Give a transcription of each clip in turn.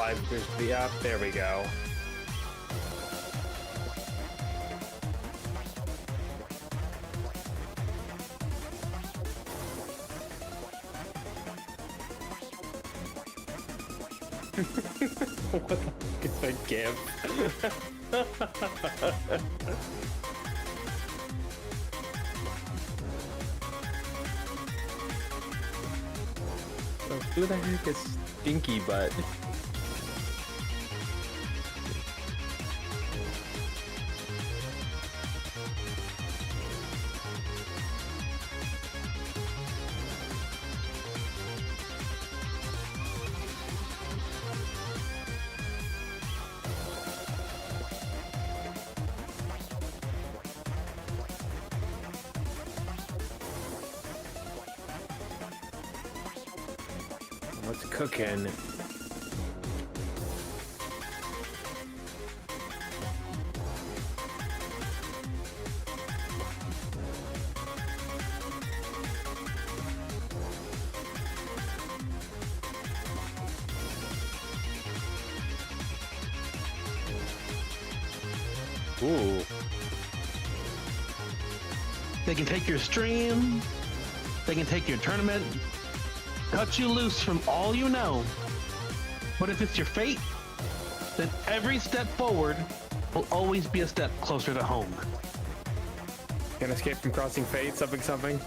live crispy up. There we go. What the fuck is that gif? So who the heck is Stinky Butt? What's cooking? Ooh. They can take your stream. They can take your tournament. Cut you loose from all you know. But if it's your fate, then every step forward will always be a step closer to home. Can escape from crossing fate, something.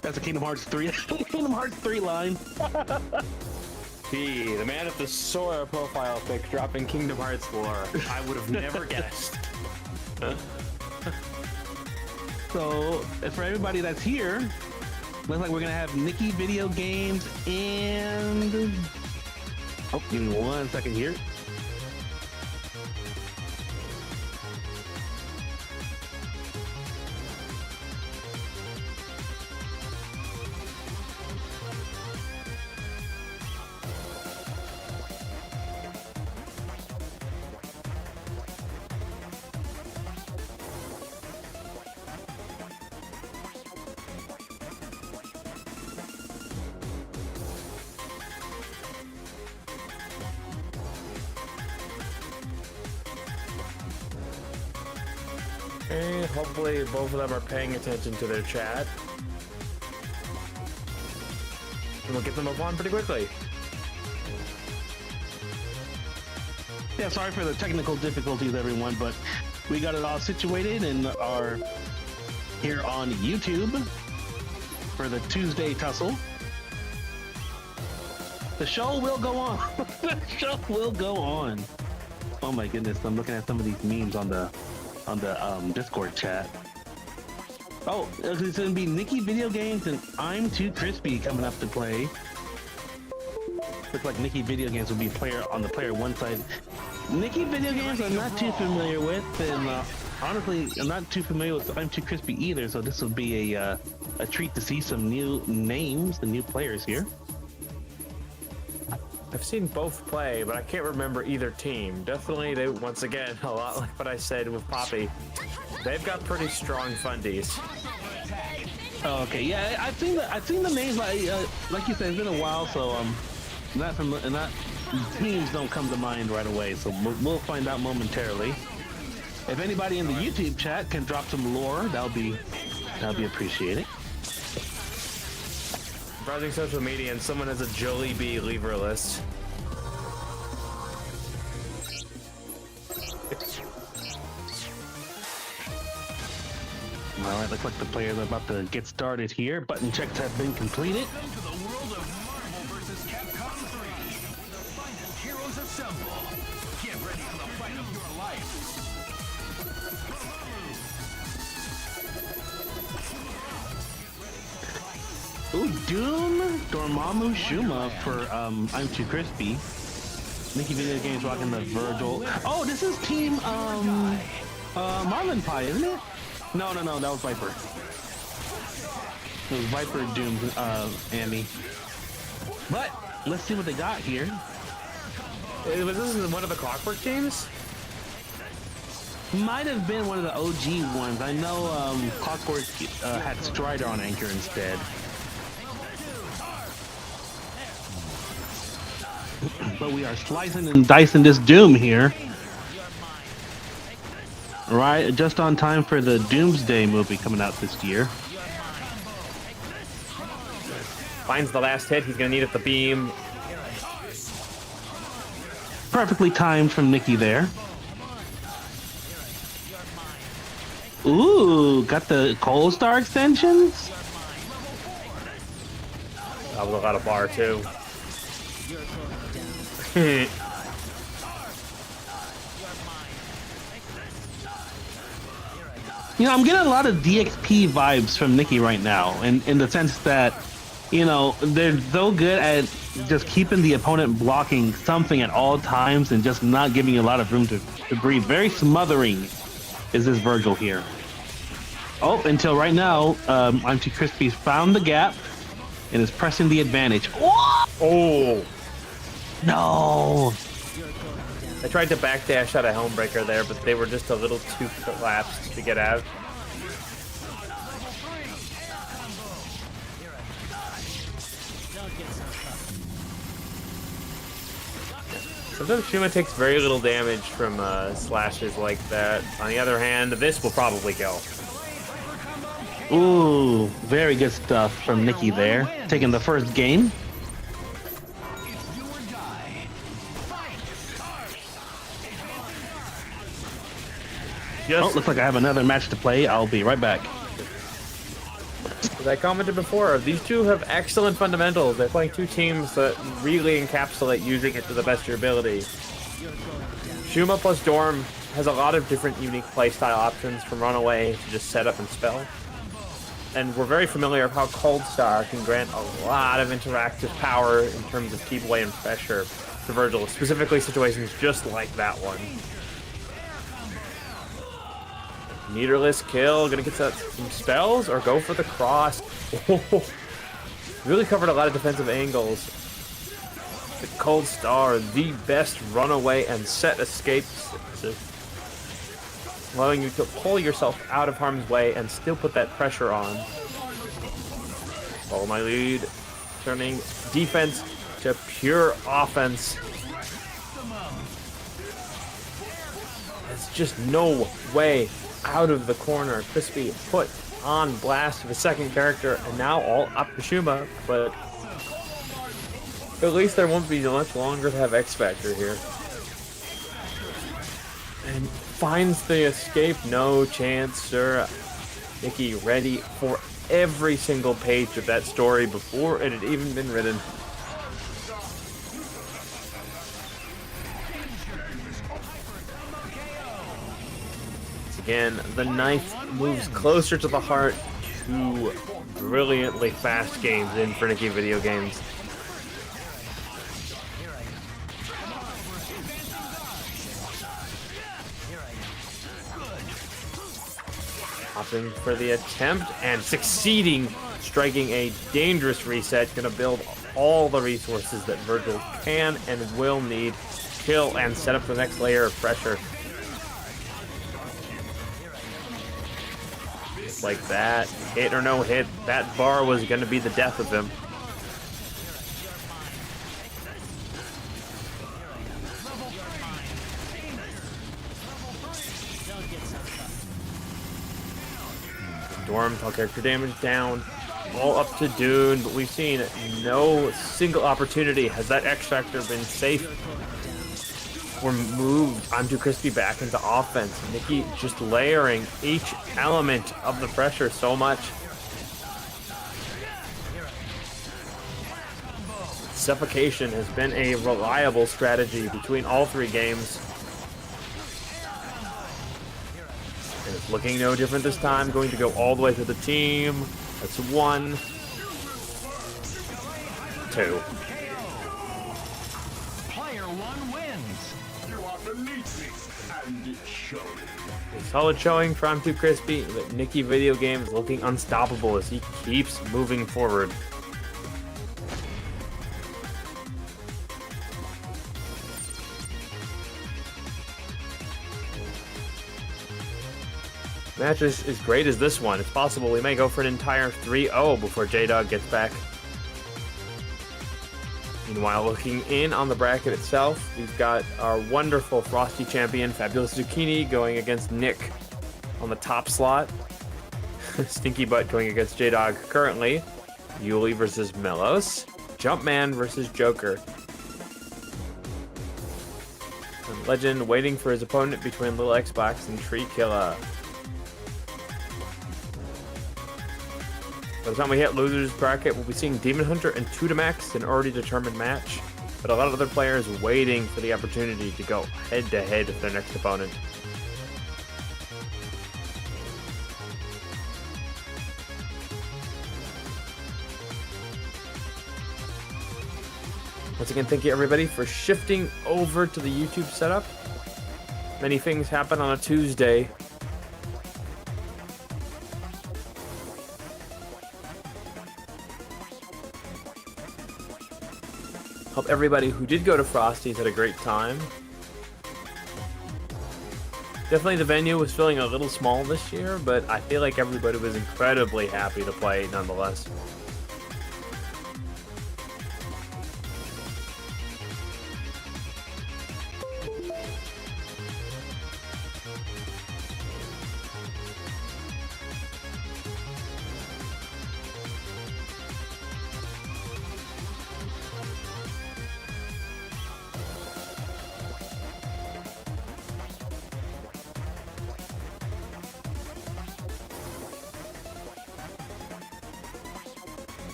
That's a Kingdom Hearts 3 Kingdom Hearts 3 line. Gee, the man at the Sora profile pic dropping Kingdom Hearts lore. I would have never guessed. So, for everybody that's here, looks like we're gonna have Nikki video games and... Oh, give me 1 second here. And hopefully both of them are paying attention to their chat. And we'll get them up on pretty quickly. Yeah, sorry for the technical difficulties, everyone, but we got it all situated and are here on YouTube for the Tuesday Tussle. The show will go on. The show will go on. Oh my goodness, I'm looking at some of these memes on the Discord chat. Oh, it's gonna be Nikki video games and I'm Too Crispy coming up to play. Looks like Nikki video games will be on the player one side. Nikki video games I'm not too familiar with, and honestly, I'm not too familiar with I'm Too Crispy either. So this will be a treat to see some new names, the new players here. I've seen both play, but I can't remember either team. Definitely, they once again, a lot like what I said with Poppy. They've got pretty strong fundies. Oh, okay, yeah, I've seen the names. Like you said, it's been a while, so not teams don't come to mind right away. So we'll find out momentarily. If anybody in the YouTube chat can drop some lore, that'll be appreciated. Browsing social media and someone has a Jollibee lever list. Alright, looks like the players are about to get started here. Button checks have been completed. Welcome to the world of Marvel vs. Capcom 3. The finest heroes assemble. Get ready for the fight of your life. Ooh, Doom Dormammu Shuma for I'm Too Crispy. Nikki Video Games rocking the Virgil. Oh, this is Team Marlin Pie, isn't it? No, that was Viper. It was Viper Doom, Andy. But let's see what they got here. Was this one of the Clockwork teams? Might have been one of the OG ones. I know Clockwork had Strider on anchor instead. But we are slicing and dicing this Doom here. Right, just on time for the Doomsday movie coming out this year. Finds the last hit. He's gonna need it to beam. Perfectly timed from Nikki there. Ooh, got the Cold Star extensions? That was a lot of bar, too. You know, I'm getting a lot of DXP vibes from Nikki right now, in the sense that, you know, they're so good at just keeping the opponent blocking something at all times and just not giving you a lot of room to breathe. Very smothering is this Virgil here. Oh, until right now, I'm Too Crispy's found the gap and is pressing the advantage. Oh! No! I tried to backdash out a Helmbreaker there, but they were just a little too collapsed to get out. Sometimes Shuma takes very little damage from slashes like that. On the other hand, this will probably go. Ooh, very good stuff from Nikki there. Taking the first game. Oh, looks like I have another match to play. I'll be right back. As I commented before, these two have excellent fundamentals. They're playing two teams that really encapsulate using it to the best of your ability. Shuma plus Dorm has a lot of different unique playstyle options, from Runaway to just setup and spell. And we're very familiar with how Cold Star can grant a lot of interactive power in terms of keep away and pressure to Virgil, specifically situations just like that one. Meterless kill, gonna get some spells or go for the cross. Really covered a lot of defensive angles. The Cold Star, the best runaway and set escapes, allowing you to pull yourself out of harm's way and still put that pressure on. Follow my lead, turning defense to pure offense. There's just no way out of the corner. Crispy put on blast of a second character, and now all up to Shuma, but at least there won't be much longer to have X Factor here. And finds the escape. No chance, sir. Nikki ready for every single page of that story before it had even been written. Again, the knife moves closer to the heart. Two brilliantly fast games in for Nikki video games. Opting for the attempt and succeeding, striking a dangerous reset. Gonna build all the resources that Virgil can and will need. Kill and set up the next layer of pressure. Like that, hit or no hit, that bar was going to be the death of him. Dorm, all character damage down, all up to Dune, but we've seen no single opportunity has that X Factor been safe or moved onto Crispy back into offense. Nikki just layering each element of the pressure so much. Suffocation has been a reliable strategy between all three games. And it's looking no different this time. Going to go all the way to the team. That's 1, 2. Solid showing from Too Crispy, but Nikki video games looking unstoppable as he keeps moving forward. Match is as great as this one. It's possible we may go for an entire 3-0 before J-Dog gets back. Meanwhile, looking in on the bracket itself, we've got our wonderful Frosty champion, Fabulous Zucchini, going against Nick on the top slot. Stinky Butt going against J-Dog currently. Yuli versus Melos. Jumpman versus Joker. And Legend waiting for his opponent between Little Xbox and Tree Killer. By the time we hit losers bracket, we'll be seeing Demon Hunter and Tutamax, an already determined match, but a lot of other players waiting for the opportunity to go head to head with their next opponent. Once again, thank you everybody for shifting over to the YouTube setup. Many things happen on a Tuesday. Hope everybody who did go to Frosty's had a great time. Definitely the venue was feeling a little small this year, but I feel like everybody was incredibly happy to play nonetheless.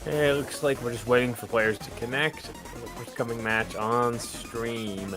It looks like we're just waiting for players to connect for the first coming match on stream.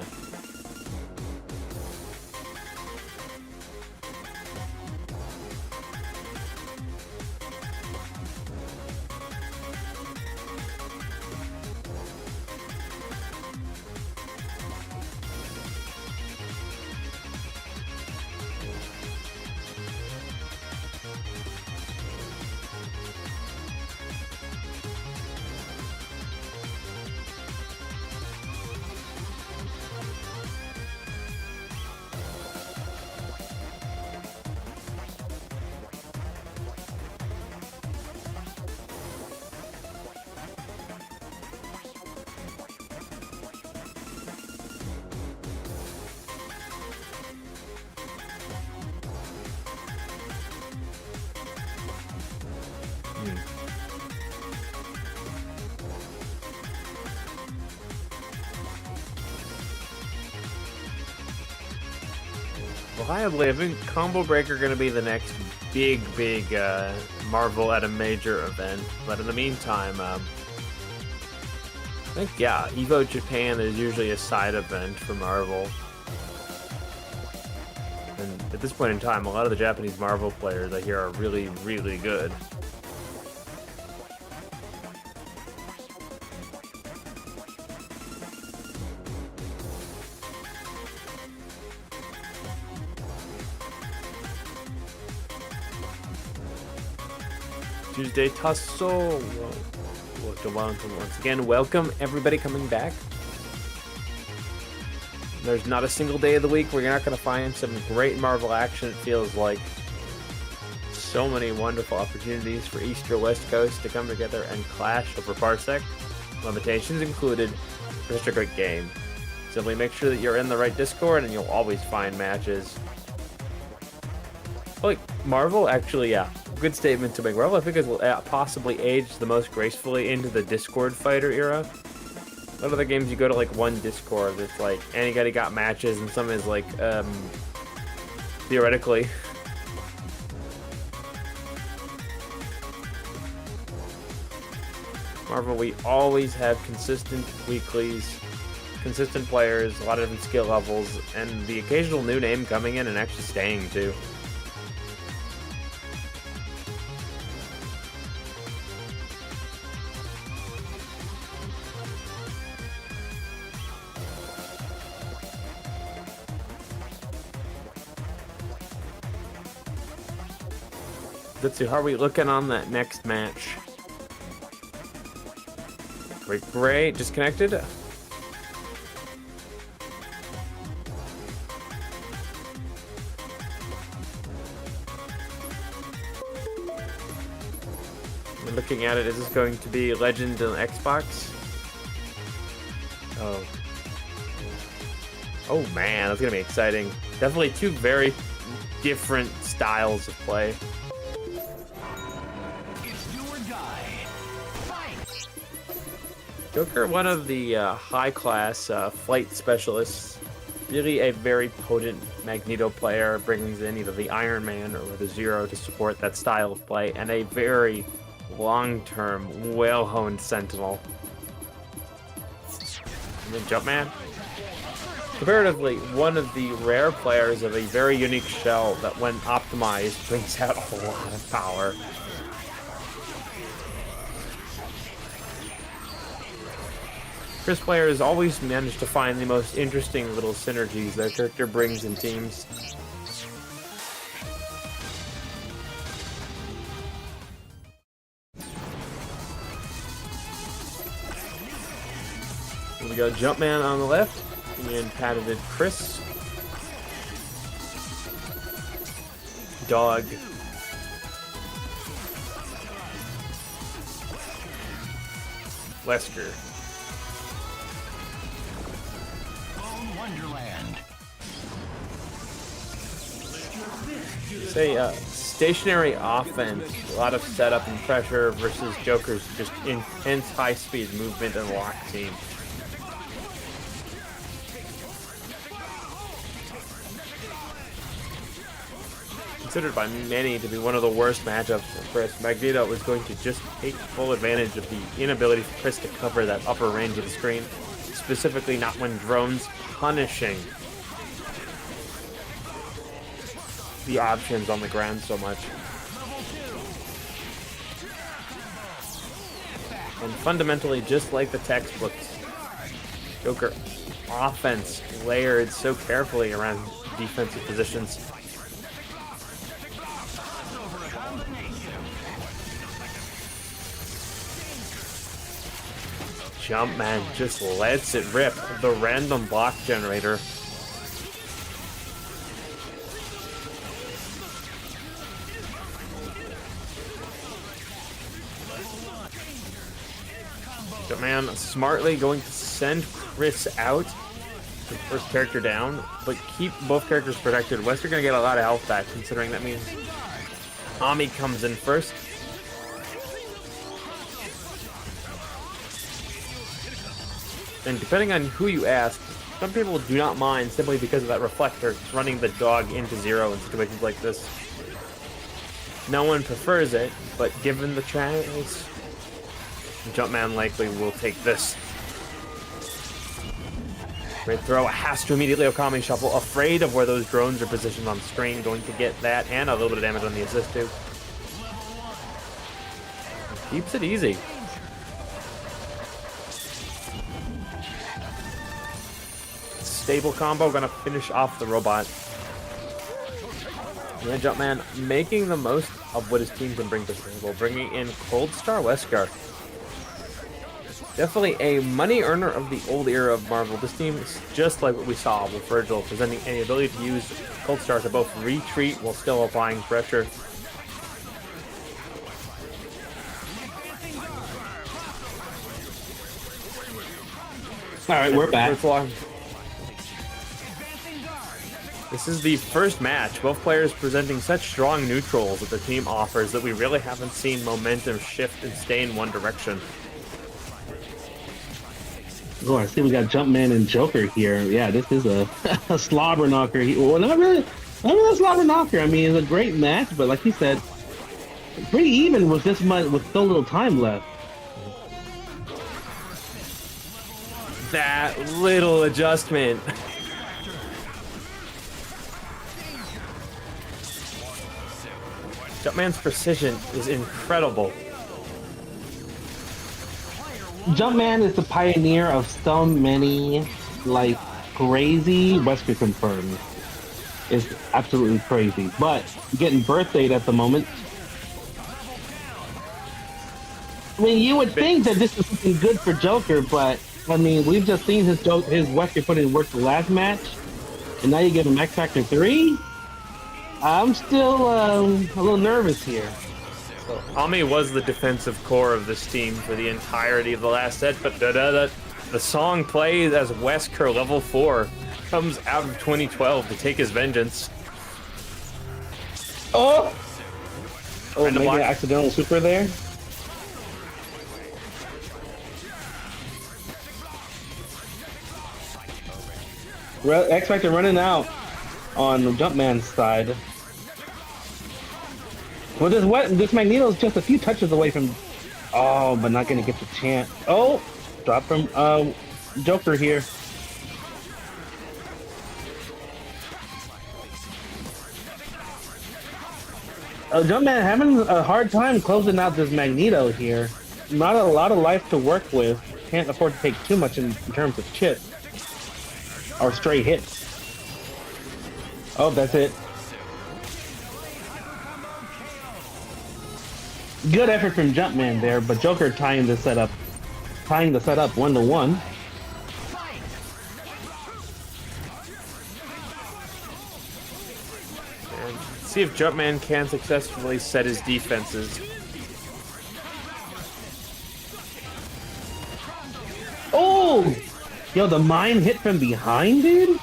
Reliably, I think Combo Breaker going to be the next big Marvel at a major event. But in the meantime, I think, yeah, Evo Japan is usually a side event for Marvel. And at this point in time, a lot of the Japanese Marvel players I hear are really, really good. Tuesday Tussle. Once again, welcome everybody coming back. There's not a single day of the week where you're not going to find some great Marvel action. It feels like so many wonderful opportunities for East or West Coast to come together and clash over Parsec, limitations included, for such a great game. Simply make sure that you're in the right Discord and you'll always find matches. Like, Marvel, actually, yeah. Good statement to make. Marvel, I think, will possibly age the most gracefully into the Discord fighter era. A lot of the games you go to, like, one Discord, it's like, anybody got matches, and some is, like, theoretically. Marvel, we always have consistent weeklies, consistent players, a lot of different skill levels, and the occasional new name coming in and actually staying too. Zetsu, how are we looking on that next match? Great, just connected. We're looking at it, is this going to be Legend on Xbox? Oh. Oh man, that's gonna be exciting. Definitely two very different styles of play. Joker, one of the high-class flight specialists, really a very potent Magneto player, brings in either the Iron Man or the Zero to support that style of play, and a very long-term, well-honed Sentinel. And then Jumpman, comparatively, one of the rare players of a very unique shell that, when optimized, brings out a lot of power. Chris players always manage to find the most interesting little synergies their character brings in teams. We got Jumpman on the left, and patented Chris. Dog. Wesker. Wonderland. Say, stationary offense, a lot of setup and pressure versus Joker's just intense high-speed movement and lock team. Considered by many to be one of the worst matchups for Chris, Magneto was going to just take full advantage of the inability for Chris to cover that upper range of the screen, specifically not when drones punishing the options on the ground so much. And fundamentally, just like the textbooks, Joker offense layered so carefully around defensive positions. Jumpman just lets it rip. The random block generator. Jumpman smartly going to send Chris out. The first character down, but keep both characters protected. Wesker gonna get a lot of health back, considering that means Ami comes in first. And depending on who you ask, some people do not mind simply because of that reflector running the dog into zero in situations like this. No one prefers it, but given the chance, Jumpman likely will take this. Great throw, has to immediately Okami shuffle, afraid of where those drones are positioned on the screen, going to get that and a little bit of damage on the assist too. Keeps it easy. Stable combo, gonna finish off the robot. Yeah, Jumpman making the most of what his team can bring to the table, bringing in Cold Star Wesker. Definitely a money earner of the old era of Marvel. This team is just like what we saw with Virgil, presenting an ability to use Cold Star to both retreat while still applying pressure. All right, we're back. This is the first match. Both players presenting such strong neutrals that the team offers that we really haven't seen momentum shift and stay in one direction. Oh, I see we got Jumpman and Joker here. Yeah, this is a slobber knocker. Well, not really a slobber knocker. I mean, it's a great match, but like you said, pretty even with this much, with so little time left. that little adjustment. Jumpman's precision is incredible. Jumpman is the pioneer of so many, like, crazy Wesker confirmed. It's absolutely crazy. But getting birthdayed at the moment. I mean, you would think that this is something good for Joker, but I mean, we've just seen his Wesker put in work the last match, and now you give him X Factor 3? I'm still a little nervous here. So, Ami was the defensive core of this team for the entirety of the last set, but the song plays as Wesker level 4 comes out of 2012 to take his vengeance. Oh! Oh, maybe block. an accidental super there? X Factor running out on Jumpman's side. Well, this Magneto's just a few touches away from... Oh, but not gonna get the chance. Oh! Drop from Joker here. Jumpman having a hard time closing out this Magneto here. Not a lot of life to work with. Can't afford to take too much in terms of chip. Or stray hits. Oh, that's it. Good effort from Jumpman there, but Joker tying the setup 1-1. And see if Jumpman can successfully set his defenses. Oh! Yo, the mine hit from behind, dude?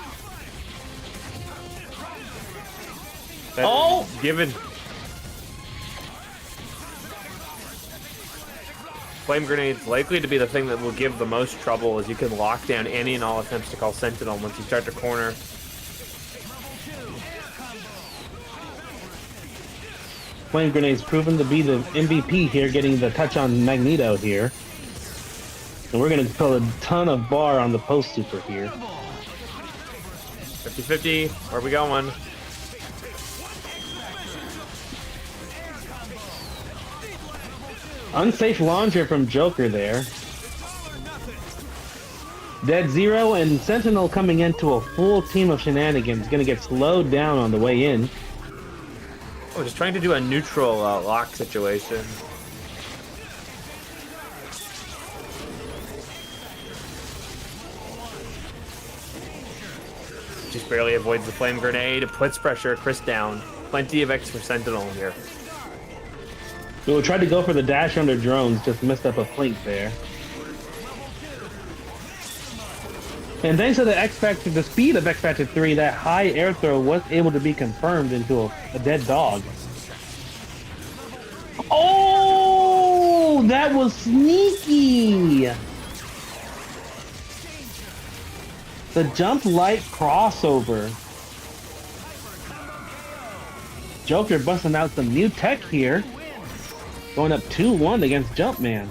That Oh! Given Flame Grenade's likely to be the thing that will give the most trouble, as you can lock down any and all attempts to call Sentinel once you start to corner. Flame Grenade's proven to be the MVP here, getting the touch on Magneto here. And we're going to pull a ton of bar on the post super here. 50-50, where are we going? Unsafe launcher from Joker there. Dead Zero and Sentinel coming into a full team of shenanigans. Going to get slowed down on the way in. Oh, just trying to do a neutral lock situation. Just barely avoids the Flame Grenade, puts pressure, Chris down. Plenty of X for Sentinel here. We tried to go for the dash under drones, just missed up a flank there. And thanks to the X Factor, the speed of X Factor 3, that high air throw was able to be confirmed into a dead dog. Oh, that was sneaky! The jump light crossover. Joker busting out some new tech here. Going up 2-1 against Jumpman.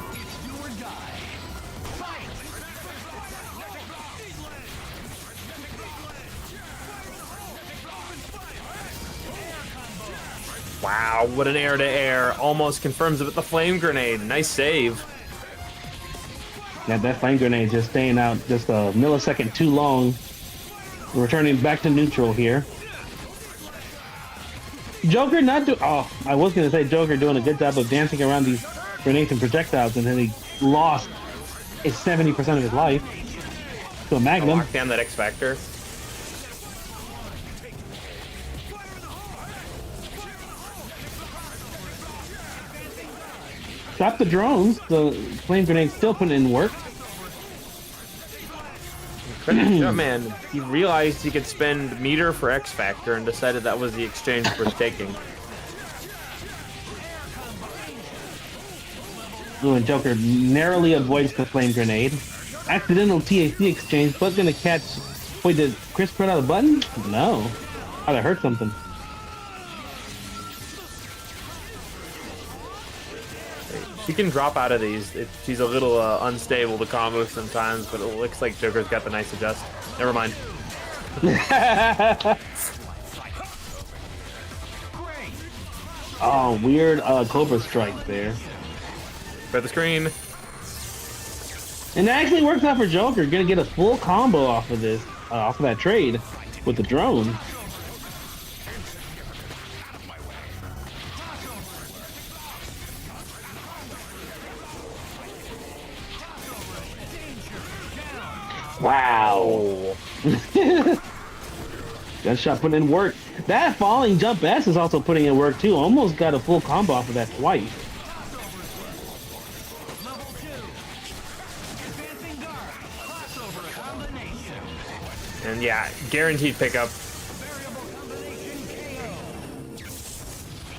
Wow, what an air-to-air. Almost confirms it with the Flame Grenade. Nice save. Yeah, that flame grenade just staying out just a millisecond too long. Returning back to neutral here. Joker not do. Oh, I was gonna say Joker doing a good job of dancing around these grenades and projectiles, and then he lost 70% of his life to a Magnum. Lock down that X Factor. Stop the drones. The flame grenade still putting in work. Jumpman, he realized he could spend meter for X Factor and decided that was the exchange worth taking. Ooh, and Joker narrowly avoids the flame grenade. Accidental TAC exchange, but gonna catch. Wait, did Chris put out a button? No. I'd have heard something. She can drop out of these. She's a little unstable to combo sometimes, but it looks like Joker's got the nice adjust. Never mind. Oh, weird Cobra strike there. For the screen. And that actually works out for Joker. Gonna get a full combo off of this, off of that trade with the drone. Wow. That shot putting in work. That falling jump S is also putting in work too. Almost got a full combo off of that twice. And yeah, guaranteed pickup.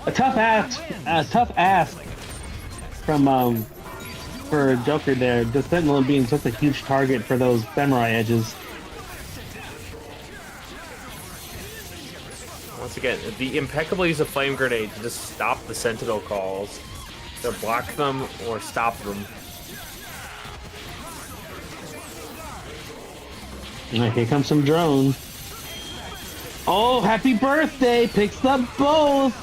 A tough ask from for Joker there. The Sentinel being such a huge target for those samurai edges. Once again, the impeccable use of flame grenade to just stop the Sentinel calls. To block them or stop them. Alright, here comes some drones. Oh, happy birthday! Picks up both!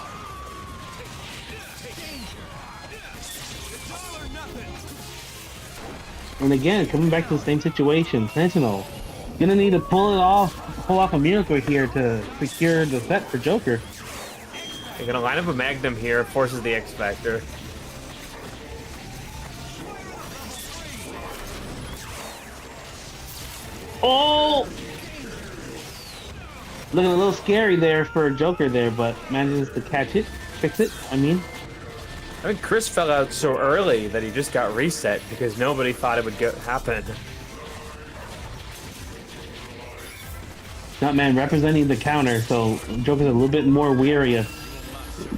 And again, coming back to the same situation, Sentinel. Gonna need to pull off a miracle here to secure the set for Joker. They're gonna line up a Magnum here, forces the X Factor. Oh! Looking a little scary there for Joker there, but manages to catch it, fix it, I mean. I think Chris fell out so early that he just got reset because nobody thought it would happen. Nutman representing the counter, so Joker's a little bit more weary of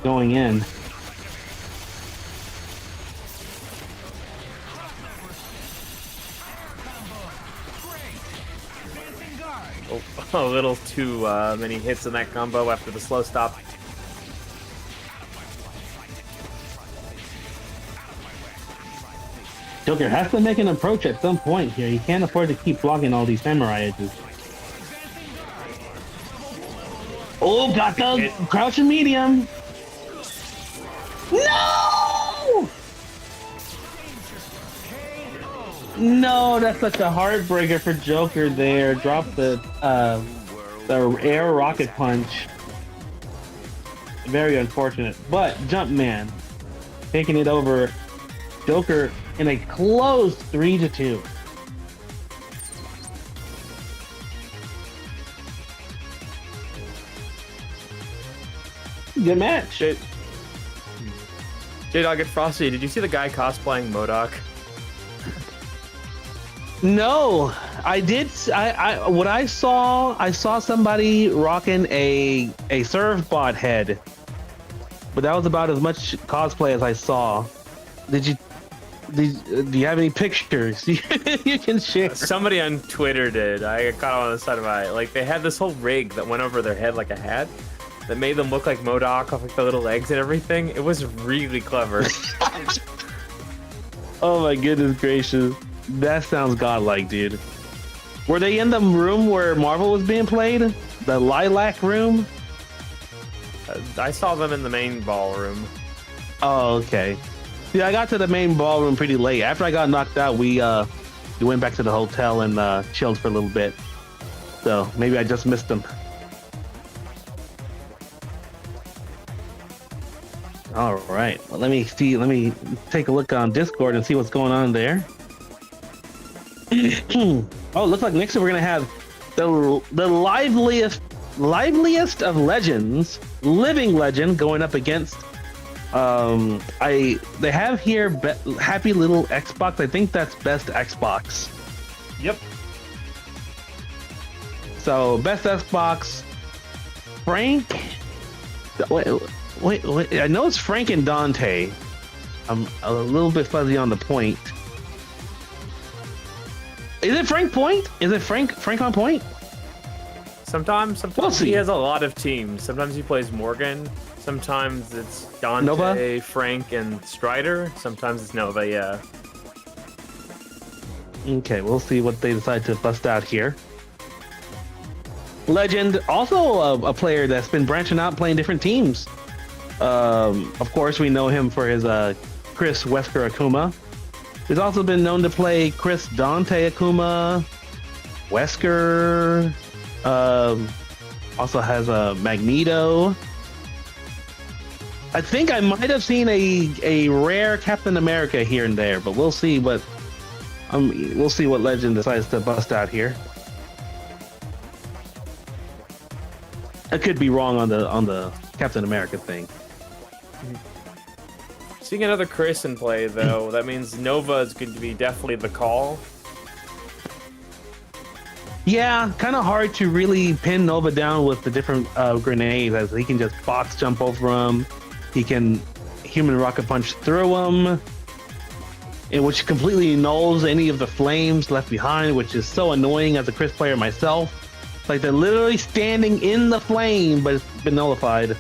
going in. Oh, a little too many hits in that combo after the slow stop. Joker has to make an approach at some point here. He can't afford to keep blocking all these samurai edges. Oh, got the crouching medium. No! No, that's such a heartbreaker for Joker there. Drop the air rocket punch. Very unfortunate. But Jumpman taking it over Joker in a close 3-2. Good match. J-Dog and Frosty, did you see the guy cosplaying MODOK? No, I did. What I saw somebody rocking a surfbot head, but that was about as much cosplay as I saw. Do you have any pictures you can share? Somebody on Twitter did. I caught it on the side of my eye. Like, they had this whole rig that went over their head like a hat that made them look like MODOK off like the little legs and everything. It was really clever. Oh my goodness gracious. That sounds godlike, dude. Were they in the room where Marvel was being played? The lilac room? I saw them in the main ballroom. Oh, okay. Yeah, I got to the main ballroom pretty late. After I got knocked out, we went back to the hotel and chilled for a little bit. So maybe I just missed them. All right. Well, let me see. Let me take a look on Discord and see what's going on there. Oh, looks like next we're gonna have the liveliest of legends, living legend, going up against. They have here Happy Little Xbox. I think that's best Xbox. Yep. So best Xbox. Frank. Wait. I know it's Frank and Dante. I'm a little bit fuzzy on the point. Is it Frank Point? Is it Frank on point? Sometimes We'll see. he has a lot of teams. Sometimes he plays Morgan. Sometimes it's Dante, Nova? Frank, and Strider. Sometimes it's Nova, yeah. Okay, we'll see what they decide to bust out here. Legend, also a player that's been branching out, playing different teams. Of course, we know him for his Chris Wesker Akuma. He's also been known to play Chris Dante Akuma, Wesker. Also has a Magneto. I think I might have seen a rare Captain America here and there, but we'll see what Legend decides to bust out here. I could be wrong on the Captain America thing. Seeing another Chris in play, though, that means Nova is going to be definitely the call. Yeah, kind of hard to really pin Nova down with the different grenades, as he can just box jump over them. He can human rocket punch through them, which completely nulls any of the flames left behind, which is so annoying as a Chris player myself. Like, they're literally standing in the flame, but it's been nullified.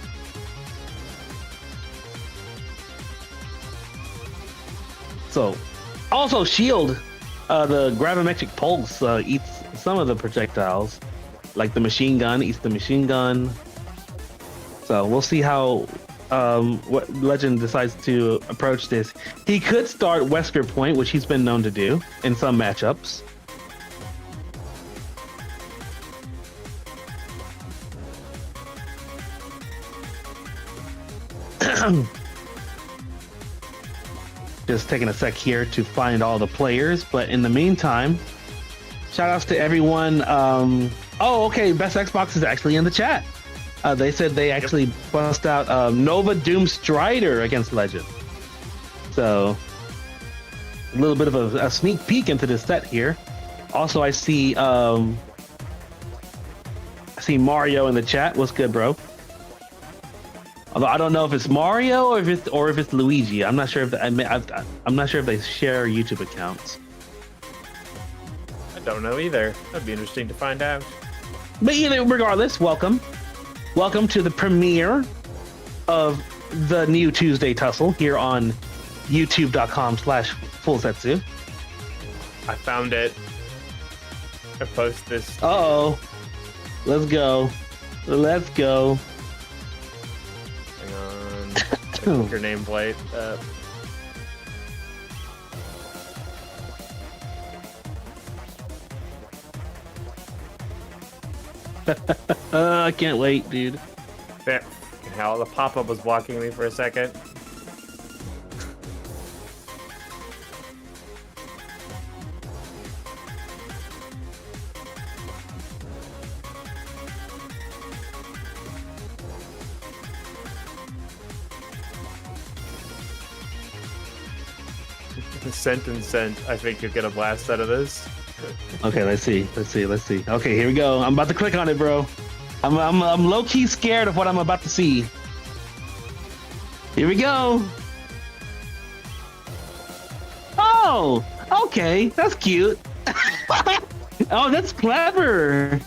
So, also Shield, the gravimetric pulse eats some of the projectiles, like the machine gun eats the machine gun. So we'll see how what Legend decides to approach this. He could start Wesker Point, which he's been known to do in some matchups. Just taking a sec here to find all the players, but in the meantime, shout outs to everyone. Oh, okay, Best Xbox is actually in the chat. They said they actually bust out Nova Doom Strider against Legend. So, a little bit of a sneak peek into this set here. Also, I see Mario in the chat. What's good, bro? Although I don't know if it's Mario or if it's Luigi. I'm not sure if I'm not sure if they share YouTube accounts. I don't know either. That'd be interesting to find out. But regardless, welcome to the premiere of the new Tuesday Tussle here on YouTube.com/FullZetsu. I found it. I post this. Uh-oh. Let's go. Hang on. Your nameplate. I can't wait, dude. There. Hell, the pop-up was blocking me for a second. Sent. I think you'll get a blast out of this. Okay, let's see. Okay, here we go. I'm about to click on it, bro. I'm low-key scared of what I'm about to see. Here we go. Oh, okay, that's cute. Oh, that's clever.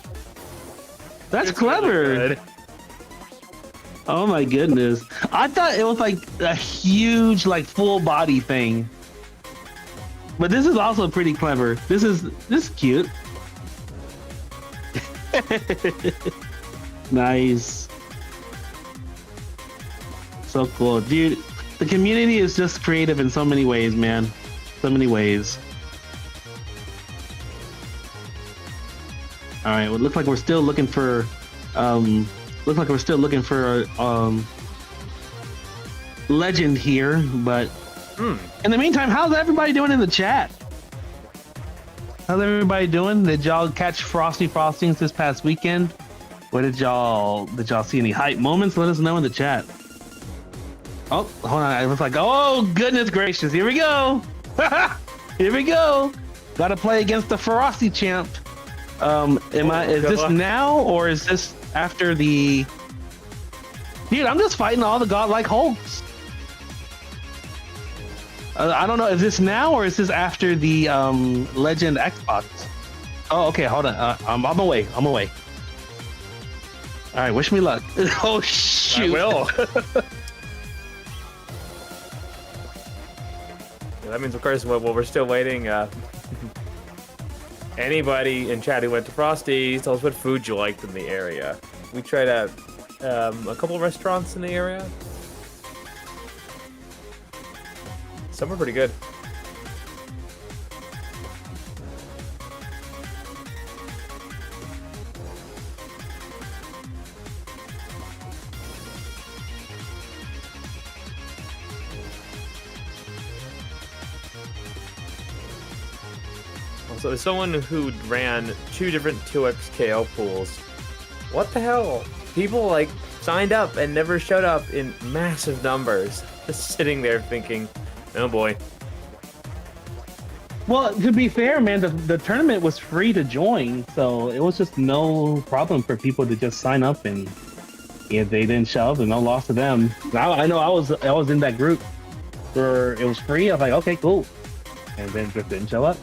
That's clever. Really good. Oh my goodness. I thought it was like a huge, like, full body thing. But this is also pretty clever. This is cute. Nice. So cool. Dude, the community is just creative in so many ways, man. So many ways. Alright, well, it looks like we're still looking for Legend here, but in the meantime, how's everybody doing in the chat? How's everybody doing? Did y'all catch Frosty Frostings this past weekend? What did y'all see any hype moments? Let us know in the chat. Oh, hold on. I was like, oh goodness gracious, here we go. Here we go. Gotta play against the Frosty champ. Is this now or is this after the... Dude, I'm just fighting all the godlike Hulks. I don't know, is this now or is this after the Legend Xbox? Oh, okay, hold on. I'm on my way. All right, wish me luck. Oh I shoot! will. Yeah, that means, of course, while we're still waiting, anybody in chat who went to Frosty's, tell us what food you liked in the area. We tried out a couple of restaurants in the area. Some were pretty good. So there's someone who ran 2 different 2x KO pools. What the hell? People like signed up and never showed up in massive numbers. Just sitting there thinking, oh boy. Well, to be fair, man, the tournament was free to join, so it was just no problem for people to just sign up, and if they didn't show up, and no loss to them. I know I was in that group where it was free. I was like, okay, cool, and then just didn't show up.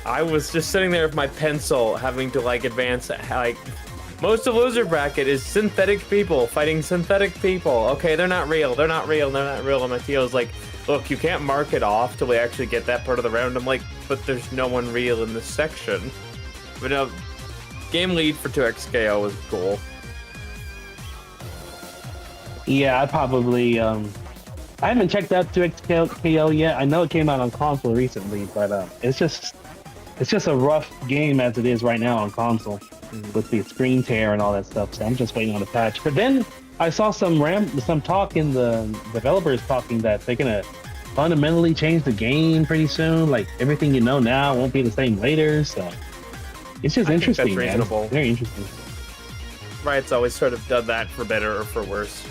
I was just sitting there with my pencil, having to like advance. Like most of loser bracket is synthetic people fighting synthetic people. Okay, they're not real. They're not real. They're not real. And my TL is like, look, you can't mark it off till we actually get that part of the round. I'm like, but there's no one real in this section. But no, game lead for 2xKO was cool. Yeah, I probably I haven't checked out 2xKO yet. I know it came out on console recently, but it's just a rough game as it is right now on console with the screen tear and all that stuff. So I'm just waiting on the patch. But then I saw some talk in the developers talking that they're gonna fundamentally change the game pretty soon. Like everything you know now won't be the same later. So it's just interesting. That's reasonable. Man. Very interesting. Riot's always sort of done that for better or for worse.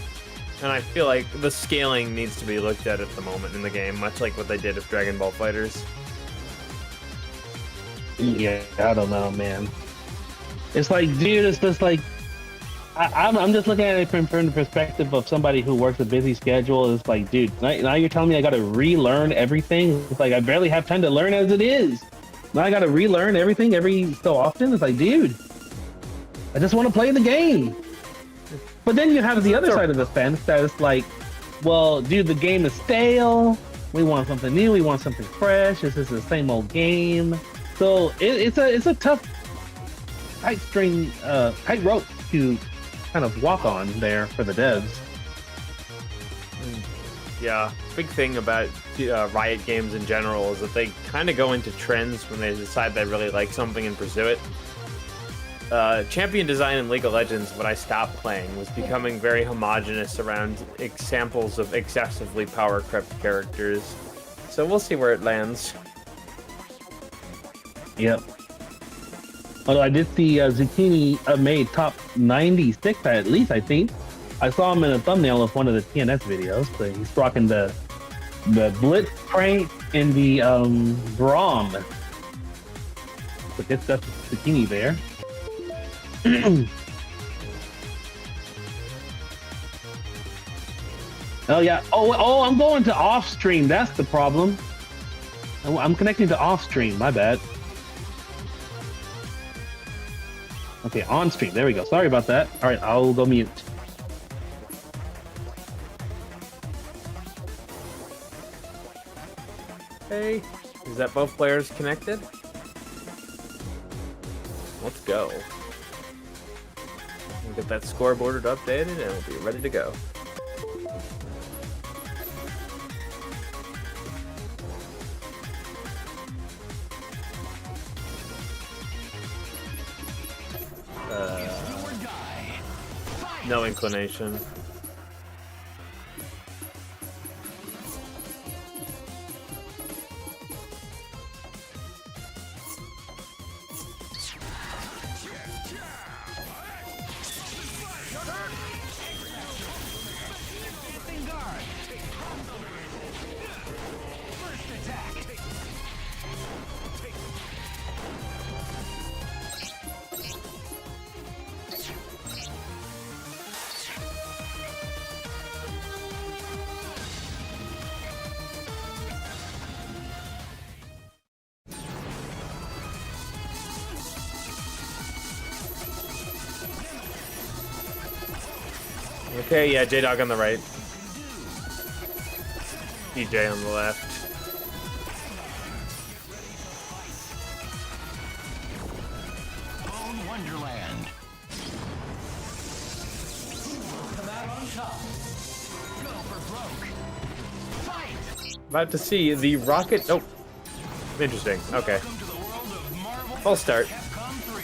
And I feel like the scaling needs to be looked at the moment in the game, much like what they did with Dragon Ball FighterZ. Yeah, I don't know, man. It's like, dude, it's just like I'm just looking at it from the perspective of somebody who works a busy schedule. It's like, dude, now you're telling me I got to relearn everything. It's like I barely have time to learn as it is. Now I got to relearn everything every so often. It's like, dude, I just want to play the game. But then you have the other side of the fence that is like, well, dude, the game is stale. We want something new. We want something fresh. This is the same old game. So it's a tough tight rope to kind of walk on there for the devs. Yeah, big thing about Riot games in general is that they kind of go into trends when they decide they really like something and pursue it. Champion design in League of Legends, when I stopped playing, was becoming very homogenous around examples of excessively power-crept characters. So we'll see where it lands. Yep. Although I did see Zucchini made top 96 at least, I think. I saw him in a thumbnail of one of the TNS videos. So he's rocking the Blitz crank and the Braum. So that's Zucchini there. Oh yeah. Oh, I'm going to off stream. That's the problem. I'm connecting to off stream. My bad. Okay, on stream. There we go. Sorry about that. All right, I'll go mute. Hey, is that both players connected? Let's go. We'll get that scoreboard updated and we'll be ready to go. No inclination. Okay, yeah, J-Dog on the right. DJ on the left. Bone Wonderland. Who will come out on top? Go for broke. Fight! About to see the rocket. Oh, interesting. Okay. Welcome to the world of Marvel Full start. Capcom 3.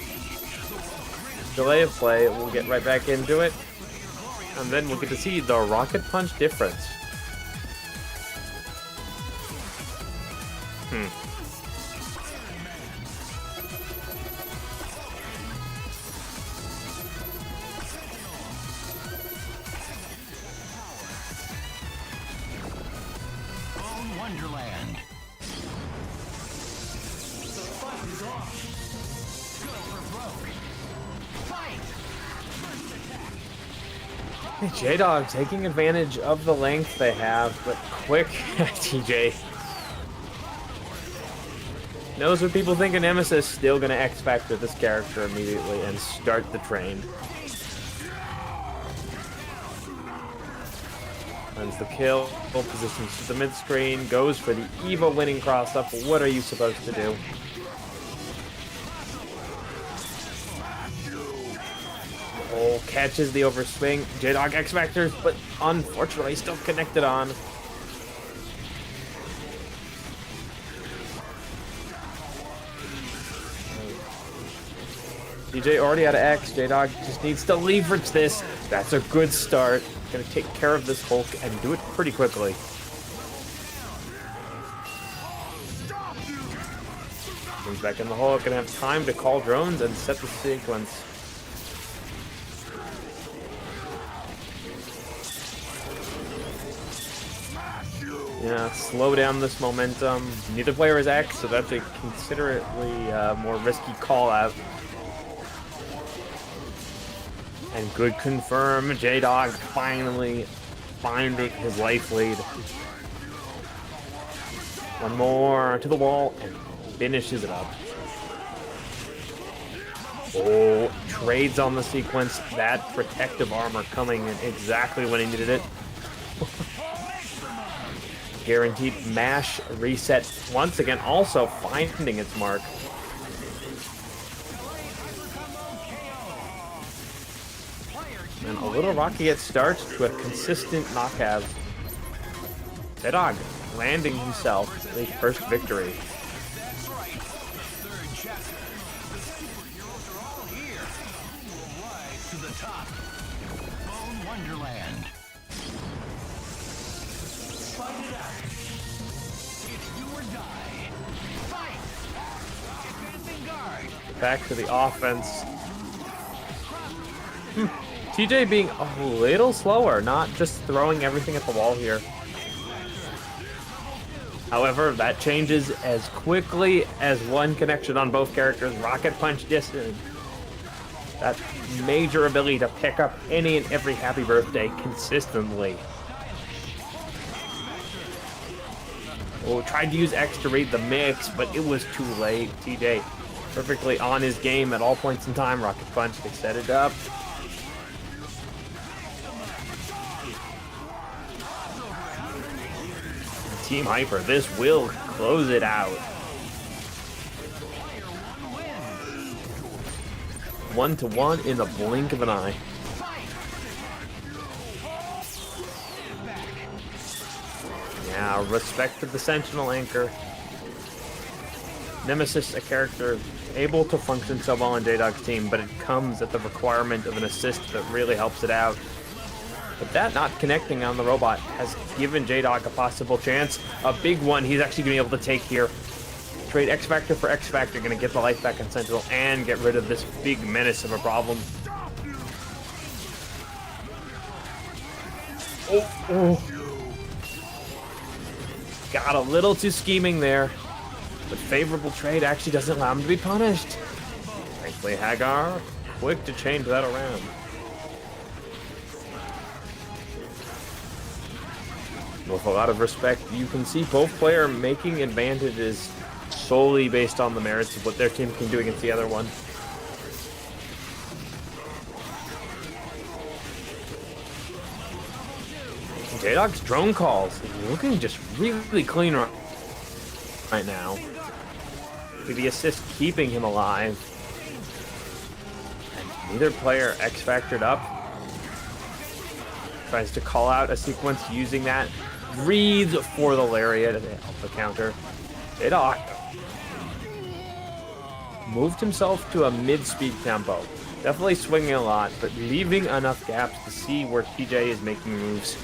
The world's greatest Delay of play. We'll get right back into it. And then we'll get to see the rocket punch difference. Bone Wonderland. The fight is on. Go for broke. Fight! First attack. J-Dog taking advantage of the length they have, but quick TJ. Knows what people think of Nemesis, still gonna X-Factor this character immediately and start the train. Finds the kill, positions to the mid-screen, goes for the Eva winning cross-up. What are you supposed to do? Oh, catches the overswing. J-Dog X-Factors, but unfortunately still connected on. DJ already out of X. J-Dog just needs to leverage this. That's a good start. Gonna take care of this Hulk and do it pretty quickly. Comes back in the Hulk, gonna have time to call drones and set the sequence. Yeah, slow down this momentum. Neither player is X, so that's a considerably more risky call out. And good confirm, J-Dog finally finding his life lead. One more to the wall and finishes it up. Oh, trades on the sequence. That protective armor coming in exactly when he needed it. Guaranteed mash reset once again, also finding its mark. And a little rocky at start to a consistent knockout. J-Dog landing himself his first victory. That's right. Third chapter. The superheroes are all here. We'll rise to the top. Bone Wonderland. Fight it out. It's do or die. Fight! Advancing guard. Back to the offense. TJ being a little slower, not just throwing everything at the wall here. However, that changes as quickly as one connection on both characters. Rocket Punch distance. That major ability to pick up any and every happy birthday consistently. Oh, tried to use X to read the mix, but it was too late. TJ perfectly on his game at all points in time. Rocket Punch to set it up. Team Hyper, this will close it out. 1-1 in the blink of an eye. Yeah, respect to the Sentinel Anchor. Nemesis, a character able to function so well on J-Dog's team, but it comes at the requirement of an assist that really helps it out. But that not connecting on the robot has given J-Dog a possible chance. A big one he's actually going to be able to take here. Trade X-Factor for X-Factor, going to get the life back on Sentinel and get rid of this big menace of a problem. Oh. Got a little too scheming there. But favorable trade actually doesn't allow him to be punished. Thankfully, Hagar, quick to change that around. With a lot of respect, you can see both players making advantages solely based on the merits of what their team can do against the other one. J-Dog's drone calls looking just really clean right now. The assist keeping him alive. And neither player X-Factored up. Tries to call out a sequence using that. Reads for the lariat and the counter. J-Dog moved himself to a mid-speed tempo. Definitely swinging a lot, but leaving enough gaps to see where TJ is making moves.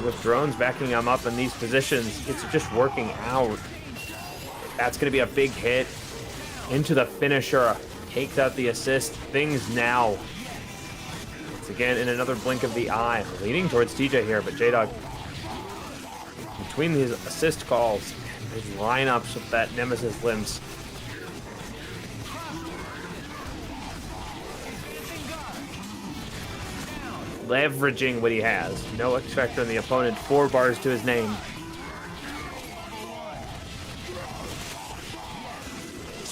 With drones backing him up in these positions, it's just working out. That's going to be a big hit into the finisher. Takes out the assist. Things now. It's again in another blink of the eye. Leaning towards TJ here, but J-Dog, between his assist calls and his lineups with that Nemesis limbs, leveraging what he has. No X-Factor in the opponent. 4 bars to his name.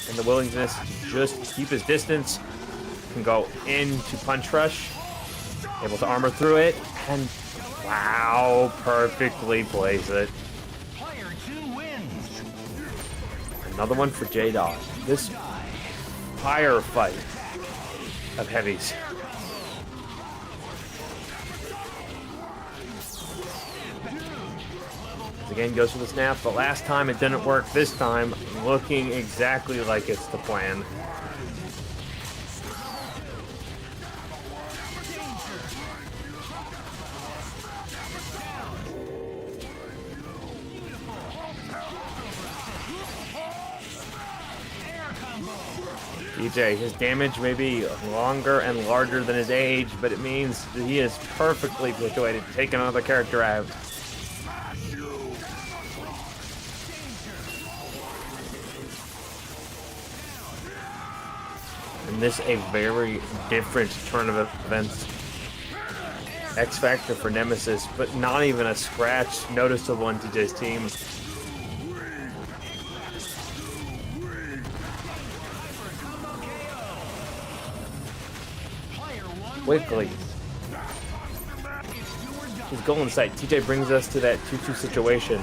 And the willingness to just keep his distance. Can go into punch rush. Able to armor through it. And wow, perfectly plays it. Player 2 wins. Another one for J-Dog. This fire fight of heavies. Again, goes for the snap, but last time it didn't work. This time, looking exactly like it's the plan. DJ, his damage may be longer and larger than his age, but it means that he is perfectly situated to take another character out. And this a very different turn of events. X-Factor for Nemesis, but not even a scratch noticeable in TJ's team. Quickly. His goal in sight. TJ brings us to that 2-2 situation.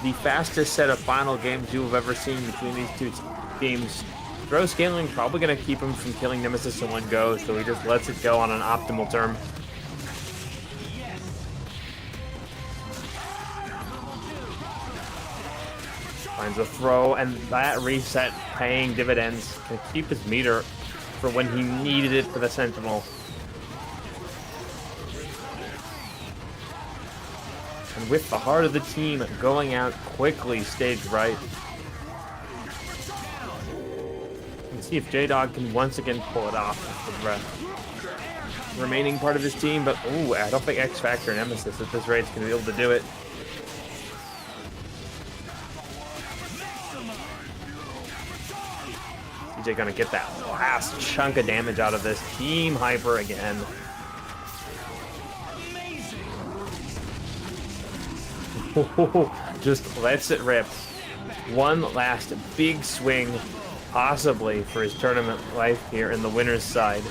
The fastest set of final games you have ever seen between these two teams. Throw scaling probably going to keep him from killing Nemesis in one go, so he just lets it go on an optimal term. Finds a throw, and that reset paying dividends. Can keep his meter for when he needed it for the Sentinel. And with the heart of the team going out quickly, stage right. See if J-Dog can once again pull it off with the remaining part of his team, but ooh, I don't think X-Factor and Nemesis at this rate is going to be able to do it. TJ gonna get that last chunk of damage out of this. Team hyper again. Just lets it rip. One last big swing, possibly for his tournament life here in the winner's side.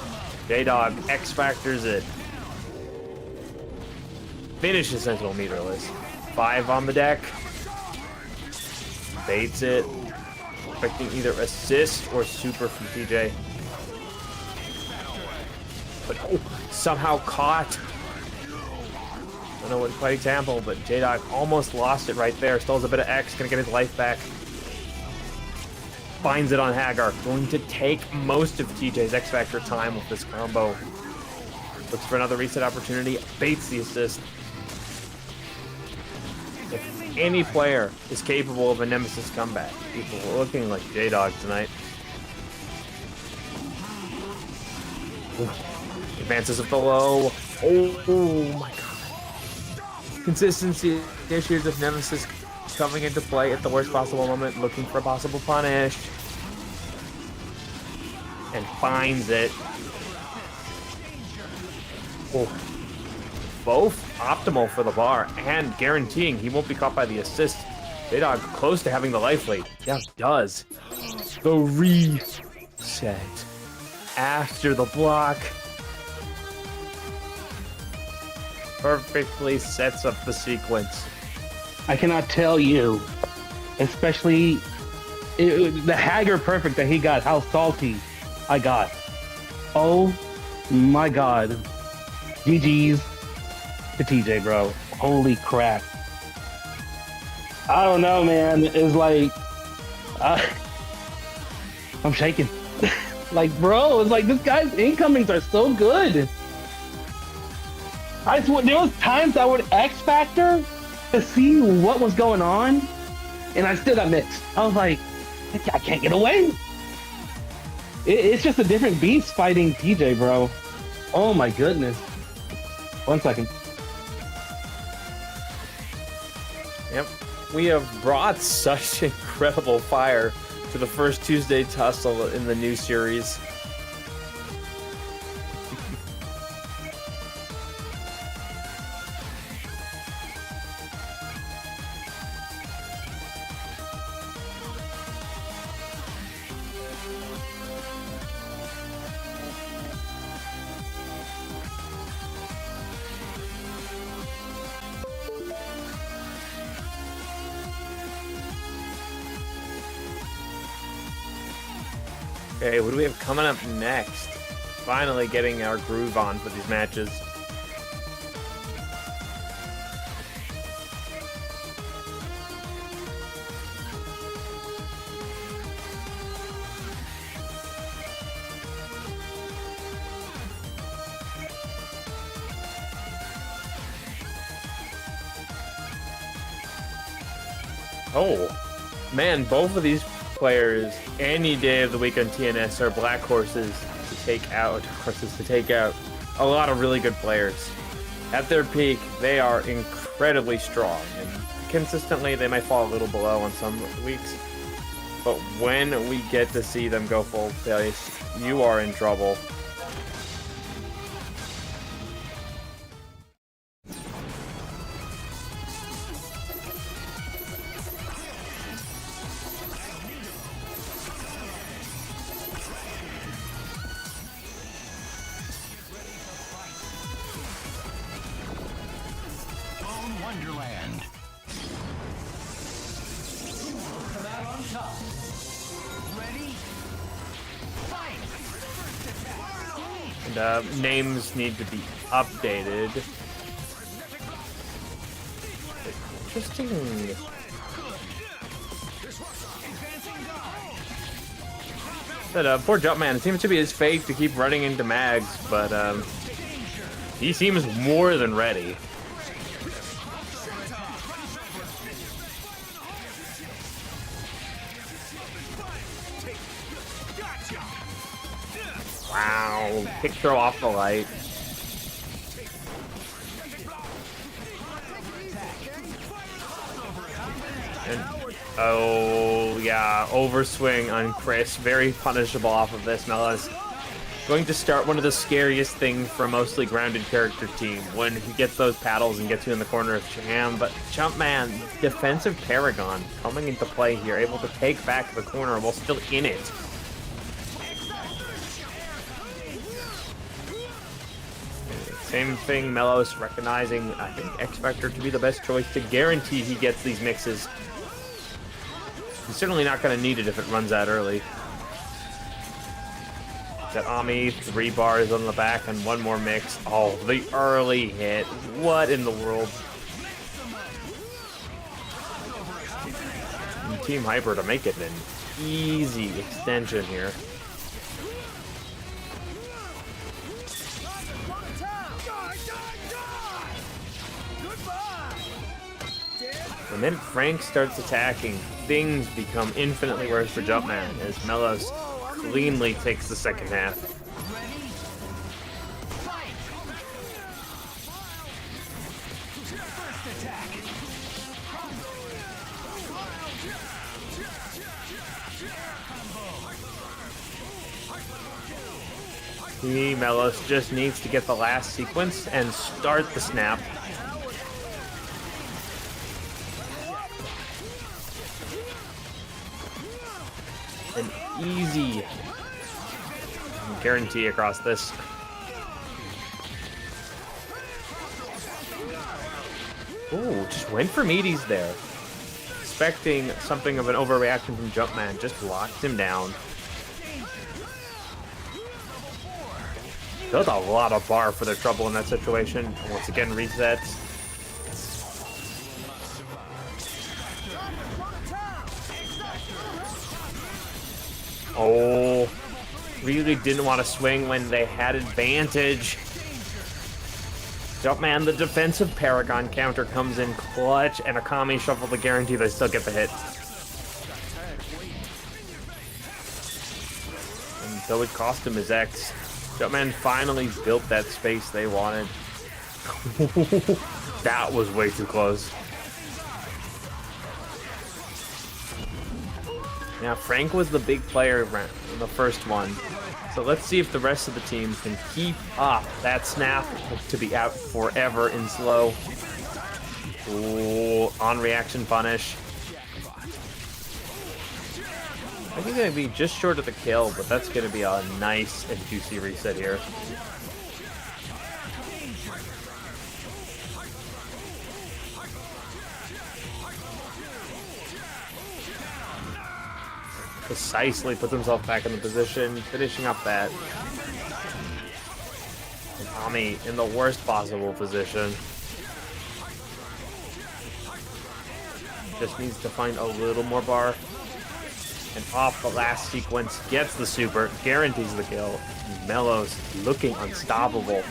J-Dog X-Factors it. Finishes Sentinel meterless. 5 on the deck. Baits it. Expecting either assist or super from TJ. But oh, somehow caught. Don't know what quite example, but J-Dog almost lost it right there. Still has a bit of X, gonna get his life back. Finds it on Hagar. Going to take most of TJ's X-Factor time with this combo. Looks for another reset opportunity. Baits the assist. If any player is capable of a Nemesis comeback, people are looking like J-Dog tonight. Ooh. Advances of the low. Oh my god. Consistency issues of Nemesis coming into play at the worst possible moment, looking for a possible punish. And finds it. Oh. Both optimal for the bar and guaranteeing he won't be caught by the assist. J-Dog close to having the life lead. Yeah, does. The reset. after the block. Perfectly sets up the sequence. I cannot tell you, especially the Hager perfect that he got, how salty I got. Oh my god. GG's to TJ, bro. Holy crap. I don't know, man. It's like, I'm shaking. Like, bro, it's like this guy's incomings are so good. I swear, there was times I would X Factor to see what was going on, and I still got mixed. I was like, I can't get away. It's just a different beast fighting TJ, bro. Oh my goodness. 1 second. Yep. We have brought such incredible fire to the first Tuesday tussle in the new series. Okay, what do we have coming up next? Finally getting our groove on for these matches. Oh, man, both of these players any day of the week on TNS are black horses to take out. A lot of really good players. At their peak, they are incredibly strong, and consistently they might fall a little below on some weeks. But when we get to see them go full pace, you are in trouble. Wonderland. Come out on top. Ready? Fight! And names need to be updated. Interesting. But poor Jumpman, it seems to be his fate to keep running into mags, but he seems more than ready. Wow, kick throw off the light. And, oh yeah, overswing on Chris. Very punishable off of this. Mella's going to start one of the scariest things for a mostly grounded character team when he gets those paddles and gets you in the corner of Jam. But Jumpman, defensive Paragon, coming into play here, able to take back the corner while still in it. Same thing, Melos recognizing, I think, X Factor to be the best choice to guarantee he gets these mixes. He's certainly not going to need it if it runs out early. Got Ami, 3 bars on the back, and 1 more mix. Oh, the early hit. What in the world? And Team Hyper to make it an easy extension here. The minute Frank starts attacking, things become infinitely worse for Jumpman as Melos cleanly takes the second half. Melos just needs to get the last sequence and start the snap. An easy guarantee across this. Ooh, just went for meaties there. Expecting something of an overreaction from Jumpman, just locked him down. Built a lot of bar for their trouble in that situation. And once again, resets. Oh, really didn't want to swing when they had advantage. Jumpman, the defensive Paragon counter comes in clutch, and Akami shuffle the guarantee they still get the hit. And though it cost him his X, Jumpman finally built that space they wanted. That was way too close. Now, Frank was the big player in the first one. So let's see if the rest of the team can keep up. That snap to be out forever in slow. Ooh, on reaction punish. I think gonna be just short of the kill, but that's gonna be a nice and juicy reset here. Precisely puts himself back in the position, finishing up that. And Tommy in the worst possible position. Just needs to find a little more bar. And off the last sequence, gets the super, guarantees the kill. Mellows looking unstoppable.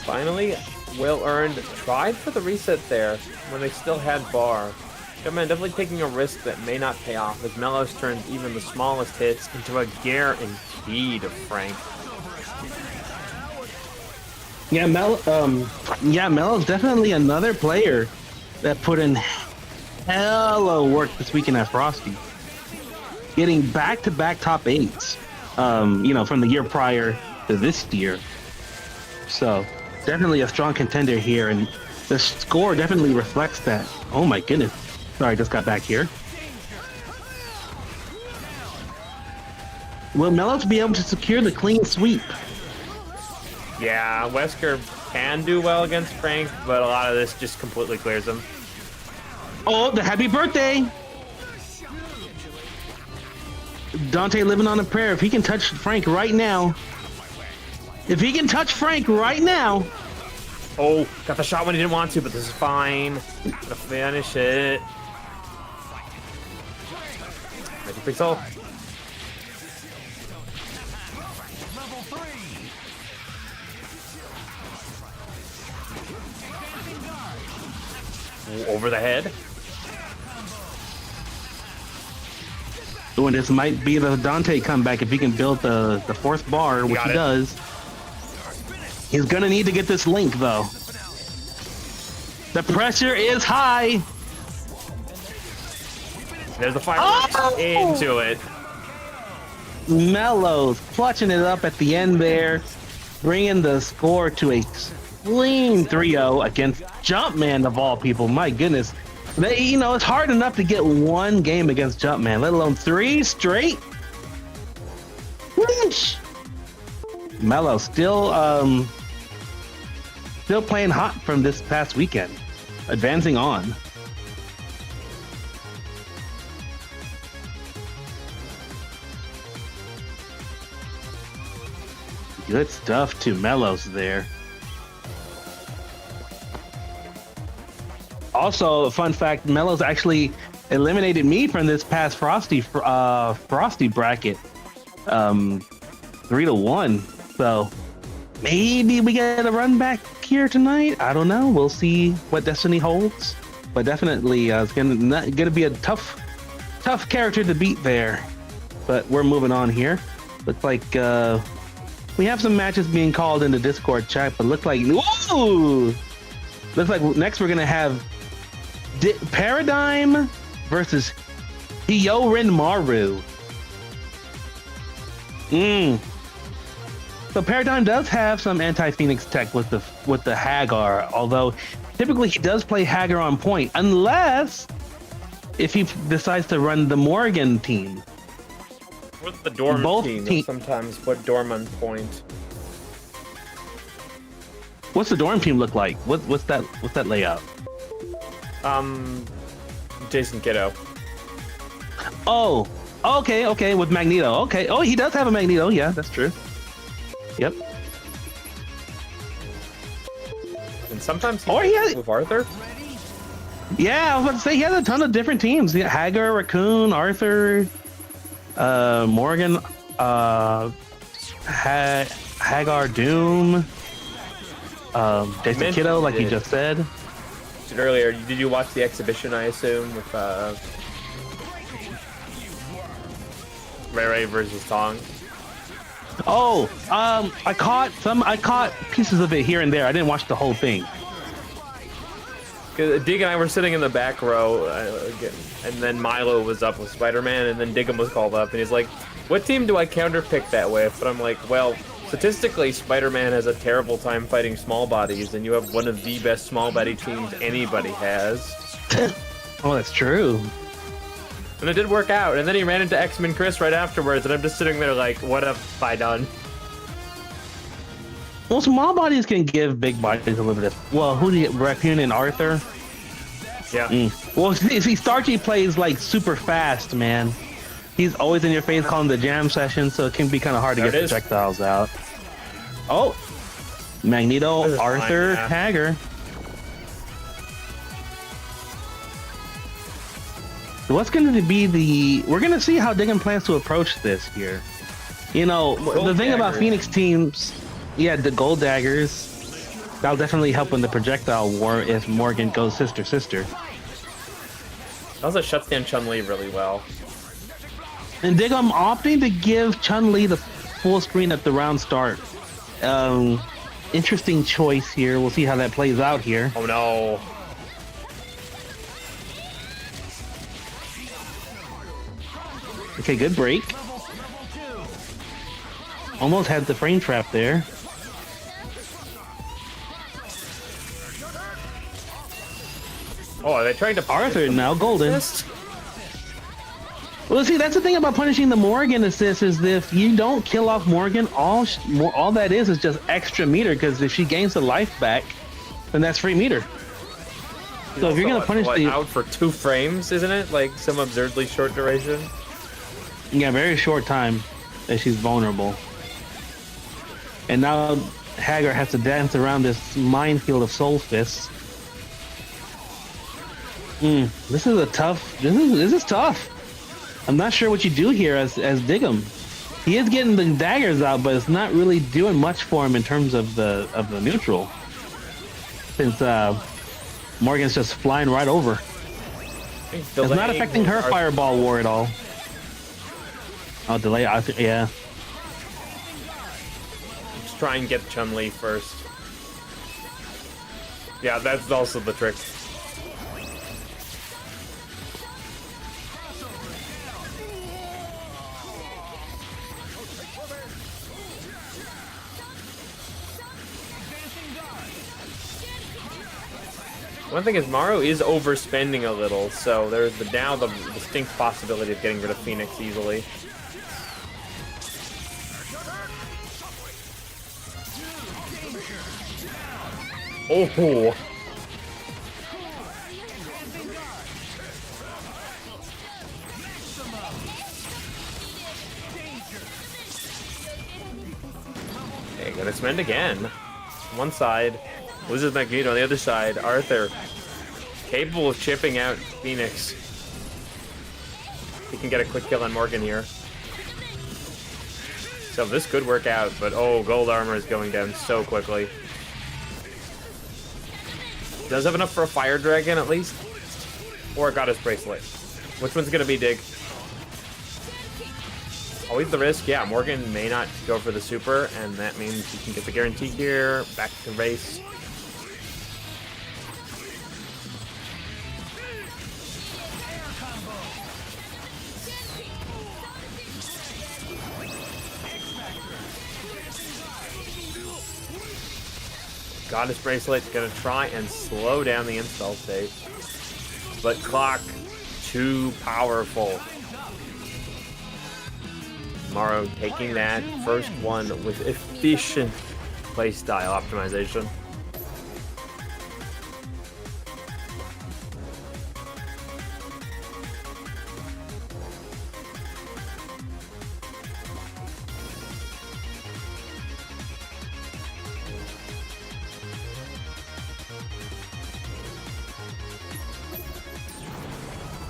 Finally, well earned. Tried for the reset there when they still had bar. Jumpman definitely taking a risk that may not pay off as Mellows turns even the smallest hits into a guarantee to Frank. Yeah, Mello's definitely another player that put in hella work this weekend at Frosty. Getting back-to-back top 8s, from the year prior to this year. So, definitely a strong contender here, and the score definitely reflects that. Oh my goodness. Sorry, I just got back here. Will Mellows be able to secure the clean sweep? Yeah, Wesker can do well against Frank, but a lot of this just completely clears him. Oh, the happy birthday! Dante living on a prayer. If he can touch Frank right now. If he can touch Frank right now. Oh, got the shot when he didn't want to, but this is fine. Gonna finish it. Magic Pixel. Ooh, over the head. Ooh, and this might be the Dante comeback if he can build the fourth bar, which he does. He's gonna need to get this link though. The pressure is high. There's the fireworks into it. Mellows clutching it up at the end there, bringing the score to a clean 3-0 against Jumpman of all people. My goodness. It's hard enough to get one game against Jumpman, let alone 3 straight. Whoosh. Mello still playing hot from this past weekend, advancing on. Good stuff to Mellows there. Also, a fun fact, Mellows actually eliminated me from this past Frosty bracket, 3-1. So maybe we get a run back here tonight. I don't know. We'll see what destiny holds. But definitely, it's gonna be a tough character to beat there. But we're moving on here. Looks like we have some matches being called in the Discord chat, but looks like next we're gonna have Paradigm versus Hyorin Maru. Mm. So Paradigm does have some anti-Phoenix tech with the Hagar, although typically he does play Hagar on point, unless if he decides to run the Morgan team. With the Dorm Both team, te- sometimes put Dorm on point. What's the Dorm team look like? What's that layout? Jason Kiddo. Oh, okay, with Magneto. Okay, oh, he does have a Magneto. Yeah, that's true. Yep. And sometimes Or he has, with Arthur. yeah, I was about to say he has a ton of different teams. Yeah, Hagar, Raccoon, Arthur, Morgan, Hagar, Doom, Jason Kiddo, like you just said. Earlier, did you watch the exhibition? I assume with Ray Versus Tong. Oh, I caught pieces of it here and there. I didn't watch the whole thing. Dig and I were sitting in the back row, and then Milo was up with Spider-Man, and then Diggum was called up, and he's like, "What team do I counterpick that with?" But I'm like, "Well, statistically, Spider-Man has a terrible time fighting small bodies, and you have one of the best small body teams anybody has." Oh, that's true. And it did work out, and then he ran into X-Men Chris right afterwards, and I'm just sitting there like, "What have I done?" Well, small bodies can give big bodies a little bit of... Well, who do you get? Raccoon and Arthur? Yeah. Well, see, Starchy plays like super fast, man. He's always in your face calling the jam session, so it can be kind of hard to get projectiles out. Oh! Magneto, Arthur, fine, yeah. Hagar. What's going to be the... We're going to see how Diggum plans to approach this here. You know, the thing about Phoenix teams... Yeah, the gold daggers. That'll definitely help in the projectile war if Morgan goes sister. Also shuts down Chun-Li really well. And Diggum opting to give Chun-Li the full screen at the round start. Interesting choice here. We'll see how that plays out here. Oh no. Okay, good break. Almost had the frame trap there. Oh, are they trying to... Arthur now golden. Well, see, that's the thing about punishing the Morgan assist is if you don't kill off Morgan, all that is just extra meter, because if she gains the life back, then that's free meter. So if you're gonna punish the... out for 2 frames, isn't it? Like some absurdly short duration? Yeah, very short time that she's vulnerable. And now Hagar has to dance around this minefield of soul fists. This is a tough. This is tough. I'm not sure what you do here as Diggum. He is getting the daggers out, but it's not really doing much for him in terms of the neutral. Since Morgan's just flying right over. It's not affecting her fireball war at all. Oh, delay. Yeah. Just try and get Chun-Li first. Yeah, that's also the trick. One thing is Maru is overspending a little, so there's now the distinct possibility of getting rid of Phoenix easily. Oh! Okay, gonna spend again. One side. Loses Magneto on the other side. Arthur, capable of chipping out Phoenix. He can get a quick kill on Morgan here. So this could work out, but oh, gold armor is going down so quickly. Does have enough for a fire dragon at least? Or a goddess bracelet. Which one's gonna be Dig? Always the risk. Yeah, Morgan may not go for the super, and that means he can get the guarantee here. Back to race. Goddess Bracelet gonna try and slow down the install state. But Clock, too powerful. Maru taking that first one with efficient playstyle optimization.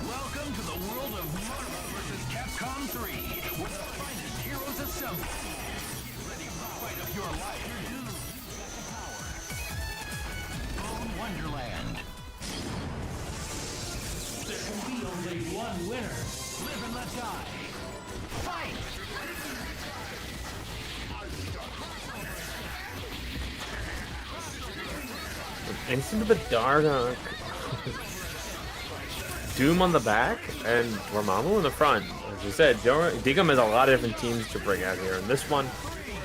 Welcome to the world of Marvel vs. Capcom 3, where the finest heroes assemble. Get ready for the fight of your life. Bone Wonderland. There can be only one winner. Live and let die. Fight! Instant to the Dark. Doom on the back and Dormammu in the front. As I said, Digum has a lot of different teams to bring out here, and this one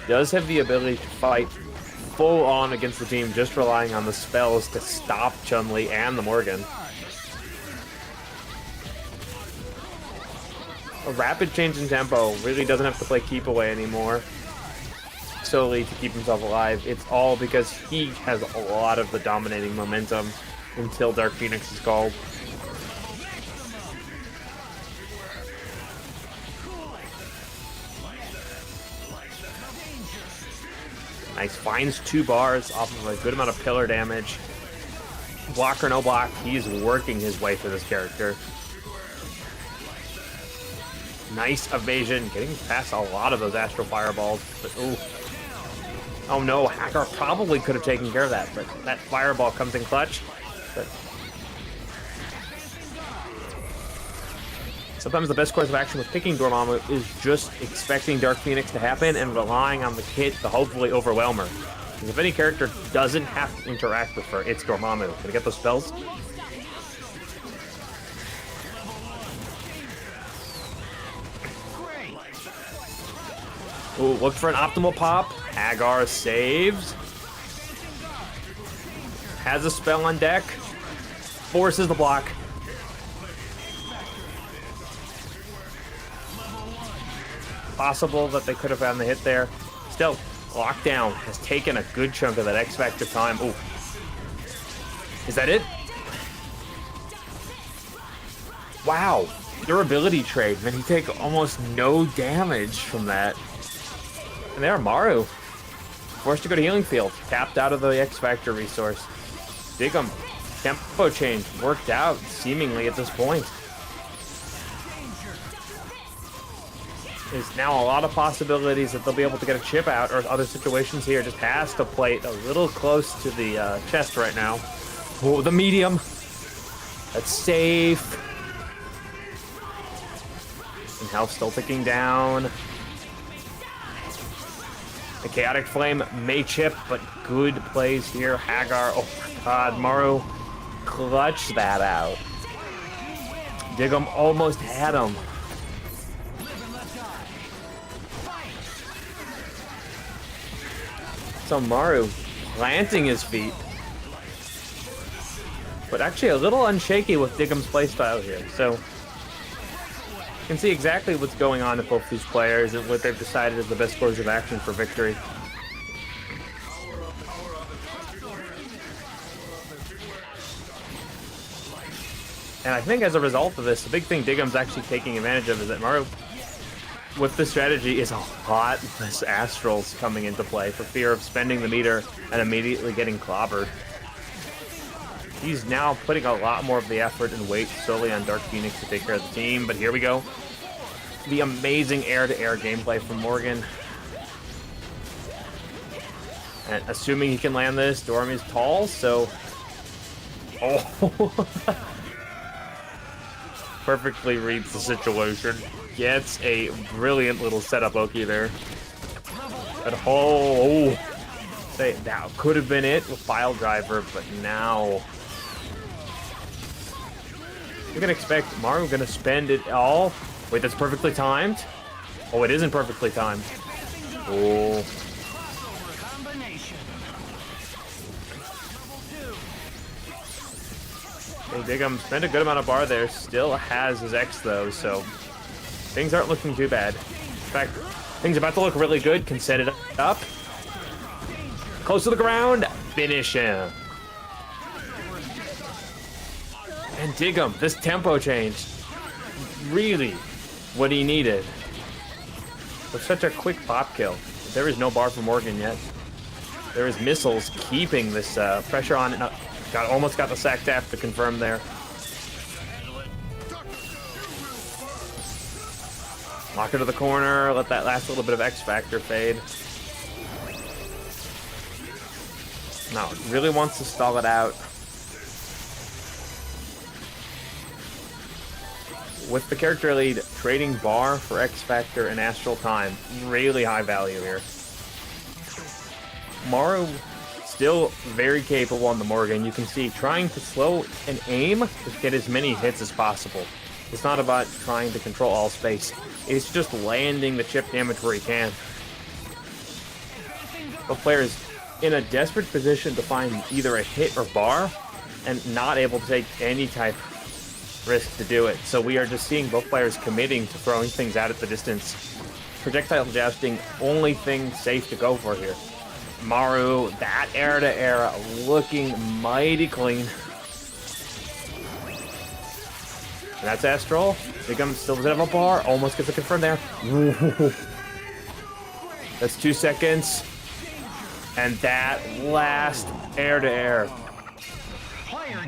does have the ability to fight full on against the team, just relying on the spells to stop Chun-Li and the Morgan. A rapid change in tempo, really doesn't have to play keep away anymore solely to keep himself alive. It's all because he has a lot of the dominating momentum until Dark Phoenix is called. Nice, finds 2 bars off of a good amount of pillar damage. Block or no block, he's working his way through this character. Nice evasion, getting past a lot of those Astral Fireballs, but ooh. Oh no, Hagar probably could have taken care of that, but that Fireball comes in clutch. But sometimes the best course of action with picking Dormammu is just expecting Dark Phoenix to happen and relying on the kit to hopefully overwhelm her. Because if any character doesn't have to interact with her, it's Dormammu. Gonna get those spells? Ooh, look for an optimal pop. Hagar saves. Has a spell on deck. Forces the block. Possible that they could have gotten the hit there. Still, Lockdown has taken a good chunk of that X Factor time. Ooh. Is that it? Wow. Durability trade. Man, he take almost no damage from that. And there, Maru. Forced to go to Healing Field. Tapped out of the X Factor resource. Digum. Tempo change. Worked out, seemingly, at this point. There's now a lot of possibilities that they'll be able to get a chip out, or other situations here. Just has to play it a little close to the chest right now. Oh, the medium. That's safe. And health still ticking down. The Chaotic Flame may chip, but good plays here. Hagar, oh my god, Maru clutched that out. Digum almost had him. So Maru planting his feet, but actually a little unshaky with Digum's playstyle here. So you can see exactly what's going on with both these players and what they've decided is the best course of action for victory. And I think as a result of this, the big thing Digum's actually taking advantage of is that Maru, with this strategy, is a lot less Astrals coming into play for fear of spending the meter and immediately getting clobbered. He's now putting a lot more of the effort and weight solely on Dark Phoenix to take care of the team, but here we go. The amazing air-to-air gameplay from Morgan. And assuming he can land this, Dorm is tall, so... Oh! Perfectly reads the situation. Gets a brilliant little setup Oki there. But oh! That could have been it with File Driver, but now... You're gonna expect Maru gonna spend it all. Wait, that's perfectly timed? Oh, it isn't perfectly timed. Oh. Digum spent a good amount of bar there. Still has his X though, so things aren't looking too bad. In fact, things about to look really good. Can set it up. Close to the ground. Finish him. And Digum, this tempo change. Really what he needed. With such a quick pop kill. There is no bar for Morgan yet. There is missiles keeping this pressure on it. Almost got the sack tap to confirm there. Lock it to the corner. Let that last little bit of X Factor fade. Now, really wants to stall it out. With the character lead, trading bar for X Factor and Astral Time. Really high value here. Maru still very capable on the Morgan. You can see trying to slow and aim to get as many hits as possible. It's not about trying to control all space. It's just landing the chip damage where he can. Both players in a desperate position to find either a hit or bar and not able to take any type of risk to do it. So we are just seeing both players committing to throwing things out at the distance. Projectile jousting, only thing safe to go for here. Maru, that air-to-air, looking mighty clean. And that's Astral. Digum still doesn't have a bar. Almost gets a confirm there. That's 2 seconds. And that last air-to-air.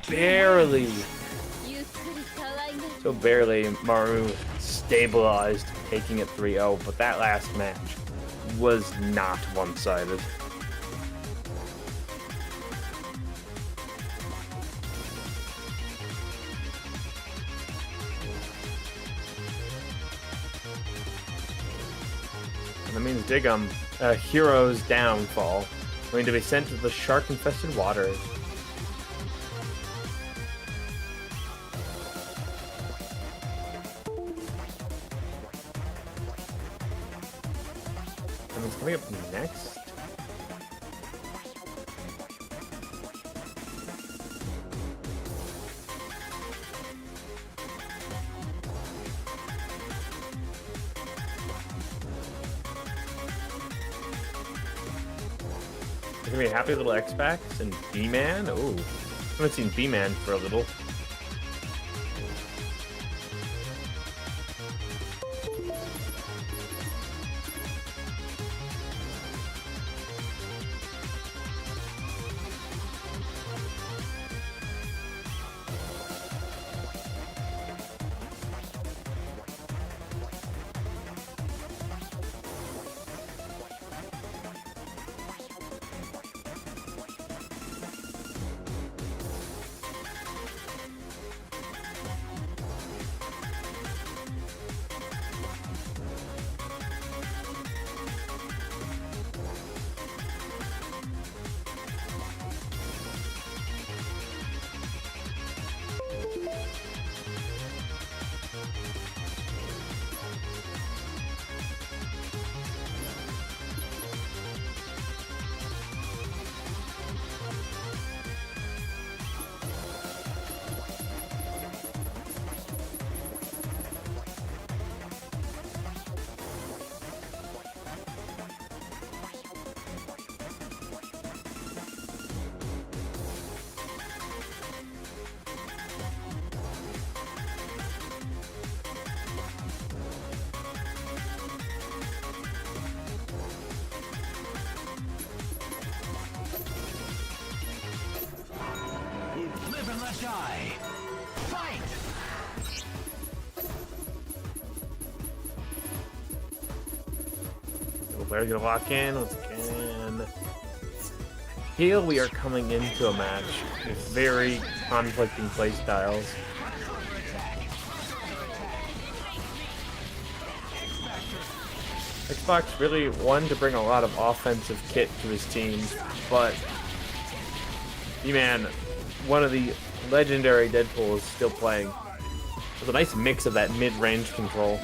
Barely. So barely Maru stabilized, taking it 3-0. But that last match was not one-sided. And that means Digum, a hero's downfall, going to be sent to the shark-infested waters. And it's coming up next. There's gonna be a happy little X-Pax and B-Man. Oh, I haven't seen B-Man for a little. Live and let die. Fight! The player's gonna lock in once again. Here we are coming into a match with very conflicting playstyles. Xbox really wanted to bring a lot of offensive kit to his team, but B-Man, one of the legendary Deadpool, is still playing. There's a nice mix of that mid-range control.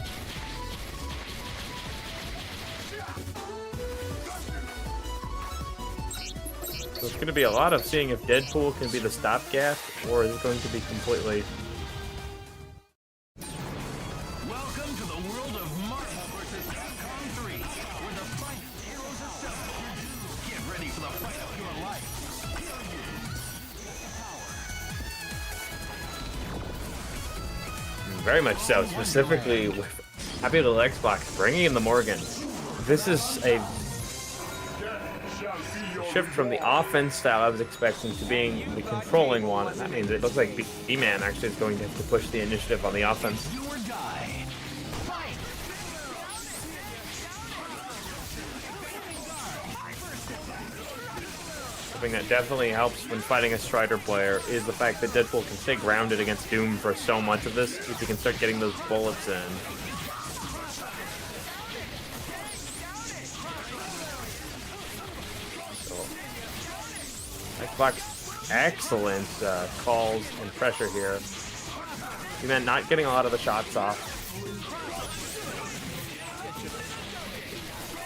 So it's going to be a lot of seeing if Deadpool can be the stopgap, or is it going to be completely... Welcome to the world of Marvel vs. Capcom 3, where the finest heroes assemble. Get ready for the fight of your life. Very much so, specifically with Happy Little Xbox bringing in the Morgan. This is a shift from the offense style I was expecting to being the controlling one, and that means it looks like B-Man actually is going to have to push the initiative on the offense. You or die. Something that definitely helps when fighting a Strider player is the fact that Deadpool can stay grounded against Doom for so much of this if he can start getting those bullets in. Xbox, excellent calls and pressure here. B-Man not getting a lot of the shots off.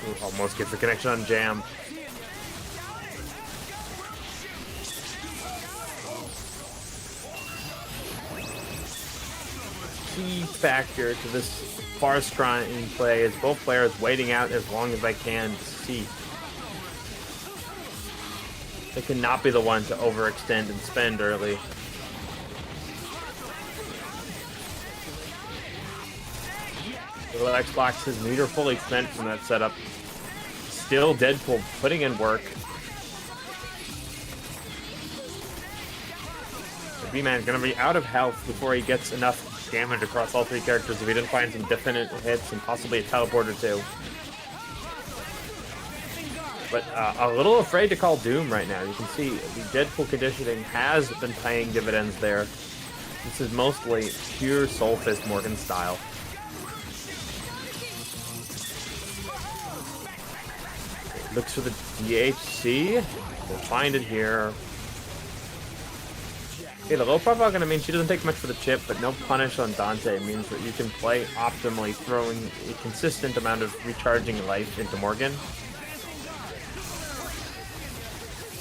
Ooh, almost gets the connection on Jam. Key factor to this far screen play is both players waiting out as long as they can to see. They cannot be the one to overextend and spend early. Little Xbox, his meter fully spent from that setup. Still Deadpool putting in work. B-Man's gonna be out of health before he gets enough damage across all three characters if he didn't find some definite hits and possibly a teleporter too. But a little afraid to call Doom right now. You can see the Deadpool conditioning has been paying dividends there. This is mostly pure Soul Fist Morgan style. Looks for the DHC. We'll find it here. Okay, the low profile gonna mean she doesn't take much for the chip, but no punish on Dante means that you can play optimally, throwing a consistent amount of recharging life into Morgan.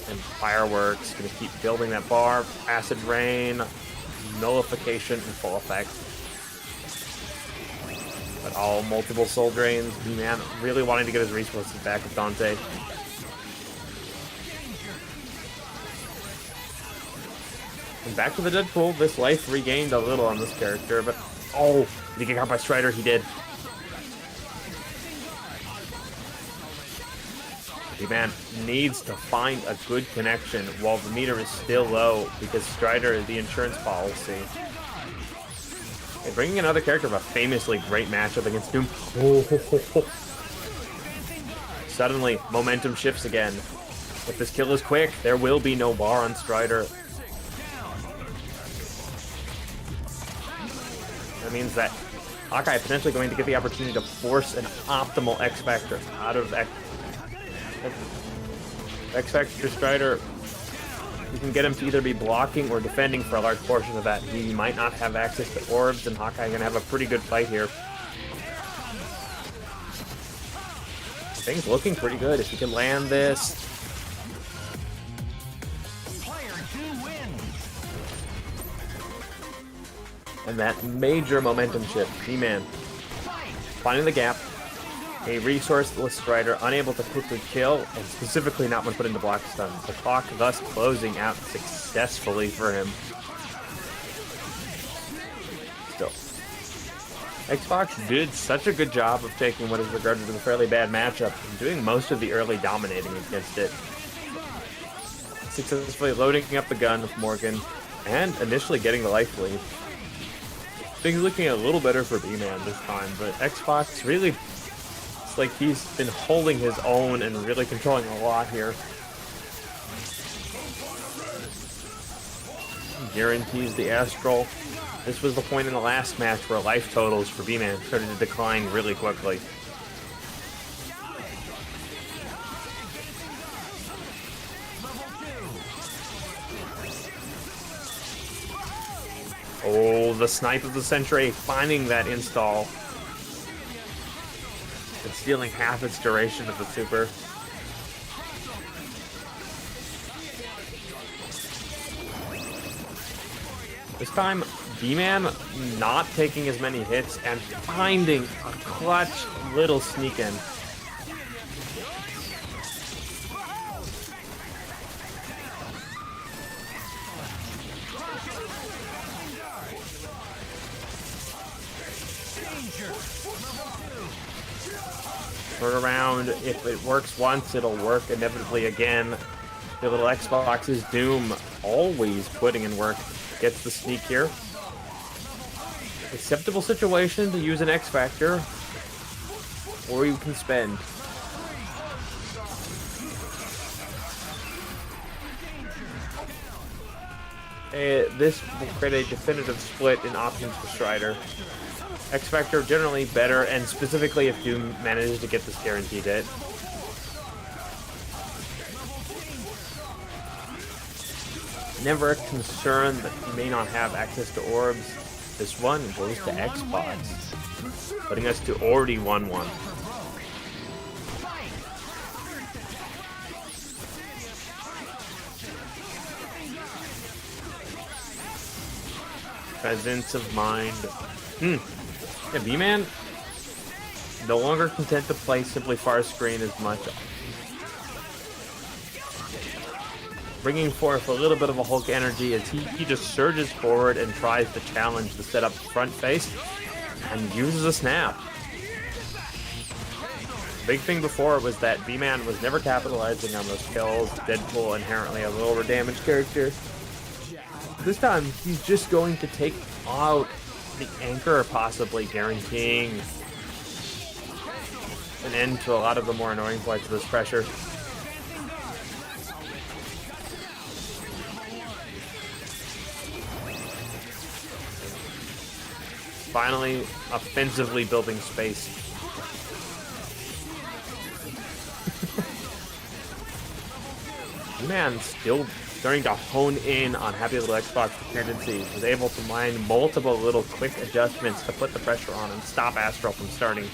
And Fireworks gonna keep building that bar. Acid Rain, Nullification in full effect. But all multiple soul drains. B-Man really wanting to get his resources back with Dante. And back to the Deadpool. This life regained a little on this character, but oh, did he get caught by Strider? He did. B-Man needs to find a good connection while the meter is still low because Strider is the insurance policy. And bringing another character of a famously great matchup against Doom. Suddenly, momentum shifts again. If this kill is quick, there will be no bar on Strider. That means that Hawkeye potentially going to get the opportunity to force an optimal X Factor out of X Factor Strider. You can get him to either be blocking or defending for a large portion of that. He might not have access to orbs, and Hawkeye gonna have a pretty good fight here. Things looking pretty good if he can land this. Player 2 wins. And that major momentum shift. B-Man finding the gap. A resourceless Strider unable to quickly kill, and specifically not when put into block stun. The clock thus closing out successfully for him. Still, Xbox did such a good job of taking what is regarded as a fairly bad matchup and doing most of the early dominating against it. Successfully loading up the gun with Morgan, and initially getting the life lead. Things looking a little better for B-Man this time, but Xbox really... It's like he's been holding his own and really controlling a lot here. Guarantees the Astral. This was the point in the last match where life totals for B-Man started to decline really quickly. Oh, the snipe of the century, finding that install. And stealing half its duration of the super. This time, B-Man not taking as many hits and finding a clutch little sneak in. Turn around. If it works once, it'll work inevitably again. The little Xbox's Doom always putting in work. Gets the sneak here. Acceptable situation to use an X Factor, or you can spend. This will create a definitive split in options for Strider. X Factor generally better, and specifically if Doom manages to get this guaranteed hit. Never a concern that he may not have access to orbs. This one goes to Xbox, putting us to already 1-1. Presence of mind. Yeah, B-Man no longer content to play simply far screen as much. Bringing forth a little bit of a Hulk energy as he just surges forward and tries to challenge the setup front face and uses a snap. Big thing before was that B-Man was never capitalizing on those kills. Deadpool inherently a lower damage character. This time he's just going to take out the anchor, possibly guaranteeing an end to a lot of the more annoying parts of this pressure. Finally, offensively building space. Man, still starting to hone in on Happy Little Xbox dependencies. Was able to mine multiple little quick adjustments to put the pressure on and stop Astral from starting.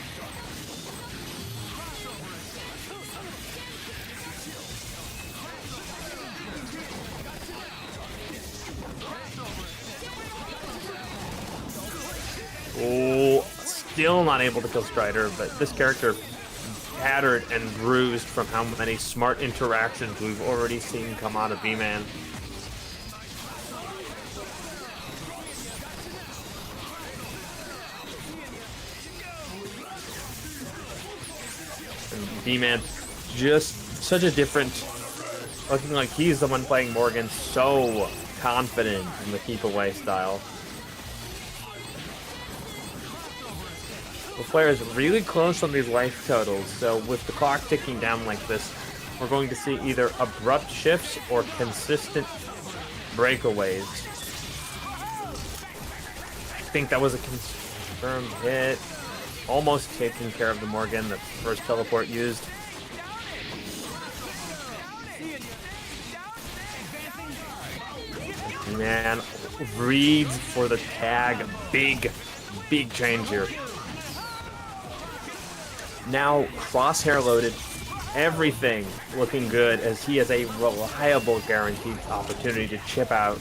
Oh, still not able to kill Strider, but this character battered and bruised from how many smart interactions we've already seen come out of B-Man. And B-Man just such a different, looking like he's the one playing Morgan, so confident in the keep away style. The player is really close on these life totals, so with the clock ticking down like this, we're going to see either abrupt shifts or consistent breakaways. I think that was a confirmed hit. Almost taking care of the Morgan that the first teleport used. Man, reads for the tag. Big change here. Now crosshair loaded, everything looking good as he has a reliable guaranteed opportunity to chip out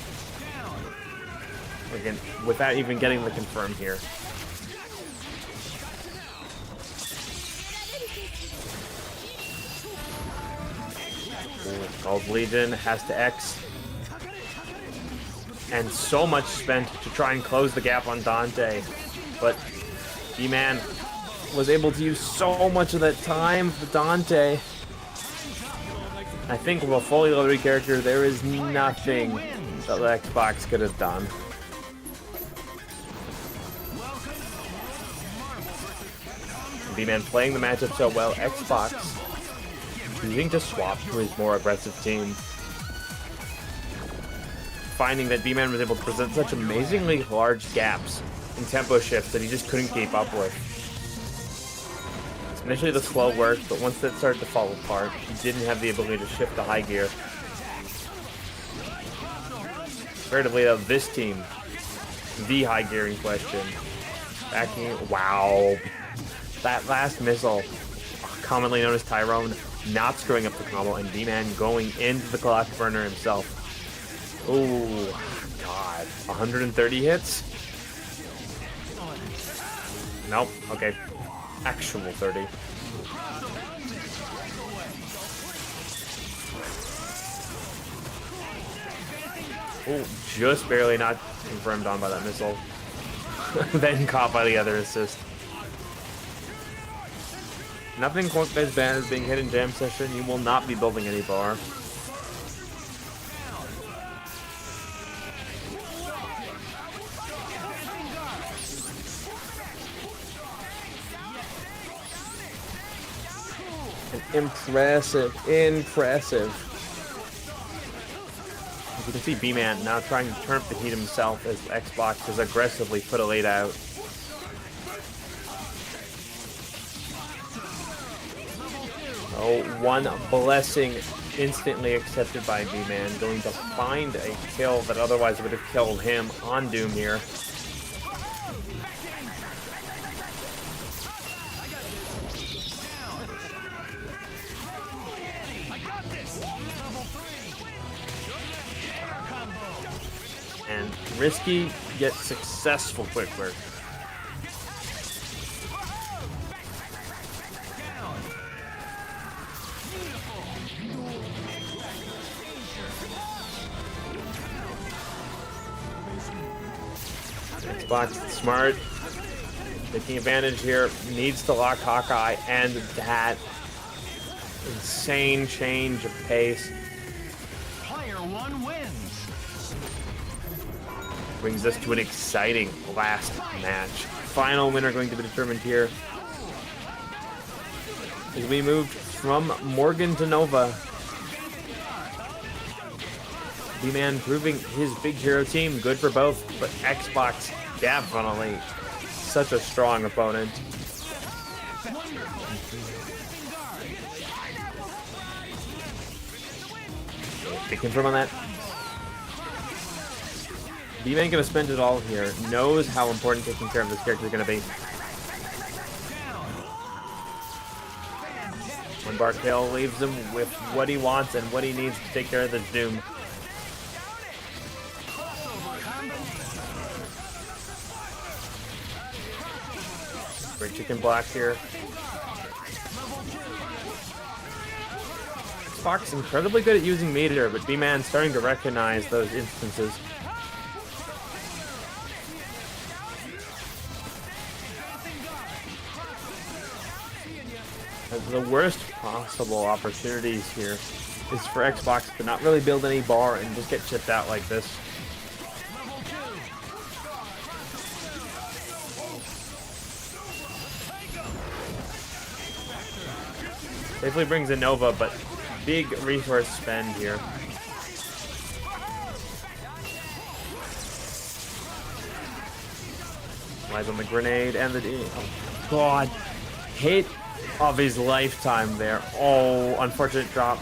again without even getting the confirm here. Called Legion has to X, and so much spent to try and close the gap on Dante, but B-Man was able to use so much of that time for Dante. I think with a fully loaded character, there is nothing that the Xbox could have done. B-Man playing the matchup so well, Xbox choosing to swap to his more aggressive team. Finding that B-Man was able to present such amazingly large gaps in tempo shifts that he just couldn't keep up with. Initially the slow worked, but once that started to fall apart, he didn't have the ability to shift to high gear. Comparatively though, this team, the high gear in question. Backing, wow. That last missile, commonly known as Tyrone, not screwing up the combo, and B-Man going into the clock burner himself. Oh, God. what, 130 hits? Nope. Okay. Actual 30. Oh, just barely not confirmed on by that missile. Then caught by the other assist. Nothing quite as bad as being hit in jam session. You will not be building any bar. Impressive. Impressive. As you can see, B-Man now trying to turn up the heat himself as Xbox has aggressively put a lead out. Oh, one blessing instantly accepted by B-Man, going to find a kill that otherwise would have killed him on Doom here. And risky yet successful quick work. Xbox smart, taking advantage here, needs to lock Hawkeye, and that insane change of pace Player one wins. brings us to an exciting last match. Final winner going to be determined here as we moved from Morgan to Nova. B-Man proving his big hero team good for both, but Xbox definitely such a strong opponent. They confirm on that. B-Man gonna spend it all here. Knows how important taking care of this character is gonna be. One bar kill leaves him with what he wants and what he needs to take care of this Doom. Great chicken block here. Fox incredibly good at using meteor, but B-Man starting to recognize those instances. The worst possible opportunities here is for Xbox to not really build any bar and just get chipped out like this. Safely brings in Nova, but big resource spend here. Lies on the grenade and the... Oh, God. Hit of his lifetime there. Oh, unfortunate drop.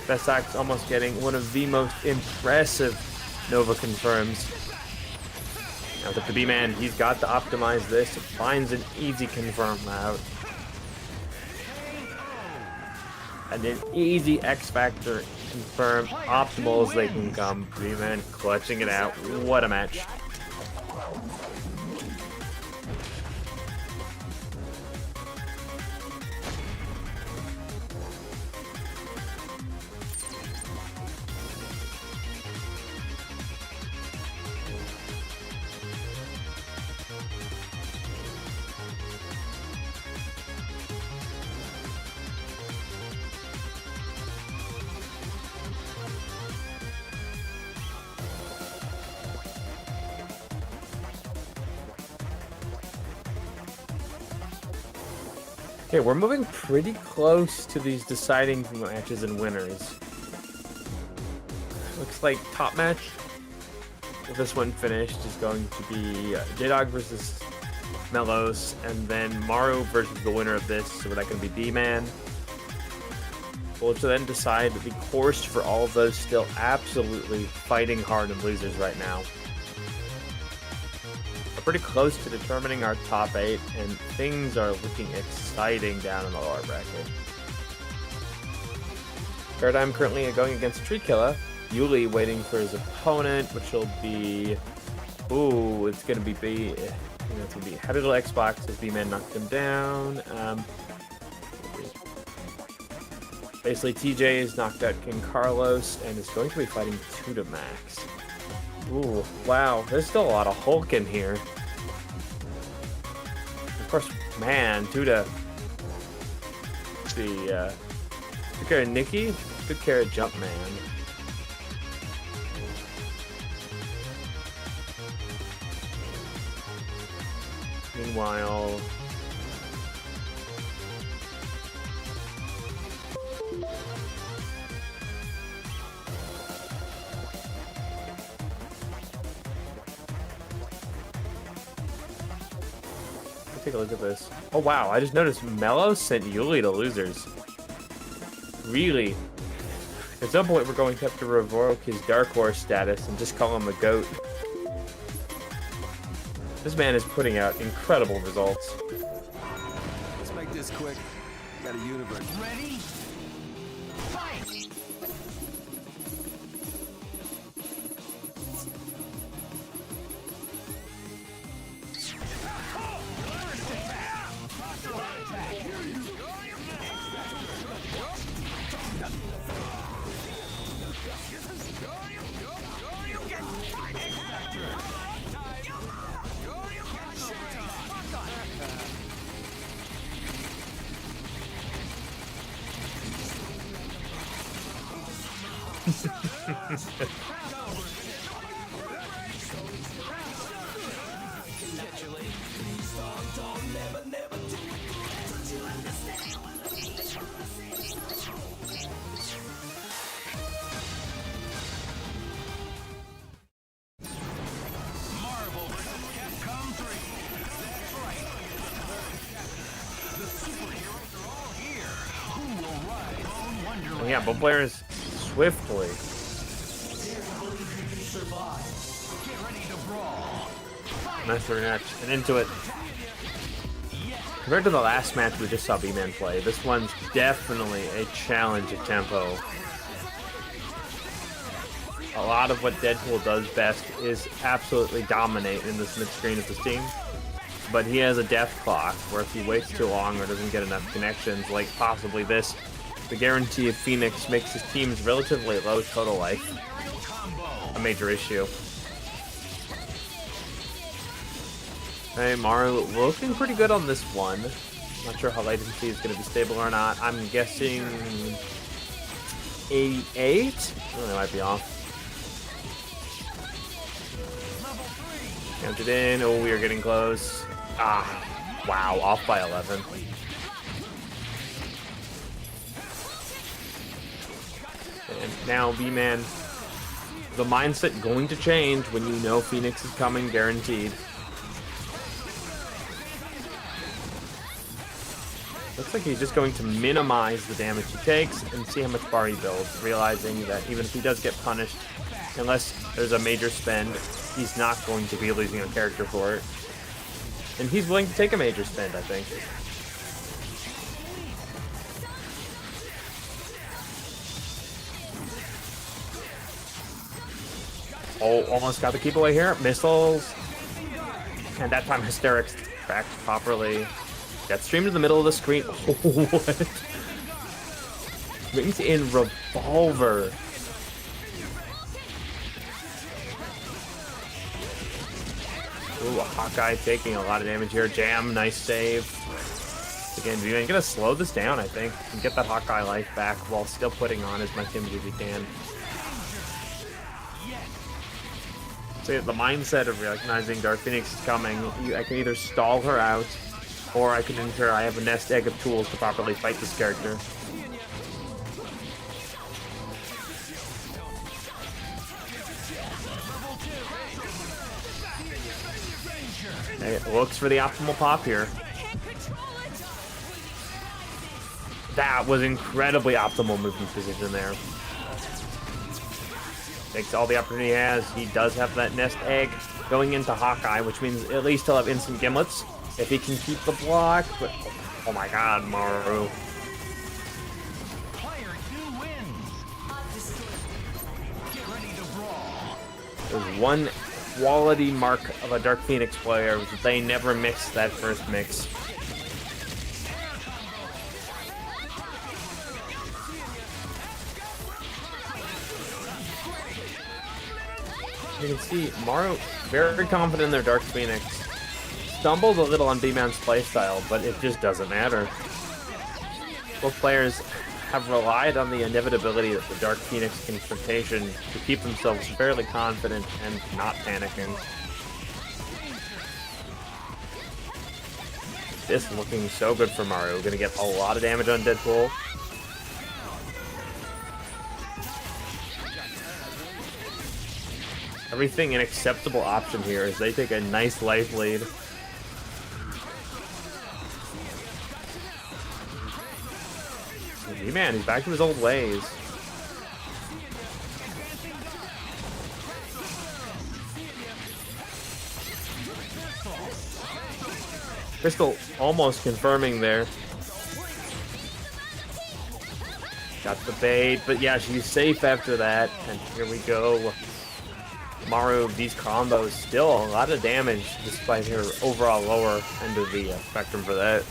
Besax almost getting one of the most impressive Nova confirms. Now with the B-Man, he's got to optimize this. Finds an easy confirm out. And an easy X-Factor confirm, optimal as they can come. B-Man clutching it out. What a match. Okay, we're moving pretty close to these deciding matches and winners. Looks like top match, with this one finished, is going to be J-Dog versus Melos, and then Maru versus the winner of this, so that can be B-Man. We'll then decide the course for all of those still absolutely fighting hard and losers right now. Pretty close to determining our top 8, and things are looking exciting down in the lower bracket. Paradigm currently going against Tree Killer, Yuli waiting for his opponent, which will be... Ooh, it's going to be... It's going to be Happy Little Xbox as B-Man knocked him down. Basically, TJ has knocked out King Carlos and is going to be fighting Tuda Max. Ooh, wow. There's still a lot of Hulk in here. Of course, man, Tuda. Took care of Nikki, took care of Jumpman. Meanwhile... Take a look at this. Oh wow, I just noticed Mello sent Yuli to losers. Really? At some point we're going to have to revoke his Dark Horse status and just call him a GOAT. This man is putting out incredible results. Let's make this quick. Got a universe. Ready? Fight! Yeah, both players swiftly. Nice rematch and into it. Compared to the last match we just saw B-Man play, this one's definitely a challenge of tempo. A lot of what Deadpool does best is absolutely dominate in this mid-screen of this team. But he has a death clock where if he waits too long or doesn't get enough connections, like possibly this, the guarantee of Phoenix makes his team's relatively low total life a major issue. Hey, Maru looking pretty good on this one. Not sure how latency is going to be stable or not. I'm guessing 88? Oh, they might be off. Counted in. Oh, we are getting close. Ah, wow, off by 11. And now B-Man, the mindset going to change when you know Phoenix is coming, guaranteed. Looks like he's just going to minimize the damage he takes and see how much bar he builds, realizing that even if he does get punished, unless there's a major spend, he's not going to be losing a character for it. And he's willing to take a major spend, I think. Oh, almost got the keep away here. Missiles. And that time Hysterics tracked properly. Got streamed to the middle of the screen. Oh, what? Rings in Revolver. Ooh, a Hawkeye taking a lot of damage here. Jam, nice save. Again, B-Man gonna slow this down, I think, and get that Hawkeye life back while still putting on as much damage as he can. So the mindset of recognizing Dark Phoenix is coming, I can either stall her out, or I can ensure I have a nest egg of tools to properly fight this character. It looks for the optimal pop here. That was incredibly optimal movement position there. Takes all the opportunity he has. He does have that nest egg going into Hawkeye, which means at least he'll have instant gimlets if he can keep the block. But oh my god, Maru. There's one quality mark of a Dark Phoenix player, is that they never mix that first mix. You can see Maru very confident in their Dark Phoenix. Stumbled a little on B-Man's playstyle, but it just doesn't matter. Both players have relied on the inevitability of the Dark Phoenix confrontation to keep themselves fairly confident and not panicking. This looking so good for Maru. Gonna get a lot of damage on Deadpool. Everything an acceptable option here as they take a nice life lead. Man, he's back to his old ways. Crystal almost confirming there. Got the bait, but yeah, she's safe after that. And here we go. Maru, these combos, still a lot of damage despite her overall lower end of the spectrum for that.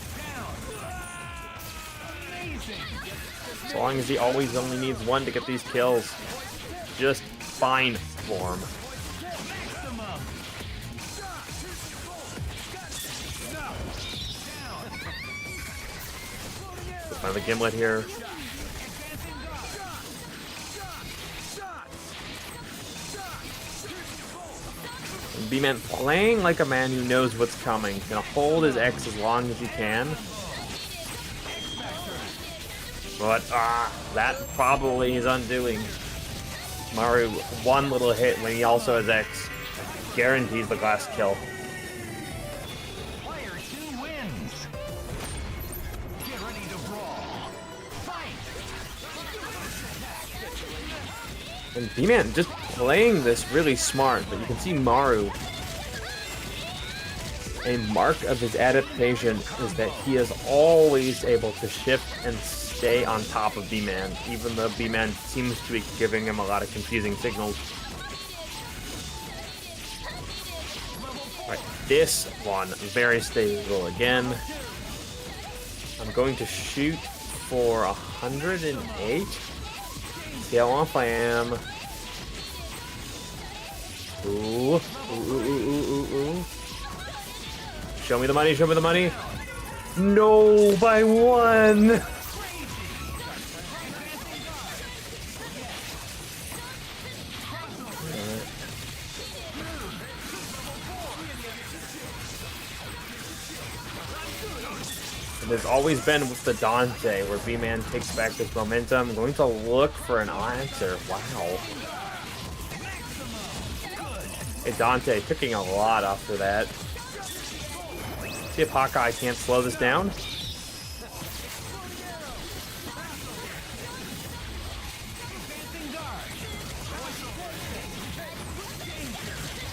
As long as he always only needs one to get these kills, just fine for him. Find the Gimlet here. And B-Man playing like a man who knows what's coming. Gonna hold his X as long as he can. But, that probably is undoing. Maru, one little hit when he also has X. Guarantees the last kill. Player 2 wins. Get ready to brawl. Fight. And B-Man just playing this really smart, but you can see Maru. A mark of his adaptation is that he is always able to shift and stay on top of B-Man, even though B-Man seems to be giving him a lot of confusing signals. Alright, this one, very stable again. I'm going to shoot for 108. See how off I am. Ooh, ooh, ooh, ooh, ooh, ooh. Show me the money, show me the money. No, by one. There's always been with the Dante, where B-Man takes back this momentum. I'm going to look for an answer. Wow. Hey, Dante picking a lot after that. See if Hawkeye can't slow this down.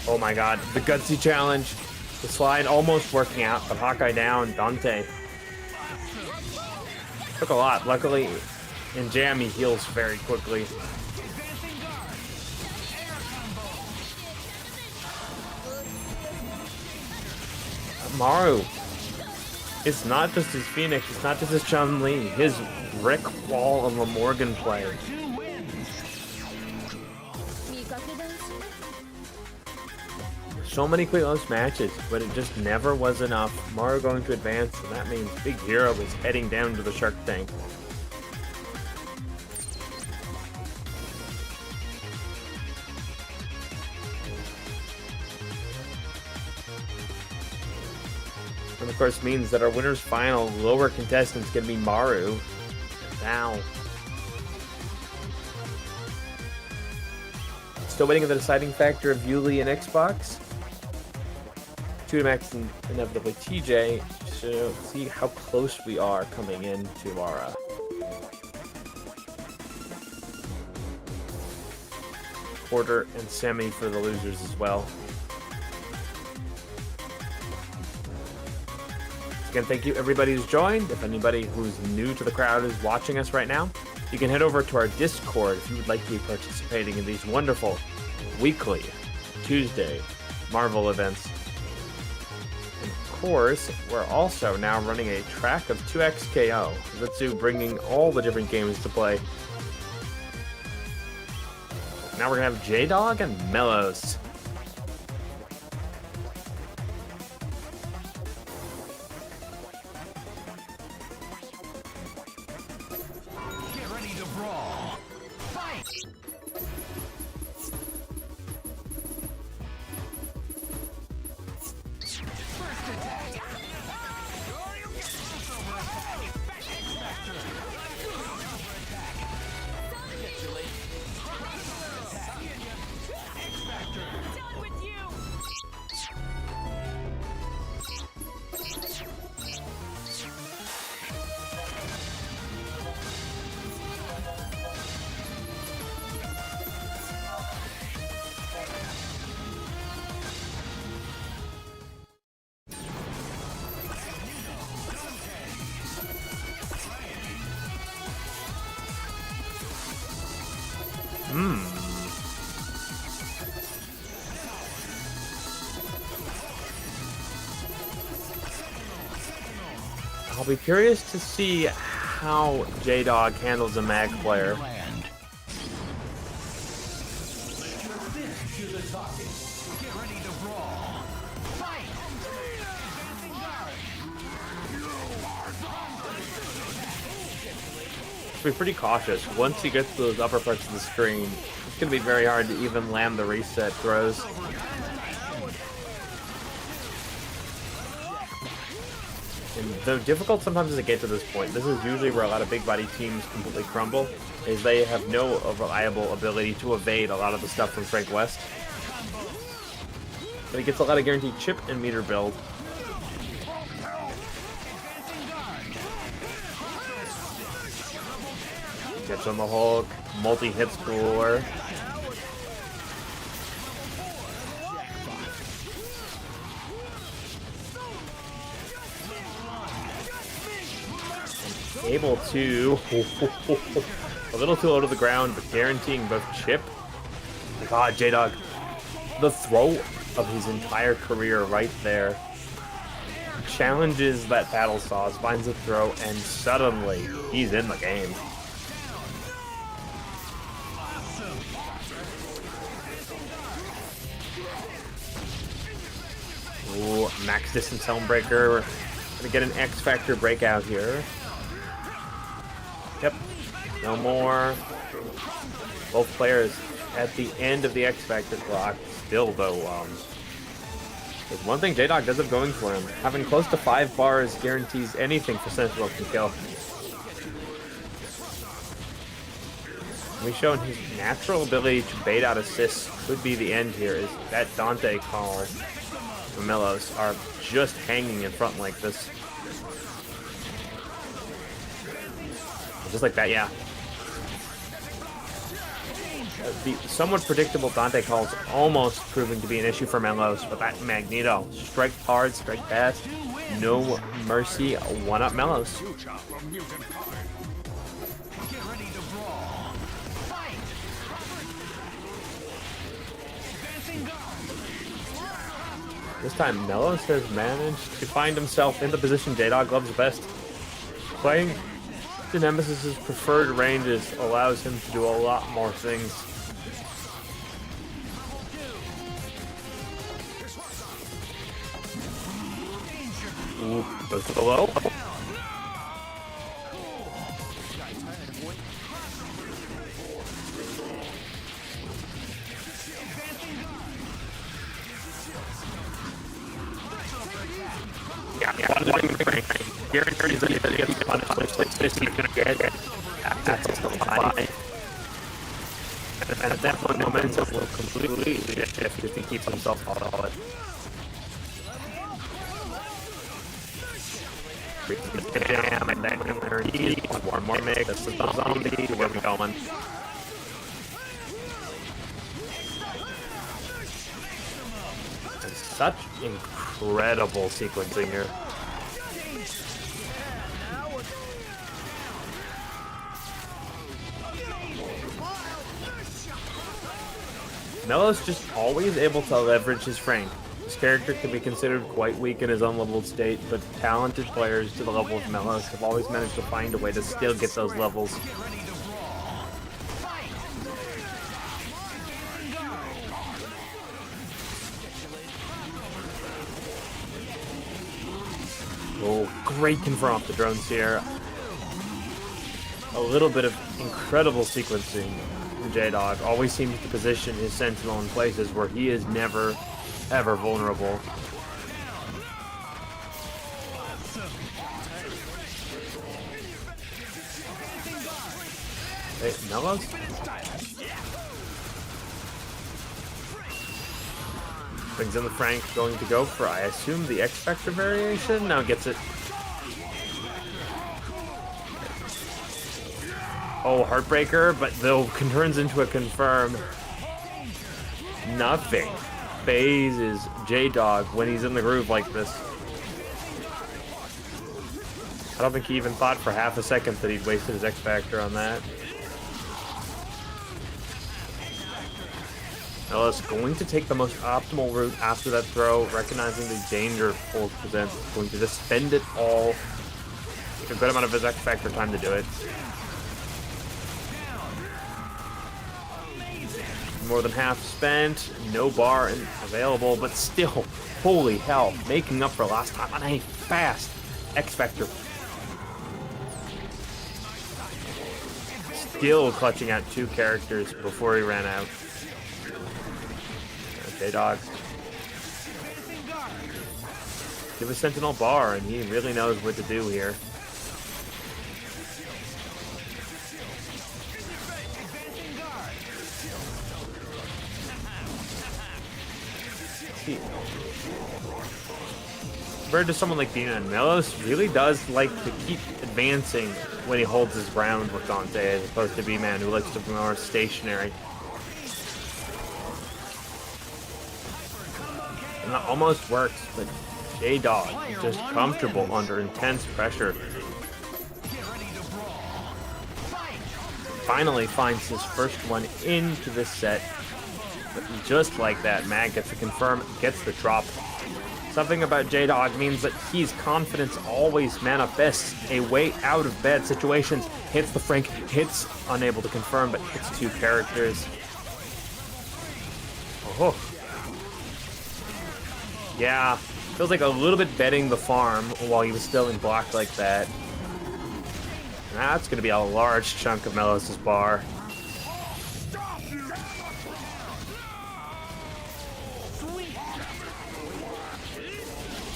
Oh my god, the gutsy challenge. The slide almost working out, but Hawkeye down, Dante. Took a lot. Luckily, in Jam, he heals very quickly. Maru. It's not just his Phoenix, it's not just his Chun-Li. His brick wall of a Morgan play. So many close matches, but it just never was enough. Maru going to advance, and that means Big Hero is heading down to the Shark Tank. And of course means that our winner's final lower contestant's gonna be Maru. Now. Still waiting on the deciding factor of Yuli and Xbox. 2Max and inevitably TJ, to see how close we are coming into our quarter and semi for the losers as well. Again, thank you everybody who's joined. If anybody who's new to the crowd is watching us right now, you can head over to our Discord if you would like to be participating in these wonderful weekly Tuesday Marvel events. And of course, we're also now running a track of 2XKO. Zetsu bringing all the different games to play. Now we're gonna have J-Dog and Melos. Get ready to brawl. Fight! First attack. Crossover attack. X-Factor. Crossover attack. X-Factor. Done with you! I'll be curious to see how J-Dog handles a mag player. Land. This to the talking. Get ready to brawl. Fight! Be pretty cautious. Once he gets to those upper parts of the screen, it's going to be very hard to even land the reset throws. And though difficult sometimes to get to this point, this is usually where a lot of big body teams completely crumble, is they have no reliable ability to evade a lot of the stuff from Frank West. But he gets a lot of guaranteed chip and meter build. Gets on the Hulk, multi-hit score. Able to a little too low to the ground, but guaranteeing both chip. God, J-Dog, the throw of his entire career right there. Challenges that battle sauce, finds a throw, and suddenly he's in the game. Ooh, max distance helm breaker. We're gonna get an X-Factor breakout here. Yep, no more. Both players at the end of the X-Factor clock. Still, though, there's one thing J-Dog does have going for him. Having close to 5 bars guarantees anything for Sentinel can kill. We've shown his natural ability to bait out assists could be the end here. Is that Dante call from Melos are just hanging in front like this. Just like that, yeah. The somewhat predictable Dante calls almost proving to be an issue for Melos, but that Magneto, strike hard, strike fast, no mercy, one up Melos. Get ready to brawl. Fight! Advancing guard. This time Melos has managed to find himself in the position J-Dog loves best. Playing to Nemesis's preferred ranges allows him to do a lot more things. Ooh, goes to the low. Guarantees that he gets punished, which he's gonna get. That's also fine. And at that point, momentum will completely shift if he keeps himself solid. Damn, and then one more mix. That's the zombie. Where we going? Such incredible sequencing here. Melo's just always able to leverage his Frank. This character can be considered quite weak in his unleveled state, but talented players to the level of Melos have always managed to find a way to still get those levels. Oh, great confirm off the drones here. A little bit of incredible sequencing. J-Dog always seems to position his Sentinel in places where he is never, ever vulnerable. Hey, Melos? Brings in the Frank, going to go for, I assume, the X-Factor variation? Now gets it. Oh, Heartbreaker, but though turns into a confirm. Nothing phases J-Dog when he's in the groove like this. I don't think he even thought for half a second that he'd wasted his X-Factor on that. Melos going to take the most optimal route after that throw, recognizing the danger Pulse presents. Going to just spend it all. Take a good amount of his X-Factor time to do it. More than half spent, no bar available, but still, holy hell, making up for last time on a fast X-Factor. Still clutching out 2 characters before he ran out. J-Dog. Give a Sentinel bar, and he really knows what to do here. Compared to someone like Dina, Melos really does like to keep advancing when he holds his ground with Dante, as opposed to B-Man, who likes to be more stationary. And that almost works, but J-Dog is just comfortable under intense pressure. Finally finds his first one into this set. But just like that, Mag gets the confirm, gets the drop. Something about J-Dog means that his confidence always manifests a way out of bad situations. Hits the Frank, hits unable to confirm, but hits 2 characters. Oh. Yeah, feels like a little bit betting the farm while he was still in block like that. That's going to be a large chunk of Melos' bar.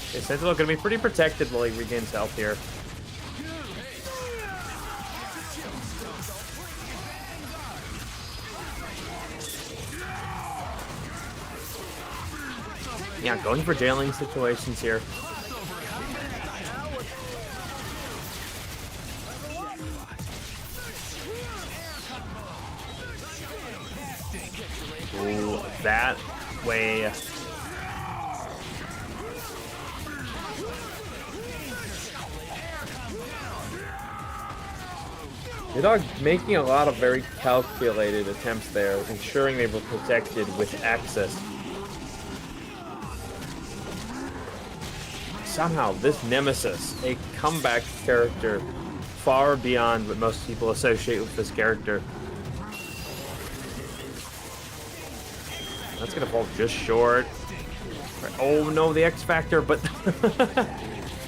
Okay, Sentinel going to be pretty protected while he regains health here. Yeah, going for jailing situations here. Ooh, that way. J-Dog making a lot of very calculated attempts there, ensuring they were protected with access. Somehow, this Nemesis, a comeback character far beyond what most people associate with this character. That's gonna fall just short. Oh no, the X-Factor, but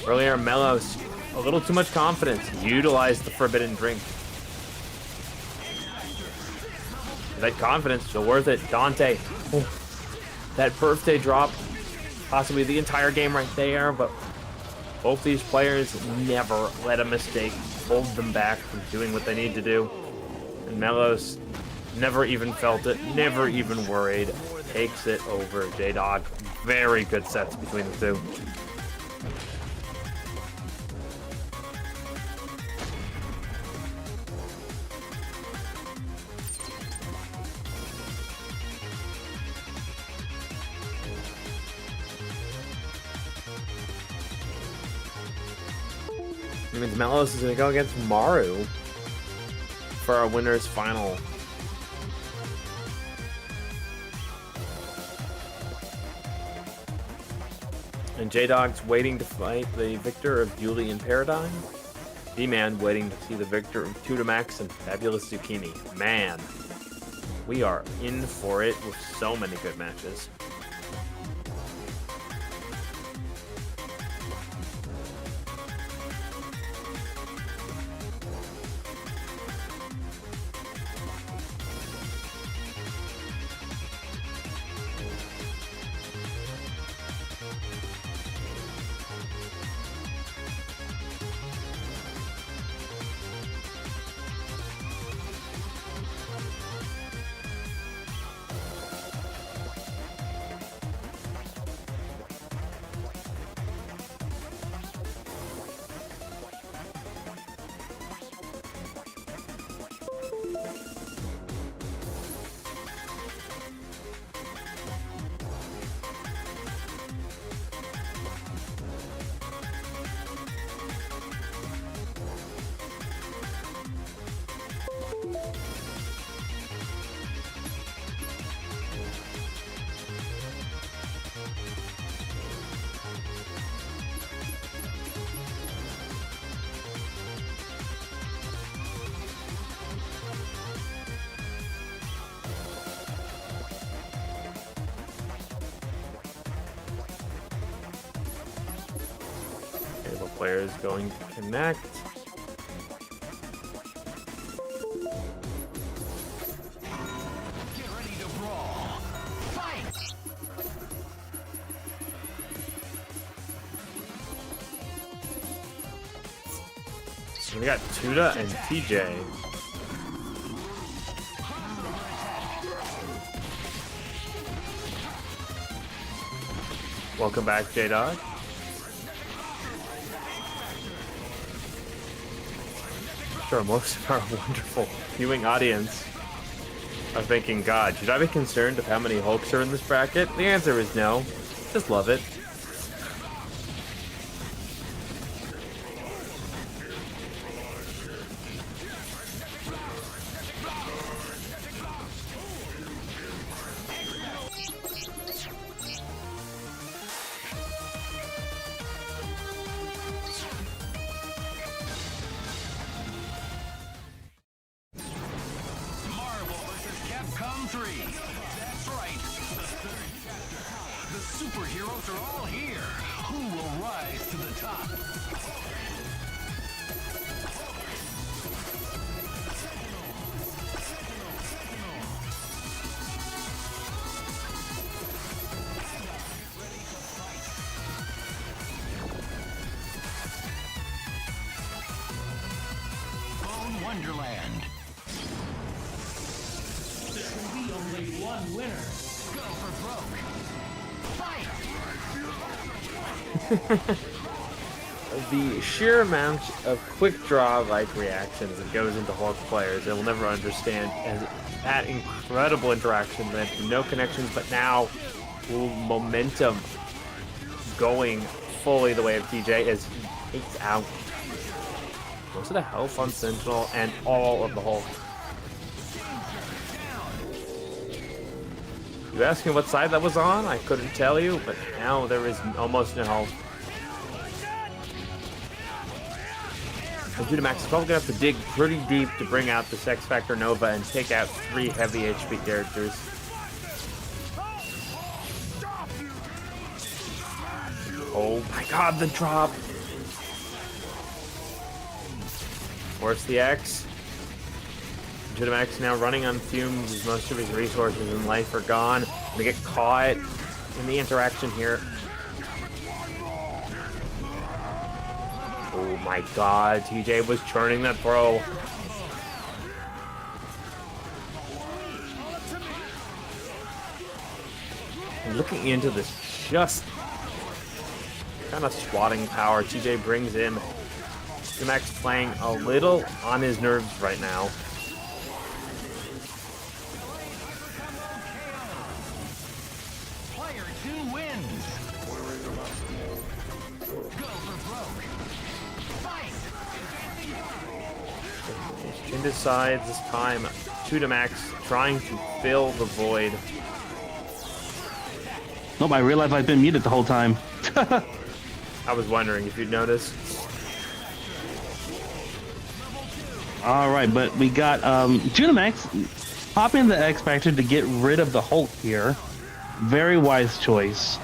earlier Melos, a little too much confidence, utilized the forbidden drink. That confidence, still worth it. Dante, oh, that birthday drop, possibly the entire game right there, but both these players never let a mistake hold them back from doing what they need to do. And Melos never even felt it, never even worried. Takes it over J-Dog. Very good sets between the two. It means Melos is going to go against Maru for our winner's final. And J-Dog's waiting to fight the victor of Julian Paradigm. D-Man waiting to see the victor of Tudamax and Fabulous Zucchini. Man, we are in for it with so many good matches. Player is going to connect. Get ready to brawl. Fight! We got Tuda and TJ. Welcome back, J-Dog. Sure, most of our wonderful viewing audience are thinking, God, should I be concerned of how many Hulks are in this bracket? The answer is no. Just love it. Capcom 3. That's right. The third chapter. The superheroes are all here. Who will rise to the top? Bone Wonderland. There can be only one winner. Go for broke. Fight! The sheer amount of quick draw-like reactions that goes into Hulk players, they will never understand. As that incredible interaction led to no connections, but now momentum going fully the way of TJ as he takes out most of the health on Sentinel and all of the Hulk. You asked me what side that was on? I couldn't tell you, but now there is almost no health. And Max is probably going to have to dig pretty deep to bring out this X Factor Nova and take out 3 heavy HP characters. Oh my god, the drop! Where's the X? Max now running on fumes as most of his resources in life are gone. Gonna get caught in the interaction here. Oh my god, TJ was churning that throw. And looking into this just kind of swatting power TJ brings in. Max playing a little on his nerves right now. Player 2 wins. Go for broke. Fight! Chin decides this time Max trying to fill the void. Nope, I realize I've been muted the whole time. I was wondering if you'd notice. All right, but we got Tunamax popping the X Factor to get rid of the Hulk here. Very wise choice.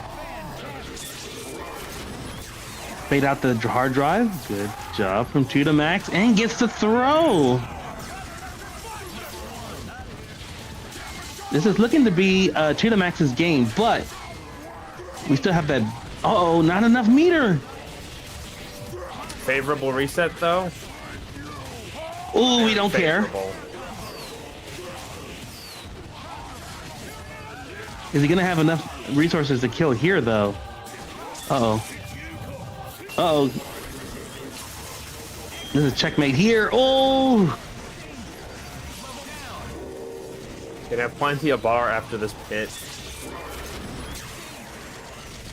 Fade out the hard drive. Good job from Tunamax, and gets the throw. This is looking to be Tunamax's game, but we still have that. Uh-oh, not enough meter. Favorable reset though. Ooh, we don't care. Favorable. Is he gonna have enough resources to kill here, though? Uh-oh. Uh-oh. This is checkmate here. Oh! Gonna have plenty of bar after this pit.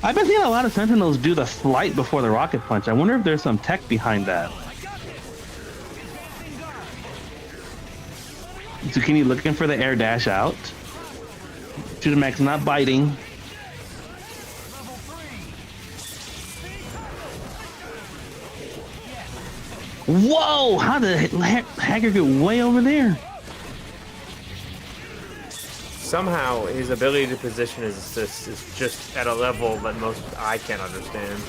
I've been seeing a lot of Sentinels do the slight before the rocket punch. I wonder if there's some tech behind that. Zucchini looking for the air dash out. Tunamax not biting. Whoa! How did Hager get way over there? Somehow his ability to position his assists is just at a level that most I can't understand.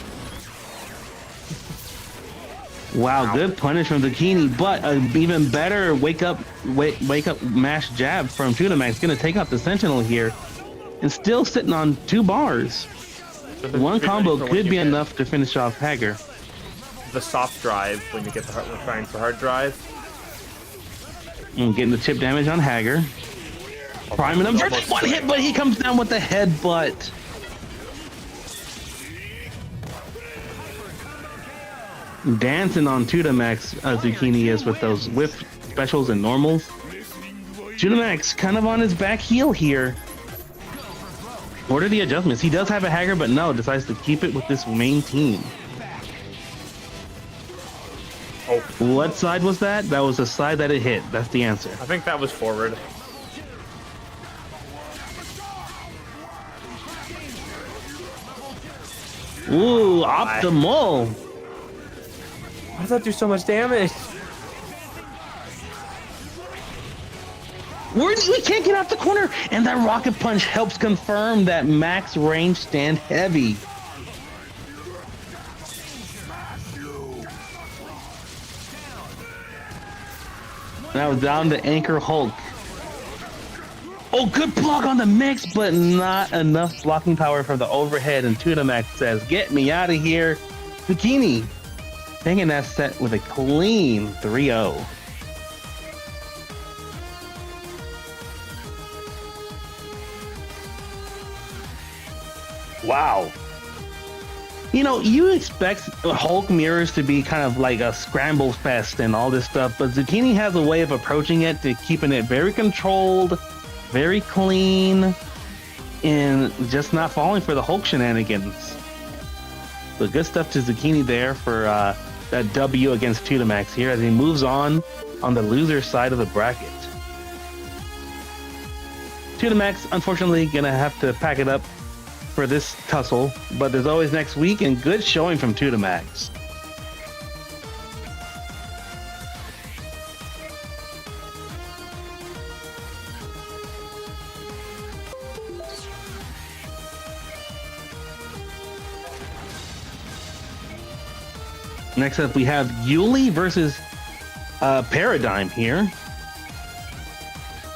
Wow, good punish from Zucchini, but an even better wake up mash jab from Tunamax. Gonna take out the Sentinel here, and still sitting on 2 bars. One combo could be enough to finish off Hager. The soft drive when you get the trying for hard drive. And getting the chip damage on Hager. Priming him for the one hit, but he comes down with the headbutt. Dancing on Tunamax, Zucchini is with those whip specials and normals. Tunamax kind of on his back heel here. What are the adjustments? He does have a Hager, but no, decides to keep it with this main team. Oh, What side was that? That was the side that it hit. That's the answer. I think that was forward. Ooh, optimal. Why does that do so much damage? We can't get out the corner, and that rocket punch helps confirm that max range stand heavy. Now down to Anchor Hulk. Oh, good block on the mix, but not enough blocking power from the overhead, and Tunamax says, "Get me out of here." Zucchini taking that set with a clean 3-0. Wow. You know, you expect Hulk mirrors to be kind of like a scramble fest and all this stuff, but Zucchini has a way of approaching it to keeping it very controlled, very clean, and just not falling for the Hulk shenanigans. So good stuff to Zucchini there for that W against Tunamax here as he moves on the loser side of the bracket. Tunamax, unfortunately, gonna have to pack it up for this tussle, but there's always next week, and good showing from Tunamax. Next up, we have Yuli versus Paradigm here.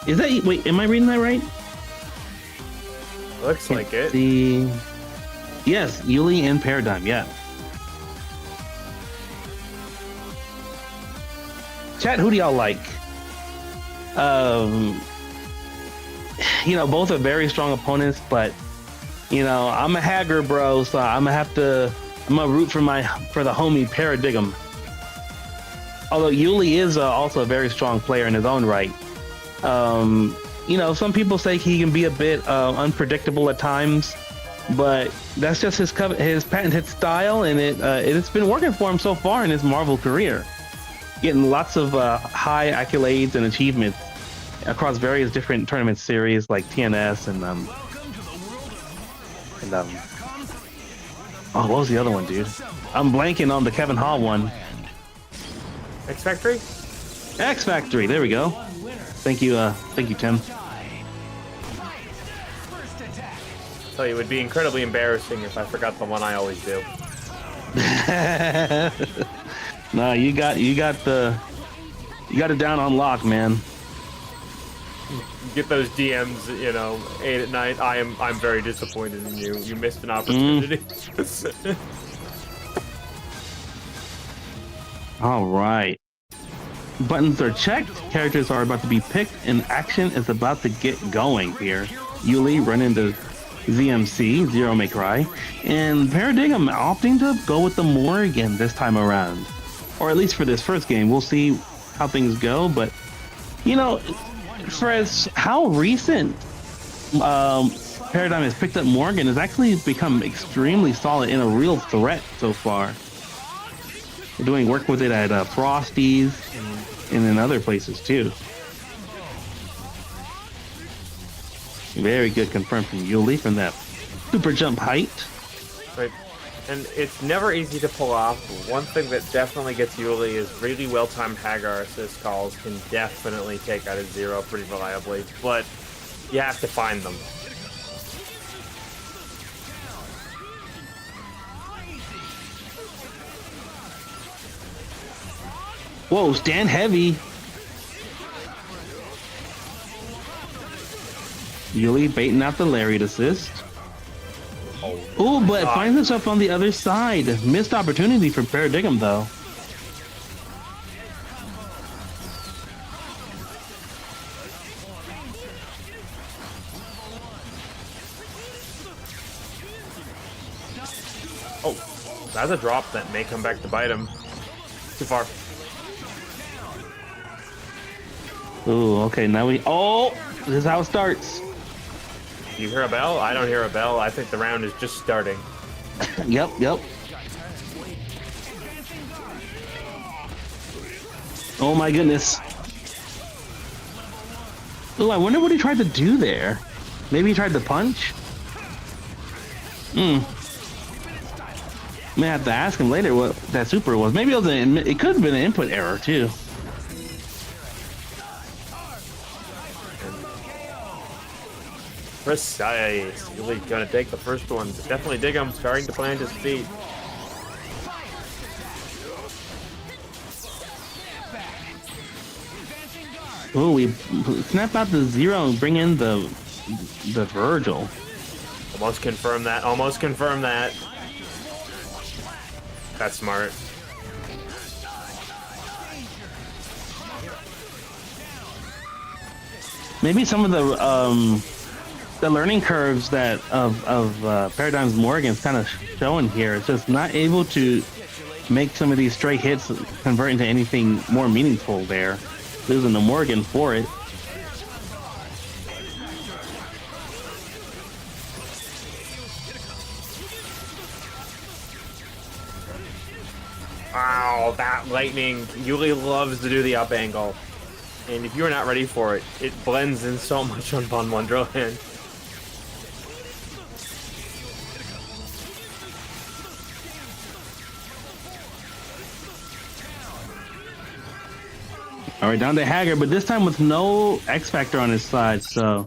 Is that, wait, am I reading that right? Looks like it. Yes, Yuli and Paradigm, yeah. Chat, who do y'all like? You know, both are very strong opponents, but you know, I'm a Hager bro, so I'm gonna root for the homie Paradigm. Although Yuli is also a very strong player in his own right. You know, some people say he can be a bit unpredictable at times, but that's just his patented style, and it's been working for him so far in his Marvel career, getting lots of high accolades and achievements across various different tournament series like TNS and Oh, what was the other one, dude? I'm blanking on the Kevin Hall one. X Factory? X Factory. There we go. Thank you, Tim. Tell you, it would be incredibly embarrassing if I forgot the one I always do. No, you got it down on lock, man. Get those DMs, 8 at night. I'm very disappointed in you. You missed an opportunity. All right. Buttons are checked. Characters are about to be picked, and action is about to get going here. Yuli running the ZMC, Zero May Cry, and Paradigm opting to go with the Morgan this time around. Or at least for this first game. We'll see how things go, but, for as how recent Paradigm has picked up Morgan, has actually become extremely solid and a real threat so far. They're doing work with it at Frosty's and in other places too. Very good confirmed from Yuli from that super jump height. Right. And it's never easy to pull off. One thing that definitely gets Yuli is really well-timed Hagar assist calls can definitely take out a zero pretty reliably, but you have to find them. Whoa, stand heavy. Yuli baiting out the lariat assist. Oh, but finds himself on the other side. Missed opportunity for Paradigm, though. Oh, that's a drop that may come back to bite him. Too far. Ooh, okay, now oh, this is how it starts. You hear a bell? I don't hear a bell. I think the round is just starting. Yep. Oh my goodness. Ooh, I wonder what he tried to do there. Maybe he tried to punch? May have to ask him later what that super was. Maybe it could have been an input error too. Precise. Really gonna take the first one. Definitely dig him. Starting to plant his feet. Oh, we snap out the zero and bring in the Virgil. Almost confirm that. Almost confirm that. That's smart. Maybe some of the learning curves that of Paradigm's Morgan's kind of showing here. It's just not able to make some of these straight hits convert into anything more meaningful there. Losing the Morgan for it. Wow, that lightning. Yuli loves to do the up angle. And if you're not ready for it, it blends in so much on Fun Wonderland. All right, down to Hagar, but this time with no X Factor on his side, so.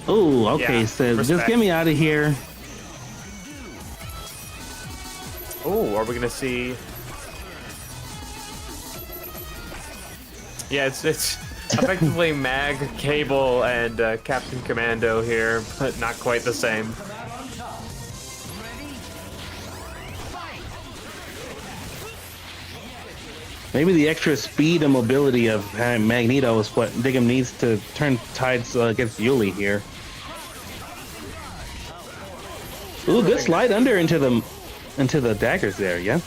Oh, okay, Yeah, says, respect. just get me out of here. Oh, are we gonna see? Yeah, it's effectively Mag, Cable, and Captain Commando here, but not quite the same. Maybe the extra speed and mobility of Magneto is what Diggum needs to turn tides against Yuli here. Ooh, good slide under into the daggers there, yeah?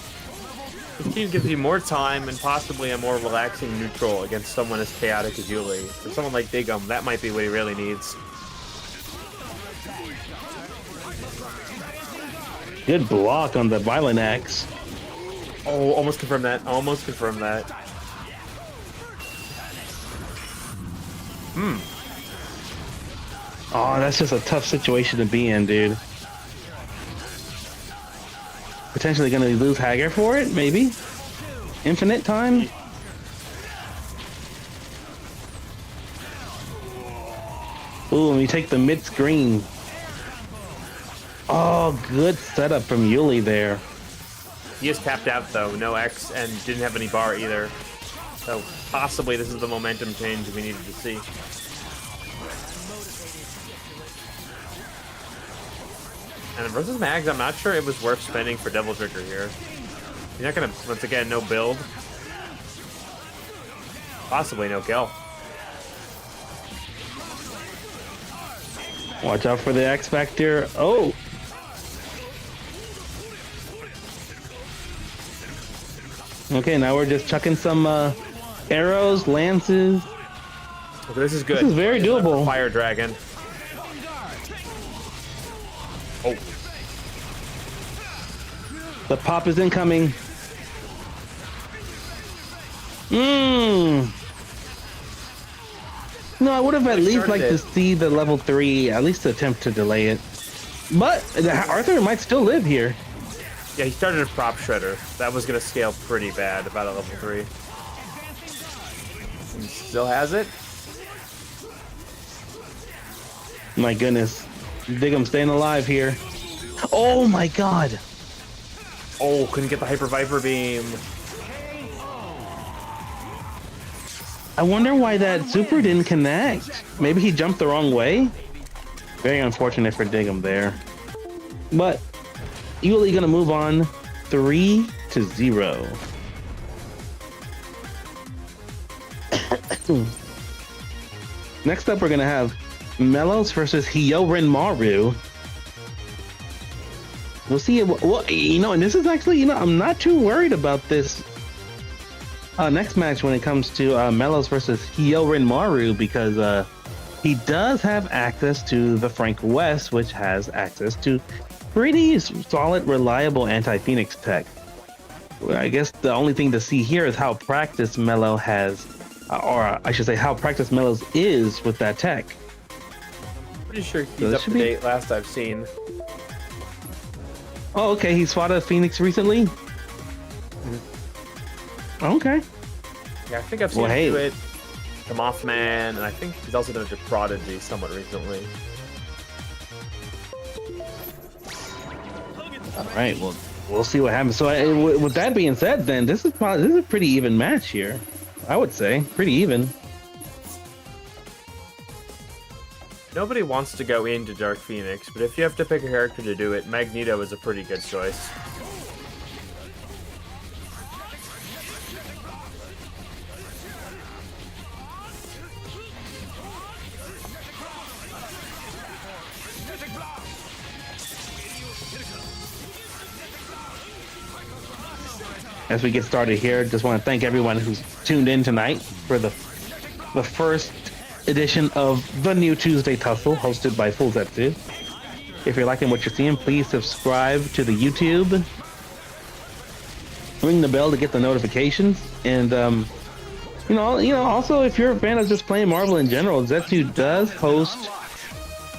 This team gives you more time and possibly a more relaxing neutral against someone as chaotic as Yuli. For someone like Diggum, that might be what he really needs. Good block on the Violent Axe. Oh, almost confirmed that. Almost confirmed that. Oh, that's just a tough situation to be in, dude. Potentially gonna lose Hager for it, maybe. Infinite time. Ooh, and you take the mid screen. Oh, good setup from Yuli there. He is tapped out though, no X, and didn't have any bar either. So possibly this is the momentum change we needed to see. And versus Mags, I'm not sure it was worth spending for Devil Trigger here. You're not gonna, once again, no build. Possibly no kill. Watch out for the X Factor. Oh! Okay, now we're just chucking some arrows, lances. Okay, this is good. This is very doable. Fire Dragon. Oh. The pop is incoming. Mmm. No, I would have at least liked to see the level 3, at least attempt to delay it. But Arthur might still live here. Yeah, he started a prop shredder. That was gonna scale pretty bad, about a level 3. And still has it. My goodness. Dig him staying alive here. Oh my god. Oh, couldn't get the Hyper Viper beam. I wonder why that super didn't connect. Maybe he jumped the wrong way? Very unfortunate for Dig'em there. But Yuli gonna move on 3-0. Next up, we're gonna have Melos versus Hyorin Maru. We'll see. Well, you know, and this is actually, you know, I'm not too worried about this next match when it comes to Melos versus Hyorin Maru, because he does have access to the Frank West, which has access to pretty solid, reliable anti-Phoenix tech. I guess the only thing to see here is how practiced Melo has, or I should say how practiced Melos is with that tech. Pretty sure he's up to date last I've seen. Oh, okay. He's fought a Phoenix recently? Okay. Yeah, I think I've seen him do it. The Mothman, and I think he's also done it to Prodigy somewhat recently. All right. Well, we'll see what happens. So, with that being said, then this is a pretty even match here. I would say pretty even. Nobody wants to go into Dark Phoenix, but if you have to pick a character to do it, Magneto is a pretty good choice. As we get started here, just want to thank everyone who's tuned in tonight for the first edition of the new Tuesday Tussle, hosted by Full Zetsu. If you're liking what you're seeing, please subscribe to the YouTube. Ring the bell to get the notifications. And you know, also if you're a fan of just playing Marvel in general, Zetsu does host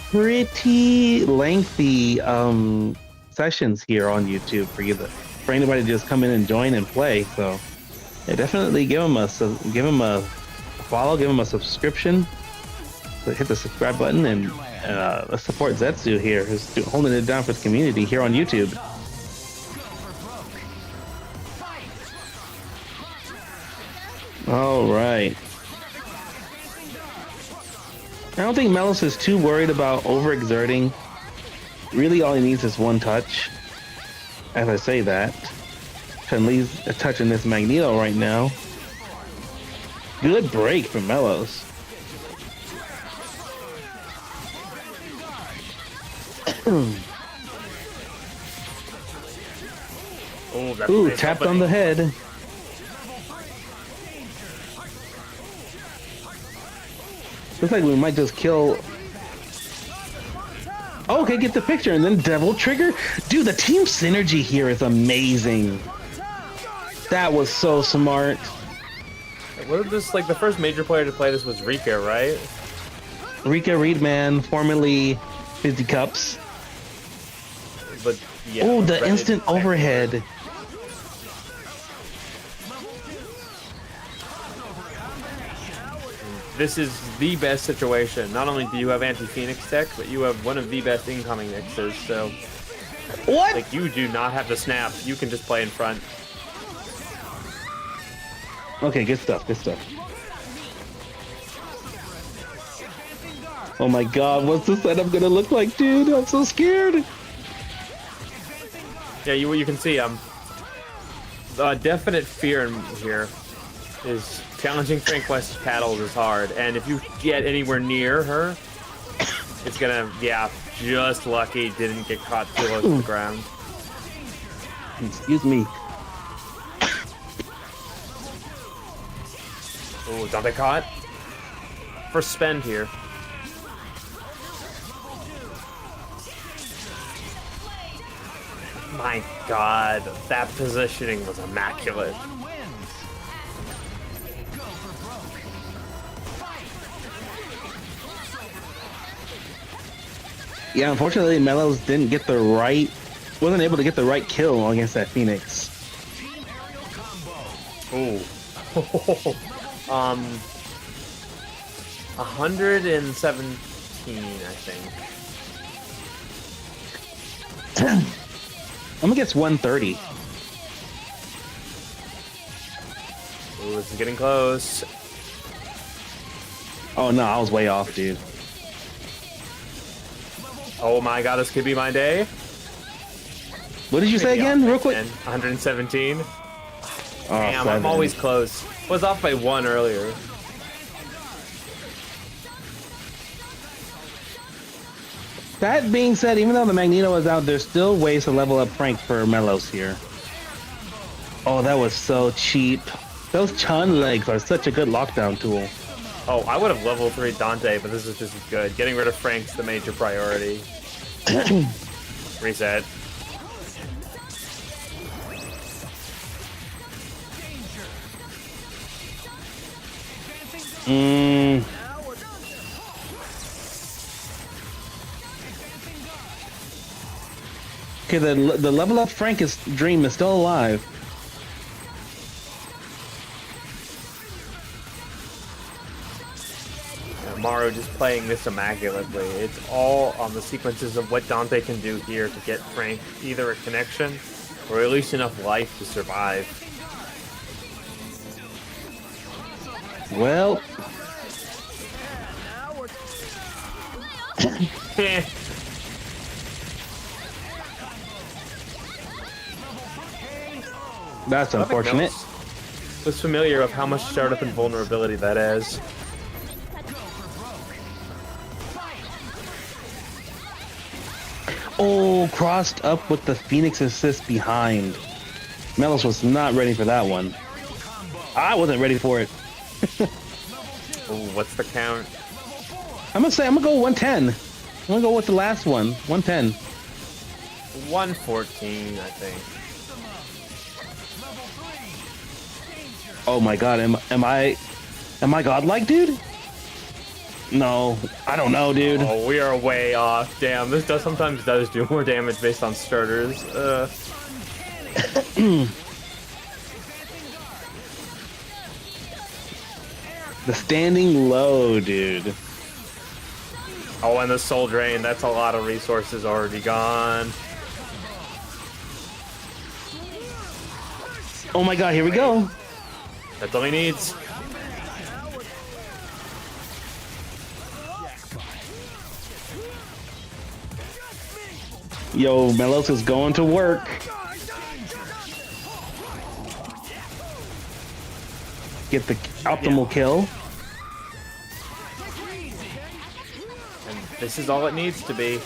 pretty lengthy sessions here on YouTube for anybody to just come in and join and play. So yeah, definitely give him a follow, give him a subscription. So hit the subscribe button and let's support Zetsu here, who's holding it down for the community here on YouTube. All right. I don't think Melos is too worried about overexerting. Really, all he needs is one touch. As I say that, Chun-Li's touching this Magneto right now. Good break from Melos. Ooh, tapped on the head. Looks like we might just kill. Oh, okay, get the picture, and then Devil Trigger. Dude, the team synergy here is amazing. That was so smart. What if this, like, the first major player to play this was Rika, right? Rika Reedman, formerly Fizzy Cups. But Yeah, Oh, the right, instant overhead. This is the best situation. Not only do you have anti-Phoenix tech, but you have one of the best incoming mixes. So, What? like, you do not have to snap. You can just play in front. Okay, good stuff, good stuff. Oh my god, what's the setup gonna look like, dude? I'm so scared. Yeah, you can see the definite fear in here is challenging Frank West's paddles is hard, and if you get anywhere near her, it's gonna, yeah, just lucky didn't get caught too close to the ground. Excuse me. Oh, Dante caught. First spend here. My god, that positioning was immaculate. One wins. Go for broke. Yeah, unfortunately, Mellows didn't get the right, wasn't able to get the right kill against that Phoenix. Team aerial combo. Oh. 117, I think. I'm gonna guess 130. Ooh, this is getting close. Oh no, I was way off, dude. Oh my god, this could be my day. What did you say again, real quick? 117. Oh, Damn, I'm 7. always close. Was off by 1 earlier. That being said, even though the Magneto is out, there's still ways to level up Frank for Mellows here. Oh, that was so cheap. Those Chun legs are such a good lockdown tool. Oh, I would have level 3 Dante, but this is just as good. Getting rid of Frank's the major priority. Reset. Okay, the level up Frank is dream is still alive. Maru just playing this immaculately. It's all on the sequences of what Dante can do here to get Frank either a connection or at least enough life to survive. Well, that's unfortunate. Was familiar of how much startup and vulnerability that is. Oh, crossed up with the Phoenix assist behind. Melos was not ready for that one. I wasn't ready for it. Ooh, what's the count? I'm gonna go 110. I'm gonna go with the last one, 110. 114, I think. Oh my god, am I godlike, dude? No, I don't know, dude. Oh, we are way off. Damn, this sometimes does do more damage based on starters. The standing low, dude. Oh, and the soul drain. That's a lot of resources already gone. Oh my god, here we go. That's all he needs. Yo, Melos is going to work. Get the optimal kill. And this is all it needs to be.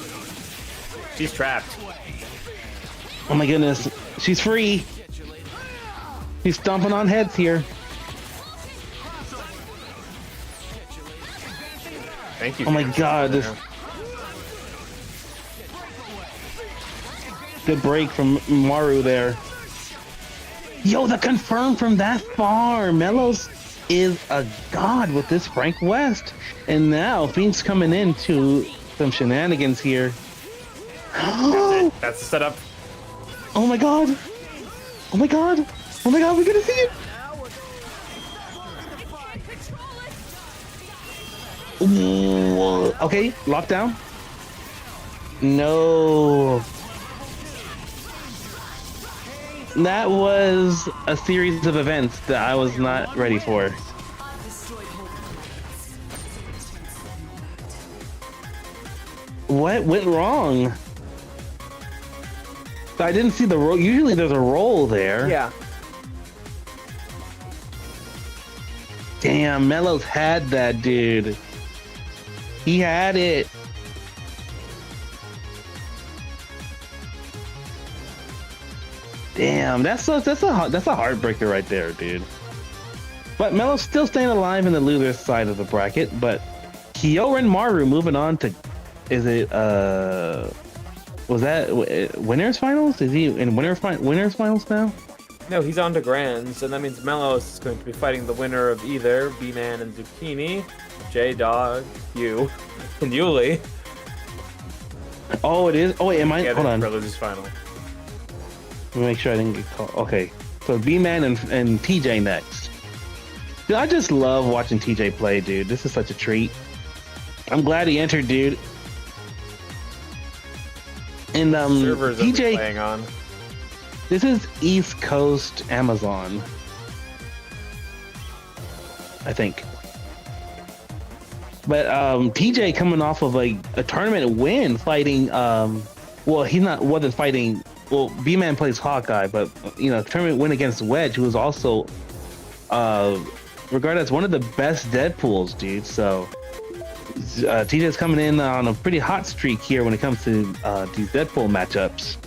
She's trapped. Oh my goodness, she's free. He's stomping on heads here. Thank you. Oh my god, this good break from Maru there. Yo, the confirm from that far. Melos is a god with this Frank West. And now Phoenix coming into some shenanigans here. That's the setup. Oh my god! Oh my god! Oh my god, we're gonna see it! Ooh, okay, lockdown. No. That was a series of events that I was not ready for. What went wrong? I didn't see the roll. Usually there's a roll there. Yeah. Damn, Melos had that, dude. He had it. Damn, that's a heartbreaker right there, dude. But Melo's still staying alive in the loser's side of the bracket. But Kyorin Maru moving on to, is it was that winners finals? Is he in winners finals now? No, he's on to Grands, and that means Melos is going to be fighting the winner of either B-Man and Zucchini, J-Dog, you, and Yuli. Oh, it is. Oh wait, am I? Hold on. For losers final. Let me make sure I didn't get called. Okay, so B-Man and TJ next. Dude, I just love watching TJ play, dude. This is such a treat. I'm glad he entered, dude. And Servers that we're TJ, playing on. this is East Coast Amazon, I think. But TJ coming off of a tournament win, fighting. Well, he wasn't fighting. Well, B-Man plays Hawkeye, but you know, tournament win against Wedge, who was also regarded as one of the best Deadpools, dude. So TJ's coming in on a pretty hot streak here when it comes to these Deadpool matchups.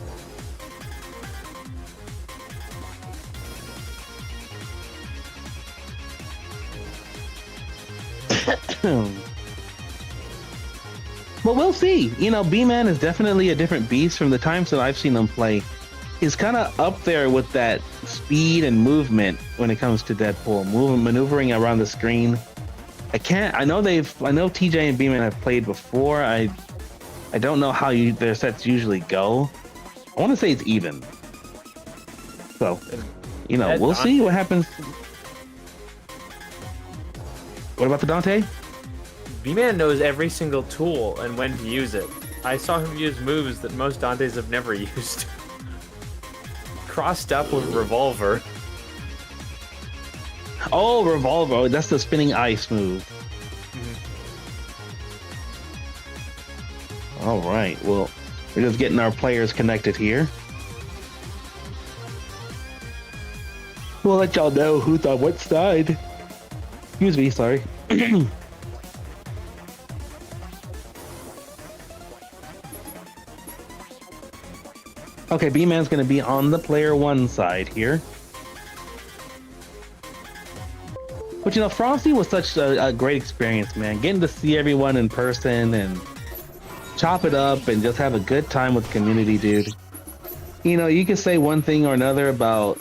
But we'll see. You know, B-Man is definitely a different beast from the times that I've seen him play. He's kind of up there with that speed and movement when it comes to Deadpool, maneuvering around the screen. I know TJ and B-Man have played before. I don't know how their sets usually go. I want to say it's even. So, you know, we'll see what happens. What about the Dante? B-Man knows every single tool and when to use it. I saw him use moves that most Dantes have never used. Crossed up with Revolver. Oh, Revolver. That's the spinning ice move. Mm-hmm. All right. Well, we're just getting our players connected here. We'll let y'all know who's on what side. Excuse me, sorry. Okay, B-Man's going to be on the player one side here. But you know, Frosty was such a great experience, man. Getting to see everyone in person and chop it up and just have a good time with the community, dude. You know, you can say one thing or another about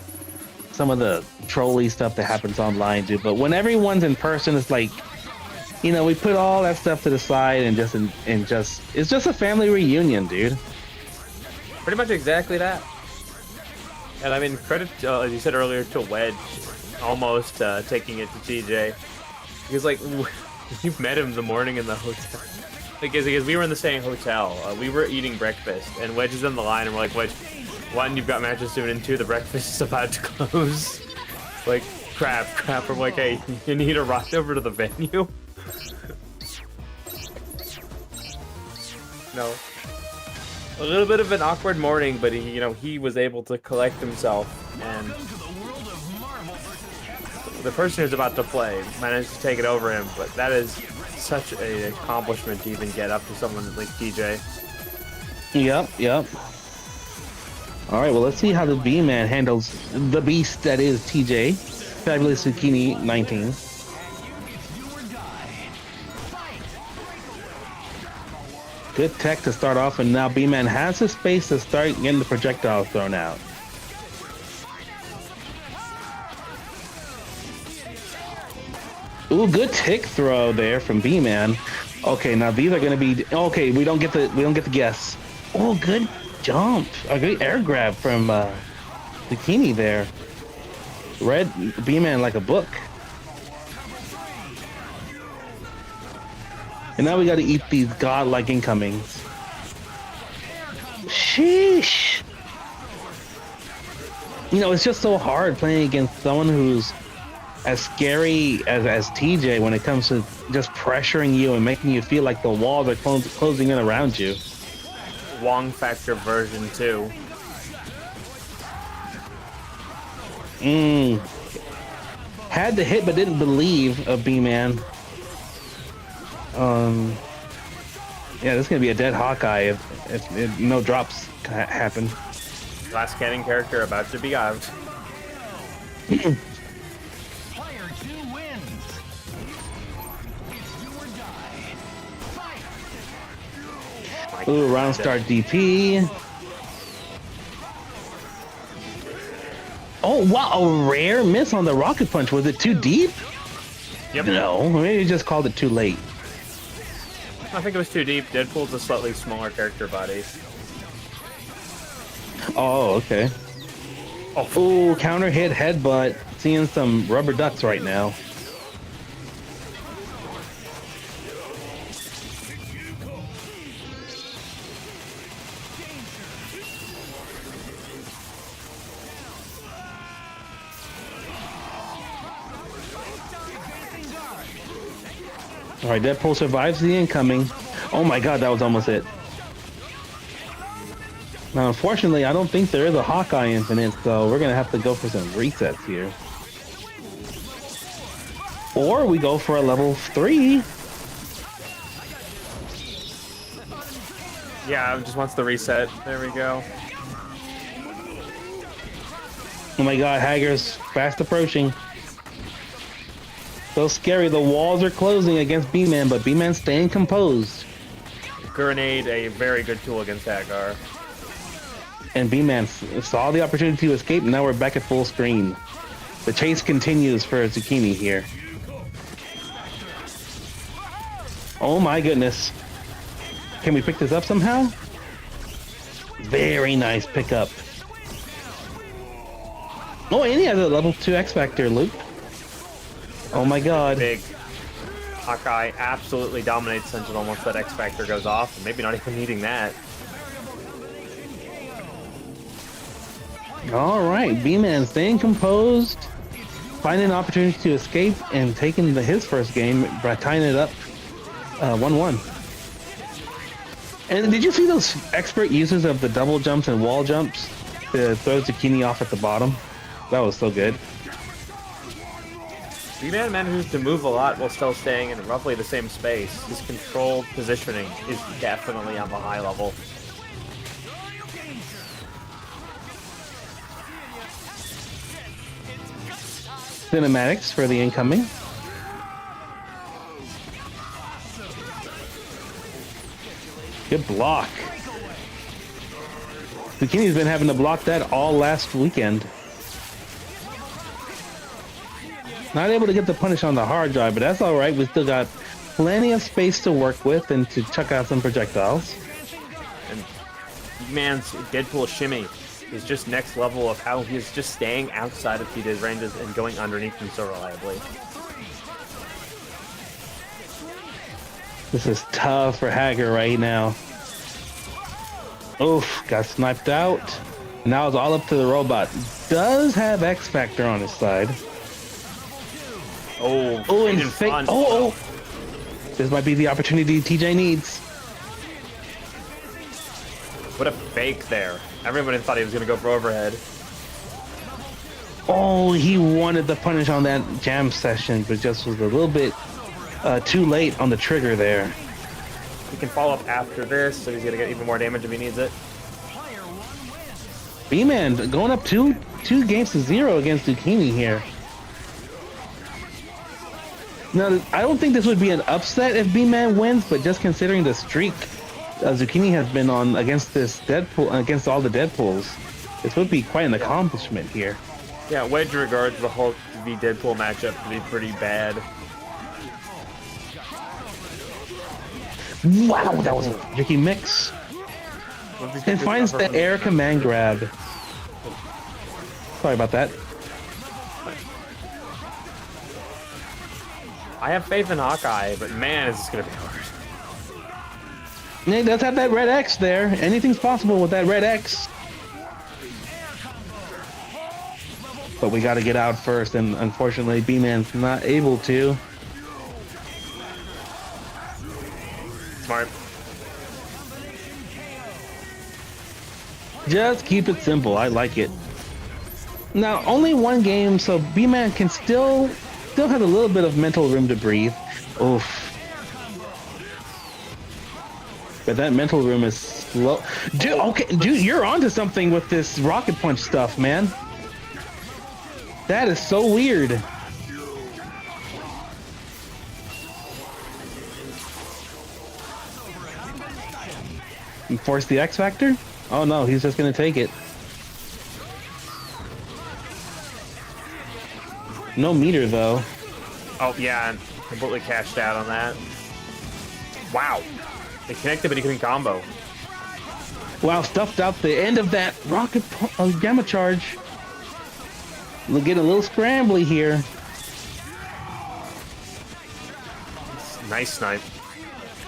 some of the trolly stuff that happens online, dude, but when everyone's in person, it's like, you know, we put all that stuff to the side and it's just a family reunion, dude. Pretty much exactly that. And I mean, credit, as you said earlier, to Wedge, almost taking it to TJ. Because, like, you met him the morning in the hotel. Because we were in the same hotel. We were eating breakfast, and Wedge is on the line, and we're like, Wedge, one, you've got matches soon, and two, the breakfast is about to close. Like, crap. I'm like, hey, you need to rush over to the venue? No. A little bit of an awkward morning, but he was able to collect himself, and the person who's about to play managed to take it over him, but that is such an accomplishment to even get up to someone like TJ. Yep. All right, well, let's see how the B-Man handles the beast that is TJ. Fabulous Zucchini 19. Good tech to start off, and now B-Man has his space to start getting the projectiles thrown out. Ooh, good tick throw there from B-Man. Okay, now these are gonna be okay. We don't get the guess. Oh, good jump, a great air grab from Bikini there. Read B-Man like a book. And now we got to eat these godlike incomings. Sheesh. You know, it's just so hard playing against someone who's as scary as TJ when it comes to just pressuring you and making you feel like the walls are closing in around you. Wong Factor version 2. Had the hit but didn't believe of B-Man. Yeah, this is gonna be a dead Hawkeye if no drops happen. Last cannon character about to be out. Player 2 wins. It's do or die. Fight. Ooh, round start DP. Oh wow, a rare miss on the rocket punch. Was it too deep? Yep. No, maybe you just called it too late. I think it was too deep. Deadpool's a slightly smaller character body. Oh, okay. Oh, Ooh, counter hit, headbutt. Seeing some rubber ducks right now. All right, Deadpool survives the incoming. Oh my god, that was almost it. Now, unfortunately, I don't think there is a Hawkeye Infinite, so we're gonna have to go for some resets here. Or we go for a level 3. yeah, just wants the reset. There we go. Oh my god, Hager's fast approaching. So scary, the walls are closing against B-Man, but B-Man's staying composed. Grenade, a very good tool against Hagar. And B-Man saw the opportunity to escape, and now we're back at full screen. The chase continues for Zucchini here. Oh my goodness. Can we pick this up somehow? Very nice pickup. Oh, and he has a level 2 X Factor, Luke. Oh my god. Big. Hawkeye absolutely dominates Sentinel once that X Factor goes off, and maybe not even needing that. Alright, B-Man staying composed, finding an opportunity to escape, and taking his first game by tying it up 1-1. And did you see those expert uses of the double jumps and wall jumps to throw Zucchini off at the bottom? That was so good. B-Man manages to move a lot while still staying in roughly the same space. His controlled positioning is definitely on the high level. Cinematics for the incoming. Good block. Zucchini's been having to block that all last weekend. Not able to get the punish on the hard drive, but that's alright. We still got plenty of space to work with and to chuck out some projectiles. And B-Man's Deadpool shimmy is just next level of how he's just staying outside of TJ's ranges and going underneath them so reliably. This is tough for Hager right now. Oof, got sniped out. Now it's all up to the robot. Does have X Factor on his side. Oh, and in fake. front. Oh. This might be the opportunity TJ needs. What a fake there. Everybody thought he was going to go for overhead. Oh, he wanted the punish on that jam session, but just was a little bit too late on the trigger there. He can follow up after this, so he's going to get even more damage if he needs it. B-Man going up two games to 0 against Zucchini here. Now, I don't think this would be an upset if B-Man wins, but just considering the streak Zucchini has been on against this Deadpool, against all the Deadpools, this would be quite an accomplishment here. Yeah, Wedge regards the Hulk v Deadpool matchup to be pretty bad. Wow, that was a tricky mix. It finds the air command grab. Sorry about that. I have faith in Hawkeye, but man, is this gonna be hard. He does have that red X there. Anything's possible with that red X. But we got to get out first, and unfortunately, B-Man's not able to. Smart. Just keep it simple. I like it. Now, only one game, so B-Man can still have a little bit of mental room to breathe. Oof. But that mental room is slow. Dude, okay, dude, you're onto something with this rocket punch stuff, man. That is so weird. You force the X Factor? Oh no, he's just gonna take it. No meter though. Oh yeah, and completely cashed out on that. Wow. They connected, but he couldn't combo. Wow, stuffed out the end of that rocket gamma charge. We're getting a little scrambly here. Nice snipe.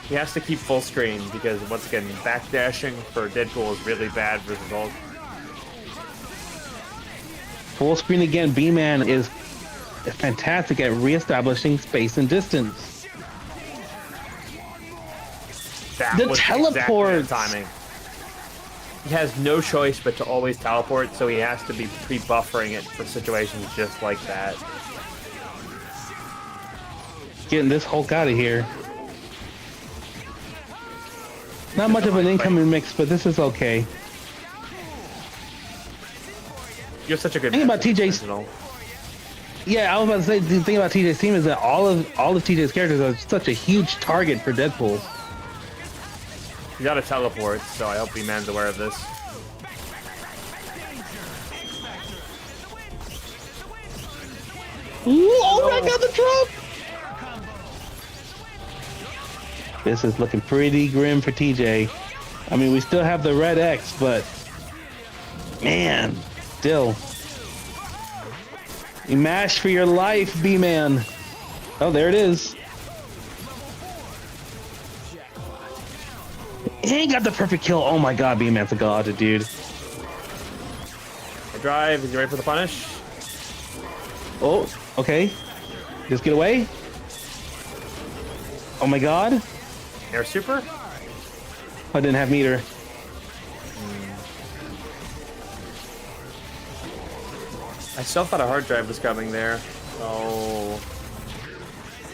He has to keep full screen because once again, backdashing for Deadpool is really bad versus Hulk. Full screen again. B-Man is fantastic at reestablishing space and distance. That The was teleports. exactly the timing. He has no choice but to always teleport, so he has to be pre-buffering it for situations just like that. Getting this Hulk out of here. Not much of an incoming mix, but this is okay. You're such a good Think about matchup, TJ's Sentinel. Yeah, I was about to say, the thing about TJ's team is that all of TJ's characters are such a huge target for Deadpool. You gotta teleport, so I hope B-Man's aware of this. Ooh, oh, I got the drop! This is looking pretty grim for TJ. I mean, we still have the red X, but man, still. You mash for your life, B-Man. Oh, there it is. He ain't got the perfect kill. Oh my god, B-Man's a god, dude. I drive. Is you ready for the punish? Oh, okay. Just get away. Oh my god. Air super? I didn't have meter. I still thought a hard drive was coming there. Oh.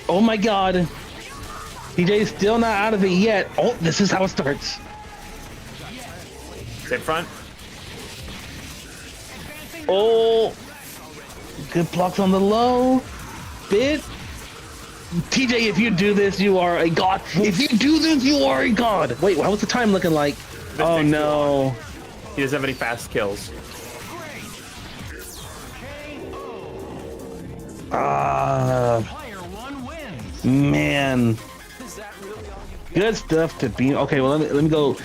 Oh my god. TJ's still not out of it yet. Oh, this is how it starts. Stay front. Oh. Good blocks on the low. Bit. TJ, if you do this, you are a god. If you do this, you are a god. Wait, what's the time looking like? Oh no. He doesn't have any fast kills. Man. Good stuff to be. Okay, well let me go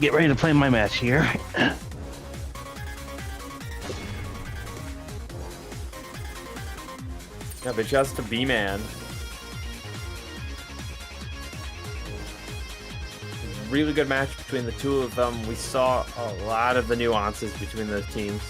get ready to play my match here. Yeah, but just to B-Man. Really good match between the two of them. We saw a lot of the nuances between those teams.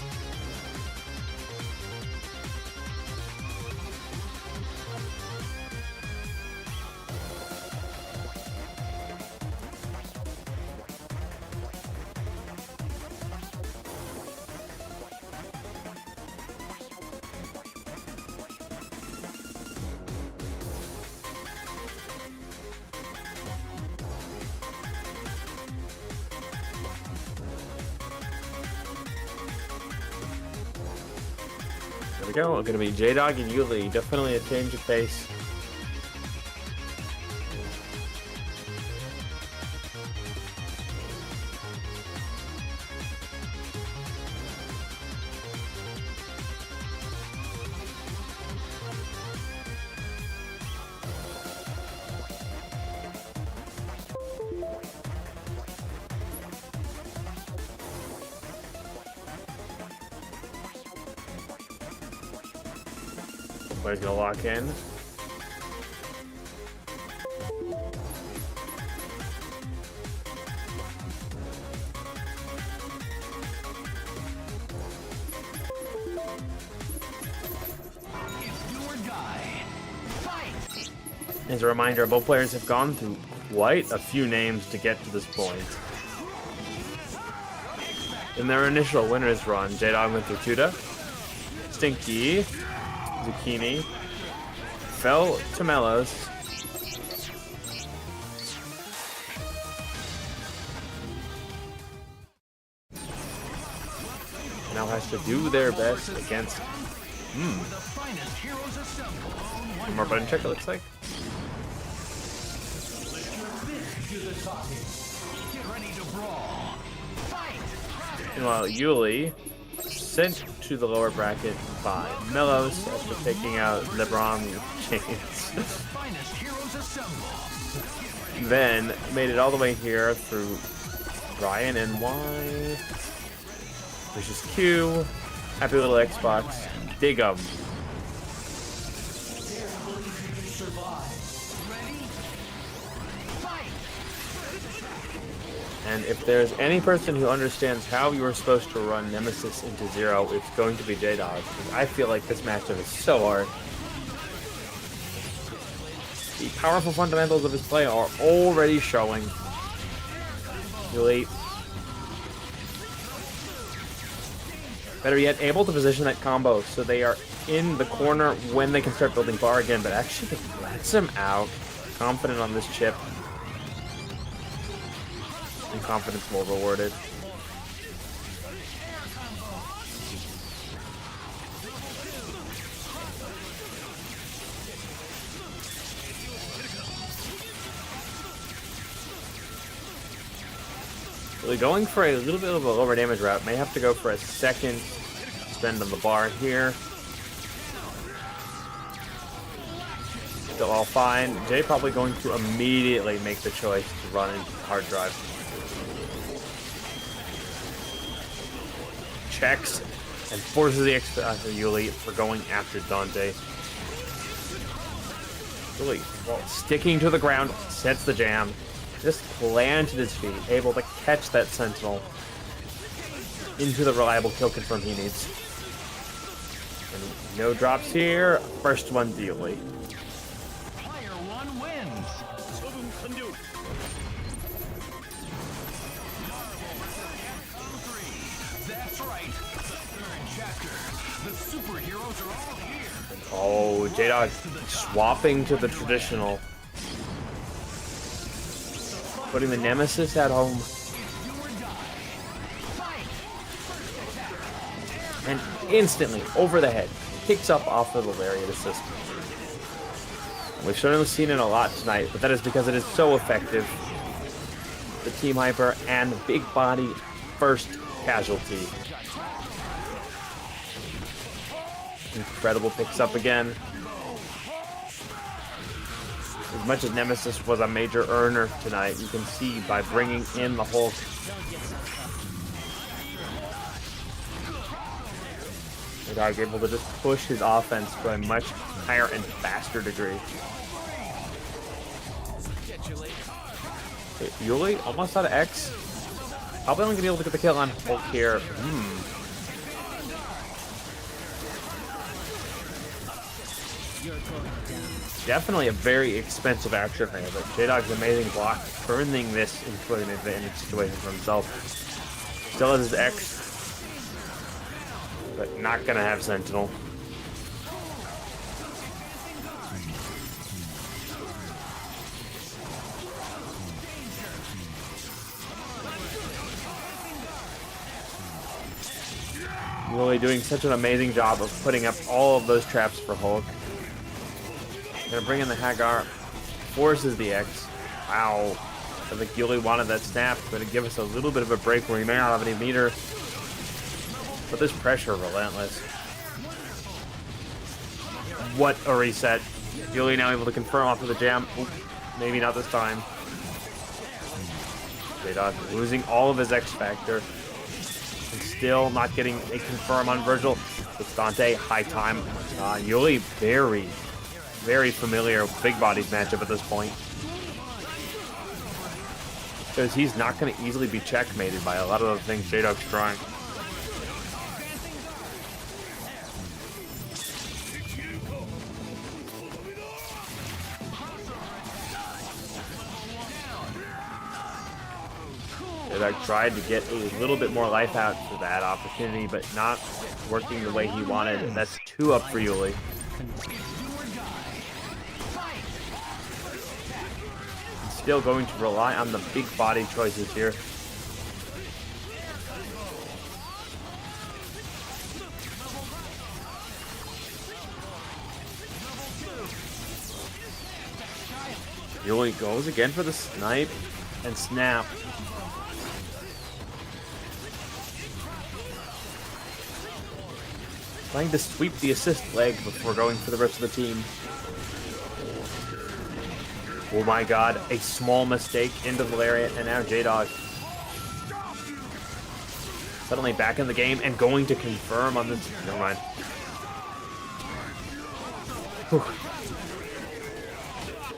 There we go. Gonna be J-Dog and Yuli. Definitely a change of pace. player's gonna lock in. It's do or die. Fight! As a reminder, both players have gone through quite a few names to get to this point. In their initial winners run, J-Dog went through Tuda, Stinky, Zucchini, fell to Mellows, now has to do their best against The finest heroes assemble. one more button check, it looks like. Do the talking. Get ready to brawl. Fight! Meanwhile, Yuli sent to the lower bracket by Mellows after taking out LeBron James. The finest heroes assemble. Then made it all the way here through Ryan and Y. Vicious Q. Happy little Xbox. Dig 'em. And if there's any person who understands how you are supposed to run Nemesis into zero, it's going to be J-Dog. I feel like this matchup is so hard. The powerful fundamentals of his play are already showing. Really, better yet, able to position that combo so they are in the corner when they can start building bar again, but actually lets him out. Confident on this chip. And confidence well rewarded. Really going for a little bit of a lower damage route. May have to go for a second spend on the bar here. Still all fine. Jay probably going to immediately make the choice to run into hard drive. Checks and forces the Yuli for going after Dante. Really, well, sticking to the ground, sets the jam. Just planted his feet, able to catch that Sentinel into the reliable kill confirm he needs. And no drops here. First one, Yuli. Player one wins. That's right. Third chapter. The superheroes are all here. Oh, J-Dog swapping to the traditional. Putting the Nemesis at home. And instantly, over the head, kicks up off of the Lariat assist. We've certainly seen it a lot tonight, but that is because it is so effective. The Team Hyper and big body first casualty. Incredible picks up again. As much as Nemesis was a major earner tonight, you can see by bringing in the Hulk. J-Dog able to just push his offense to a much higher and faster degree. Okay, Yuli almost out of X. Probably only gonna be able to get the kill on Hulk here. Definitely a very expensive action here, but J-Dog's amazing block, turning this into an advantage situation for himself. Still has his X, but not gonna have Sentinel. Really doing such an amazing job of putting up all of those traps for Hulk. Gonna bring in the Hagar, forces the X. Wow. I think Yuli wanted that snap, but it give us a little bit of a break where he may not have any meter. But this pressure, relentless. What a reset. Yuli now able to confirm off of the jam. Oop, maybe not this time. J-Dog losing all of his X Factor. And still not getting a confirm on Virgil. It's Dante, high time. Yuli, very, very familiar with Big Body's matchup at this point. Because he's not going to easily be checkmated by a lot of the things J-Dog's trying. J-Dog tried to get a little bit more life out for that opportunity, but not working the way he wanted. And that's 2 up for Yuli. Still going to rely on the big body choices here. Yuli goes again for the snipe and snap. Trying to sweep the assist leg before going for the rest of the team. Oh my god, a small mistake into the lariat, and now J-Dog suddenly back in the game and going to confirm on this. Never mind. Whew.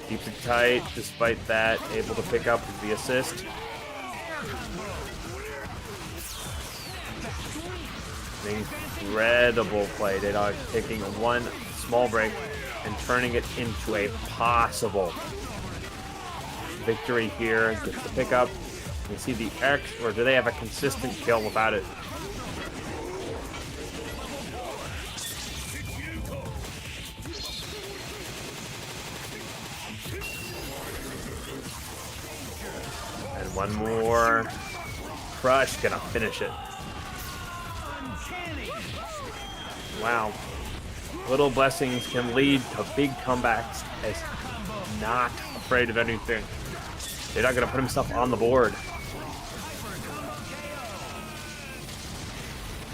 Keeps it tight despite that, able to pick up the assist. Incredible play. J-Dog taking one small break and turning it into a possible victory here. Gets the pickup. You see the X, or do they have a consistent kill without it? And one more. Crush gonna finish it. Wow. Little blessings can lead to big comebacks as not afraid of anything. They're not going to put himself on the board.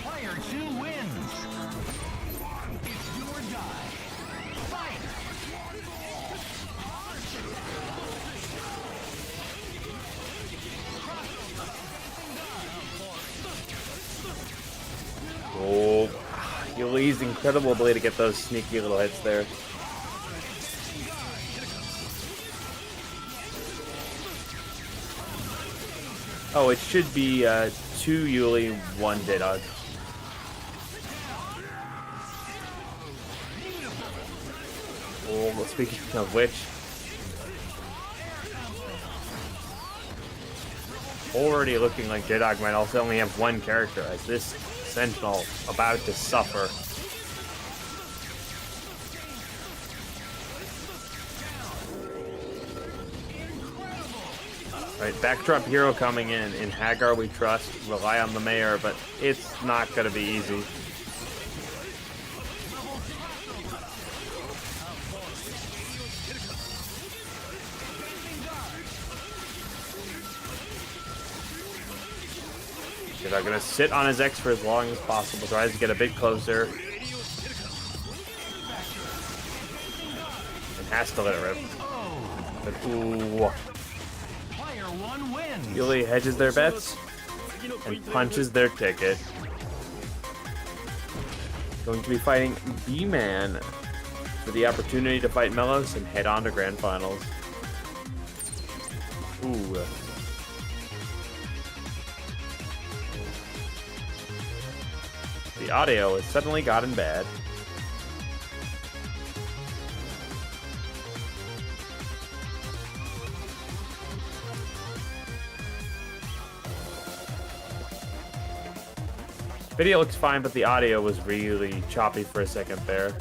Player 2 wins. It's do or die. Fight! Oh, Yuli's incredible ability to get those sneaky little hits there. Oh, it should be 2 Yuli, 1 J-Dog. Oh, well, speaking of which, already looking like J-Dog might also only have 1 character as this Sentinel about to suffer. Right, backdrop hero coming in. In Hagar we trust, rely on the mayor, but it's not going to be easy. They're going to sit on his X for as long as possible, tries to get a bit closer. And has to let it rip. But ooh. Yuli hedges their bets and punches their ticket. Going to be fighting B-Man for the opportunity to fight Melos and head on to Grand Finals. Ooh. The audio has suddenly gotten bad. Video looks fine, but the audio was really choppy for a second there.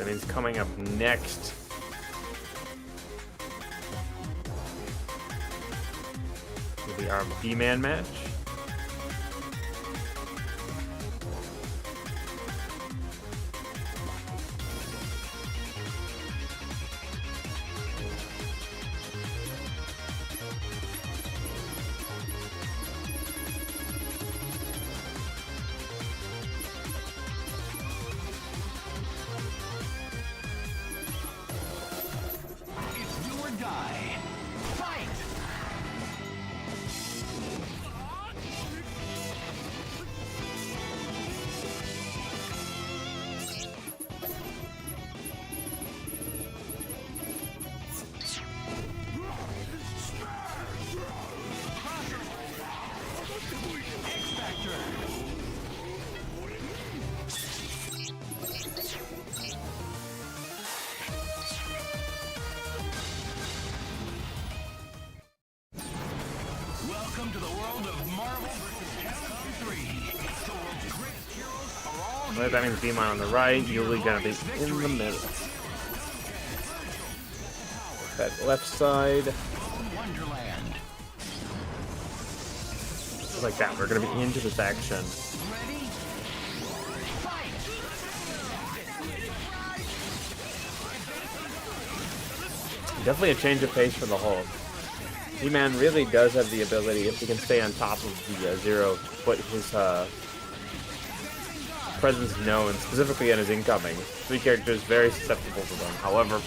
That means coming up next. Will be our B-Man match. It's do or die. Fight! Welcome to the world of Marvel vs. Capcom 3. The world's greatest heroes are all Well, that means B-Man on the right. Yuli gonna be in the middle. That left side. Wonderland. Just like that. We're gonna be into this action. Ready? Fight! Definitely a change of pace for the Hulk. B-Man really does have the ability, if he can stay on top of the Zero, to put his presence known, specifically in his incoming. Three characters very susceptible to them. However,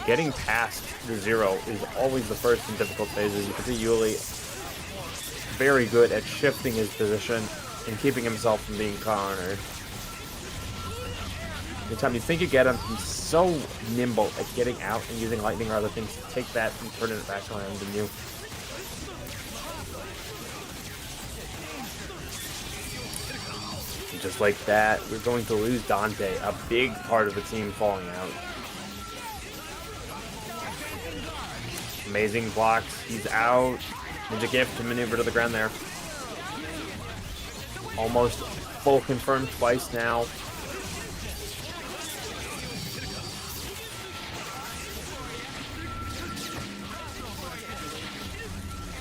getting past the Zero is always the first and difficult phases. You can see Yuli very good at shifting his position and keeping himself from being cornered. The time you think you get him, he's so nimble at getting out and using lightning or other things to take that and turning it back around on you. And just like that, we're going to lose Dante, a big part of the team falling out. Amazing blocks, he's out. Ninja gift to maneuver to the ground there. Almost full confirmed twice now.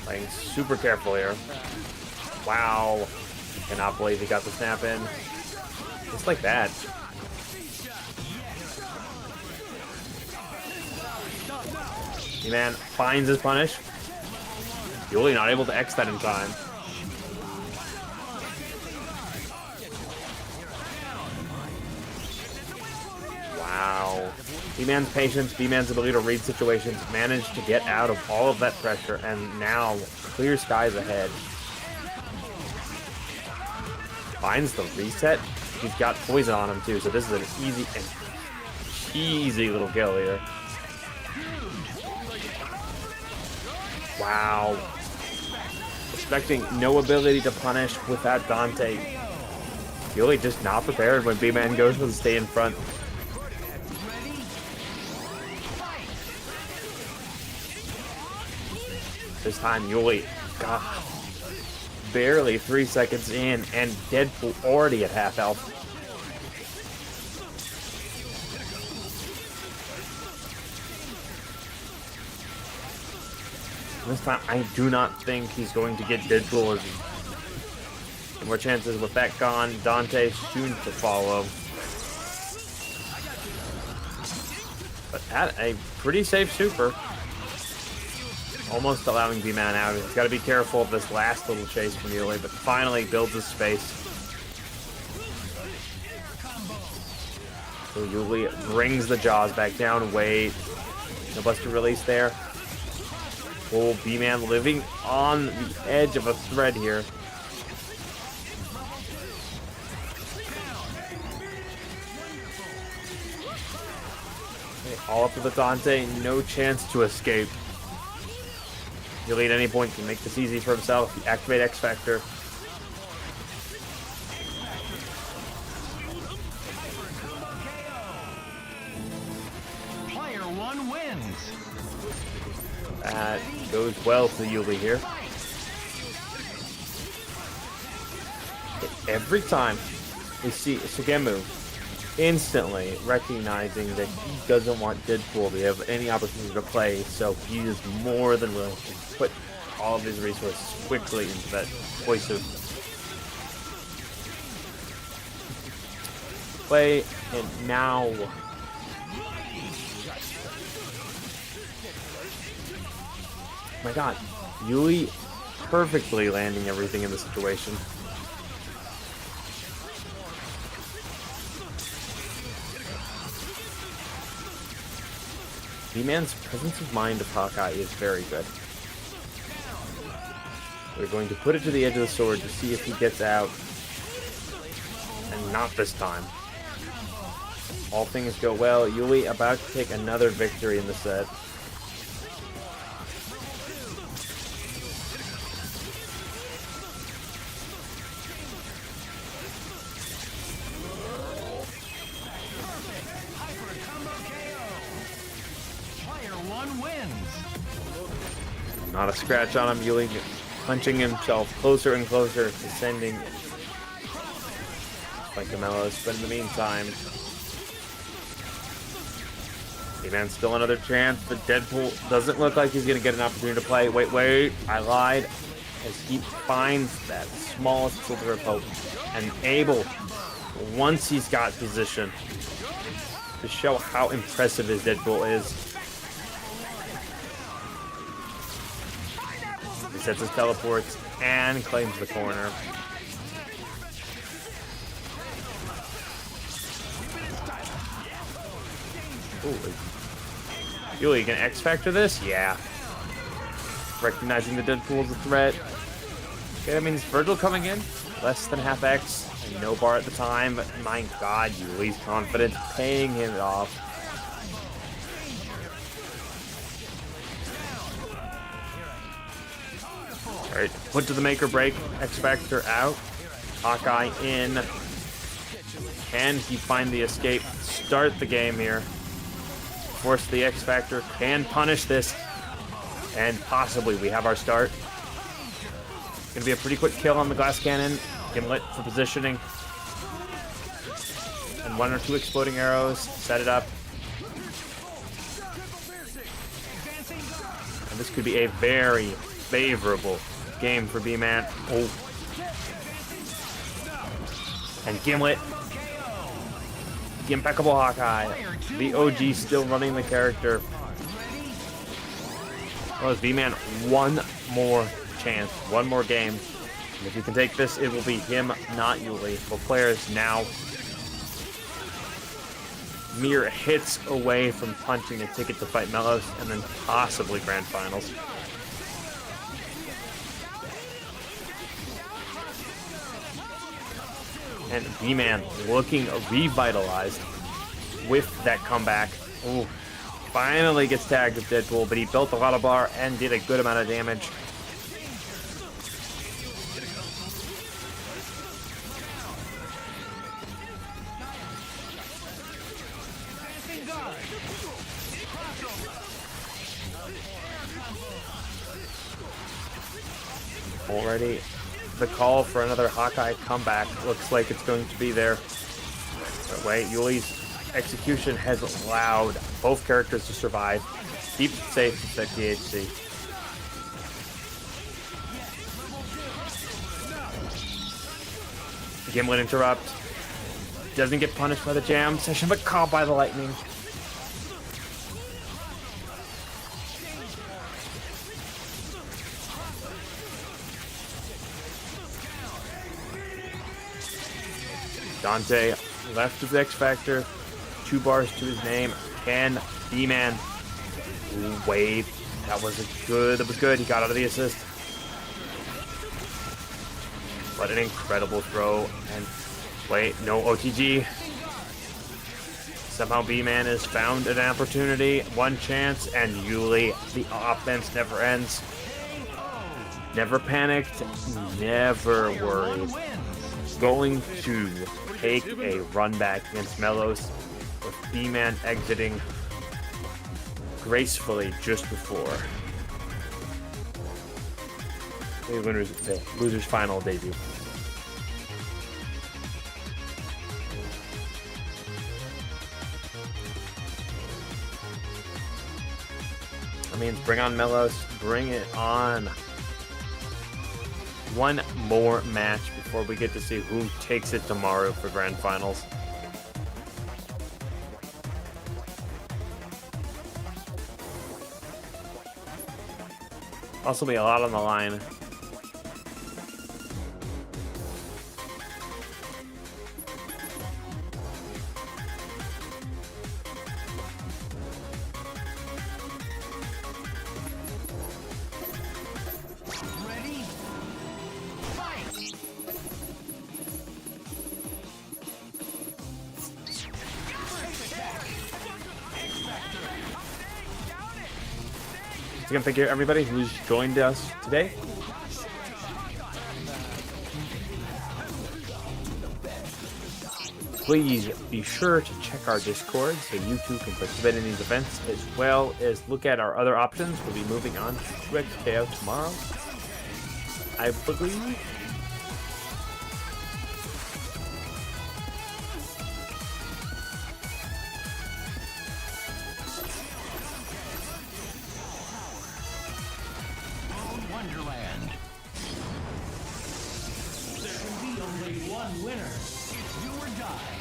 Playing super careful here. Wow. Cannot believe he got the snap in. Just like that. B-Man finds his punish. Yuli not able to X that in time. Wow. B-Man's patience, B-Man's ability to read situations, managed to get out of all of that pressure, and now clear skies ahead. Finds the reset. He's got poison on him too, so this is an easy little kill here. Wow. Expecting no ability to punish without Dante. Yuli just not prepared when B-Man goes for the stay in front. This time, Yuli, God, barely 3 seconds in, and Deadpool already at half health. This time, I do not think he's going to get Deadpool. More chances with that gone. Dante soon to follow. But at a pretty safe super. Almost allowing B-Man out. He's got to be careful of this last little chase from Yuli, but finally builds his space. So Yuli brings the jaws back down. Wait. No buster release there. Oh, B-Man living on the edge of a thread here. Okay, all up to the Dante. No chance to escape. Yuli at any point can make this easy for himself. Activate X Factor. Player one wins. That goes well to Yuli here. Every time we see Sugemu instantly recognizing that he doesn't want Deadpool to have any opportunity to play, so he is more than willing to put all of his resources quickly into that choice of play. And now my god, Yui perfectly landing everything in the situation. B-Man's presence of mind of Hawkeye is very good. We're going to put it to the edge of the sword to see if he gets out. And not this time. All things go well. Yui about to take another victory in the set. Not a scratch on him. Yui punching himself closer and closer to sending like the Mellows. But in the meantime, B-Man still another chance, but Deadpool doesn't look like he's going to get an opportunity to play. Wait, I lied. As he finds that smallest sliver of hope and able, once he's got position, to show how impressive his Deadpool is. He sets his teleports and claims the corner. Ooh. Yui, you can X-Factor this? Yeah. Recognizing the Deadpool as a threat. Okay, that means Virgil coming in. Less than half X. And no bar at the time, but my god, Yui's confidence paying him off. Alright, put to the make or break. X-Factor out. Hawkeye in. Can he find the escape? Start the game here. Force the X-Factor. Can punish this. And possibly we have our start. Gonna be a pretty quick kill on the glass cannon. Gimlet for positioning. And 1 or 2 exploding arrows. Set it up. And this could be a very favorable game for B-Man. Oh. And Gimlet. The impeccable Hawkeye. The OG still running the character. Well, as B-Man one more chance, one more game. And if he can take this, it will be him, not Yuli. Both players now mere hits away from punching a ticket to fight Mellows and then possibly Grand Finals. And B-Man looking revitalized with that comeback. Ooh, finally gets tagged with Deadpool, but he built a lot of bar and did a good amount of damage. Already, the call for another Hawkeye comeback looks like it's going to be there. But wait, Yuli's execution has allowed both characters to survive. Keeps it safe with that DHC. Gimlet interrupt. Doesn't get punished by the jam session, but caught by the lightning. Dante left his X-Factor, 2 bars to his name. Can B-Man wait? That was good. He got out of the assist. What an incredible throw. And wait, no OTG. Somehow B-Man has found an opportunity. One chance, and Yuli, the offense never ends. Never panicked, never worried. Going to take a run back against Mellows with B-Man exiting gracefully just before the loser's final debut. That means bring on Melos. Bring it on. One more match before we get to see who takes it tomorrow for Grand Finals. Also be a lot on the line. Ready? Fight! So again, thank you everybody who's joined us today. Please be sure to check our Discord so you too can participate in these events, as well as look at our other options. We'll be moving on to 2XKO tomorrow, I believe. Bone Wonderland. There can be only one winner. It's do or die.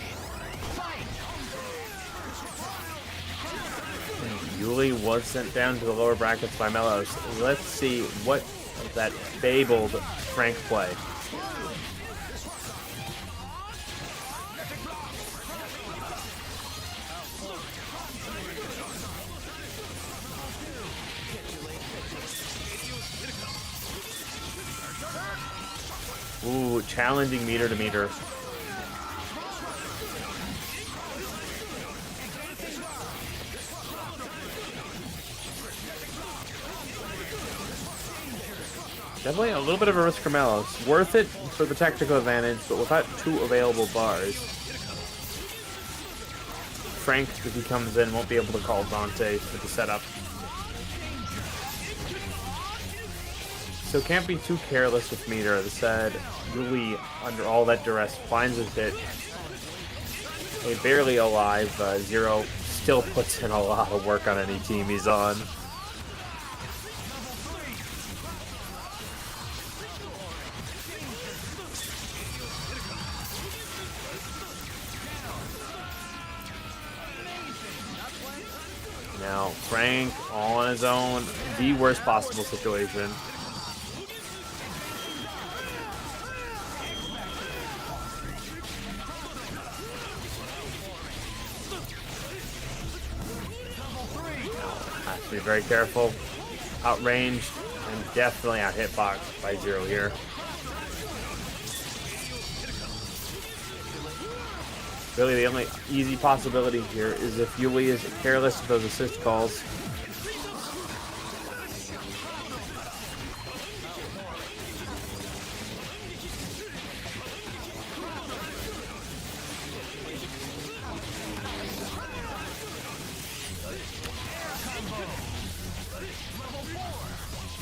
Fight! Yuli was sent down to the lower brackets by Melos. Let's see what that fabled Frank play. Ooh, challenging meter to meter. Definitely a little bit of a risk for Melos. Worth it for the technical advantage, but without two available bars. Frank, if he comes in, won't be able to call Dante for the setup. So can't be too careless with meter. As I said, really under all that duress finds his hit. A barely alive Zero still puts in a lot of work on any team he's on. Now, Frank all on his own, the worst possible situation. Has to be very careful. Outranged and definitely out hitbox by Zero here. Really, the only easy possibility here is if Yuli is careless with those assist calls.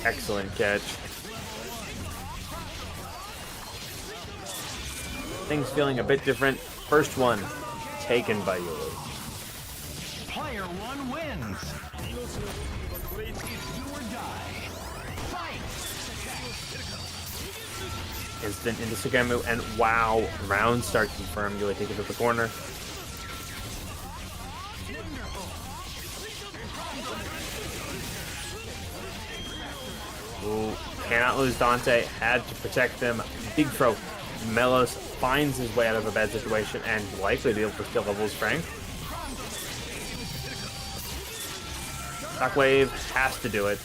Excellent catch. Things feeling a bit different. First one taken by Yuli. Player one wins. It's do or die. Fight! Instant into Sugemu, and wow, round start confirmed. Yuli take it to the corner. Ooh, cannot lose Dante. Had to protect them. Big throw. Melos finds his way out of a bad situation and likely be able to kill levels Frank. Shockwave has to do it.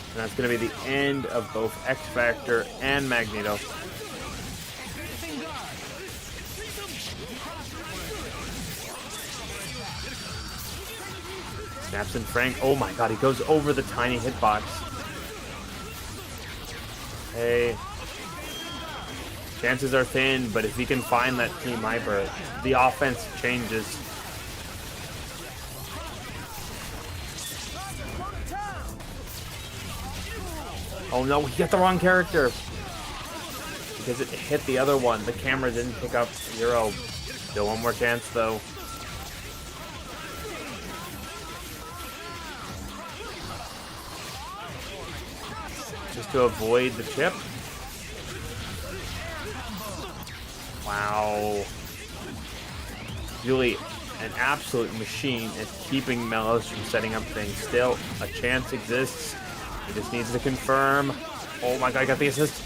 And that's going to be the end of both X Factor and Magneto. Snaps in Frank. Oh my god, he goes over the tiny hitbox. Hey. Chances are thin, but if he can find that team hyper, the offense changes. Oh no, he got the wrong character. Because it hit the other one. The camera didn't pick up Zero. Still one more chance though. just to avoid the chip. Wow. Really an absolute machine at keeping Melos from setting up things. Still, a chance exists. He just needs to confirm. Oh my god, I got the assist.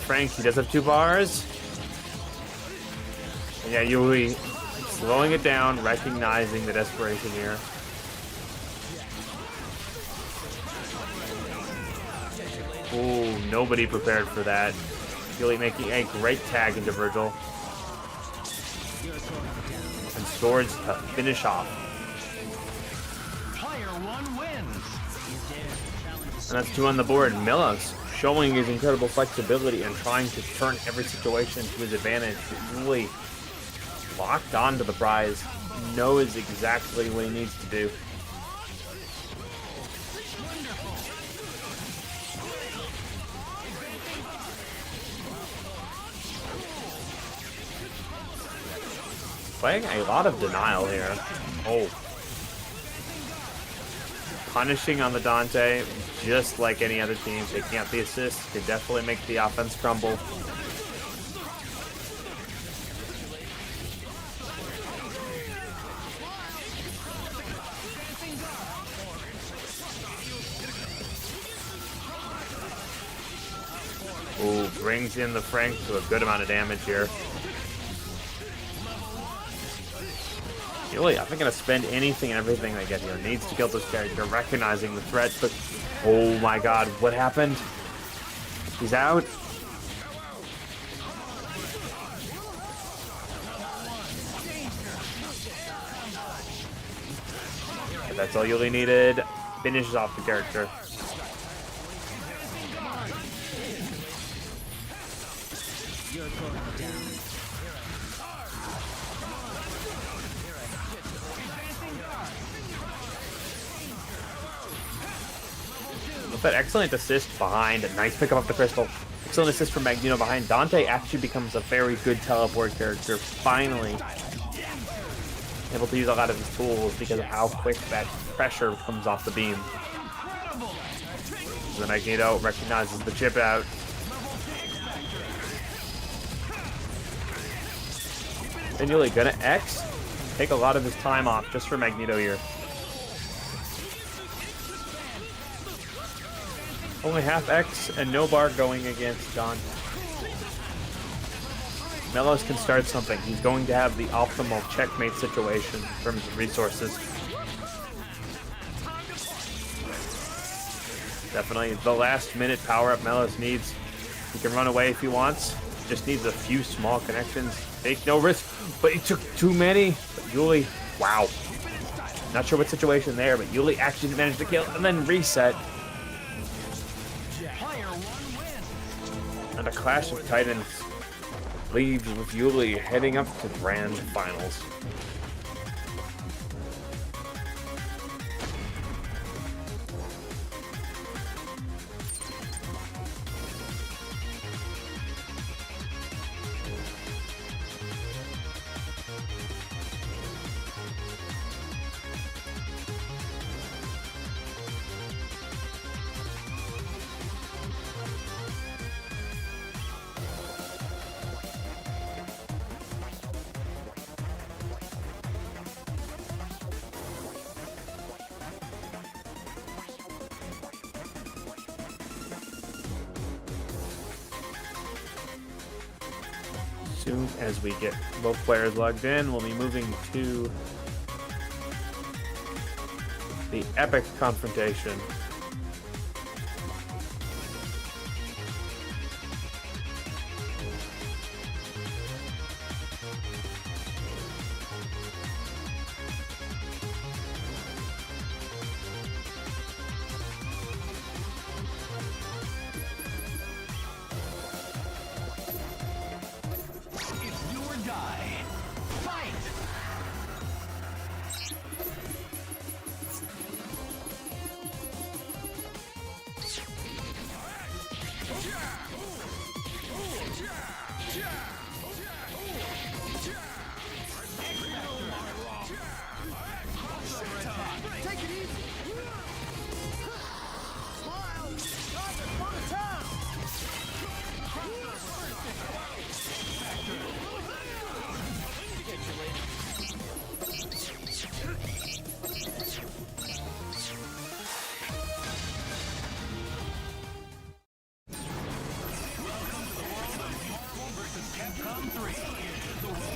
Frank, he does have 2 bars. And yeah, Yuli slowing it down, recognizing the desperation here. Ooh, nobody prepared for that. Yuli making a great tag into Virgil. And Swords to finish off. Player 1 wins. And that's 2 on the board. Melos showing his incredible flexibility and trying to turn every situation to his advantage. Really locked onto the prize. Knows exactly what he needs to do. Playing a lot of denial here. Oh. Punishing on the Dante, just like any other team. Taking out the assist could definitely make the offense crumble. Ooh, brings in the Frank to a good amount of damage here. Really, I think gonna spend anything and everything they get here. Needs to kill this character, recognizing the threat, but oh my god, what happened? He's out. But that's all Yuli needed. Finishes off the character. But excellent assist behind. Nice pickup of the crystal. Excellent assist from Magneto behind. Dante actually becomes a very good teleport character. Finally able to use a lot of his tools because of how quick that pressure comes off the beam. The Magneto recognizes the chip out. And Yuli gonna X. Take a lot of his time off just for Magneto here. Only half X and no bar going against Don. Melos can start something. He's going to have the optimal checkmate situation in terms of resources. Definitely the last minute power up Melos needs. He can run away if he wants. Just needs a few small connections. Take no risk, but he took too many. But Yuli, wow. Not sure what situation there, but Yuli actually managed to kill and then reset. And a Clash of Titans leaves with Yuli heading up to Grand Finals. Soon as we get both players logged in, we'll be moving to the epic confrontation.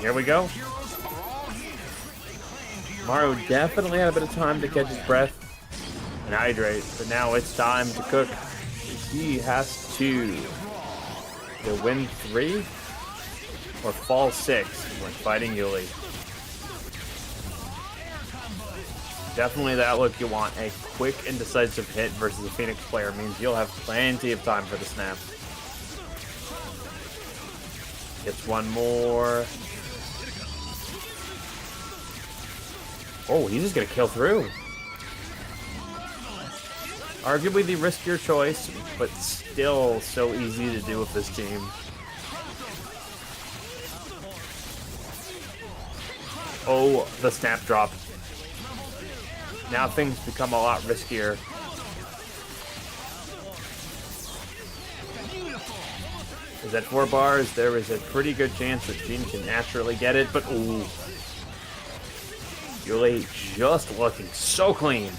Here we go. Maru definitely had a bit of time to catch his breath and hydrate, but now it's time to cook. He has to win 3 or fall 6 when fighting Yuli. Definitely that look you want. A quick and decisive hit versus a Phoenix player means you'll have plenty of time for the snap. Gets one more. Oh, he's just gonna kill through. Arguably the riskier choice, but still so easy to do with this team. Oh, the snap drop. Now things become a lot riskier. Is at 4 bars, there is a pretty good chance that Jean can naturally get it, but ooh. Yuli just looking so clean.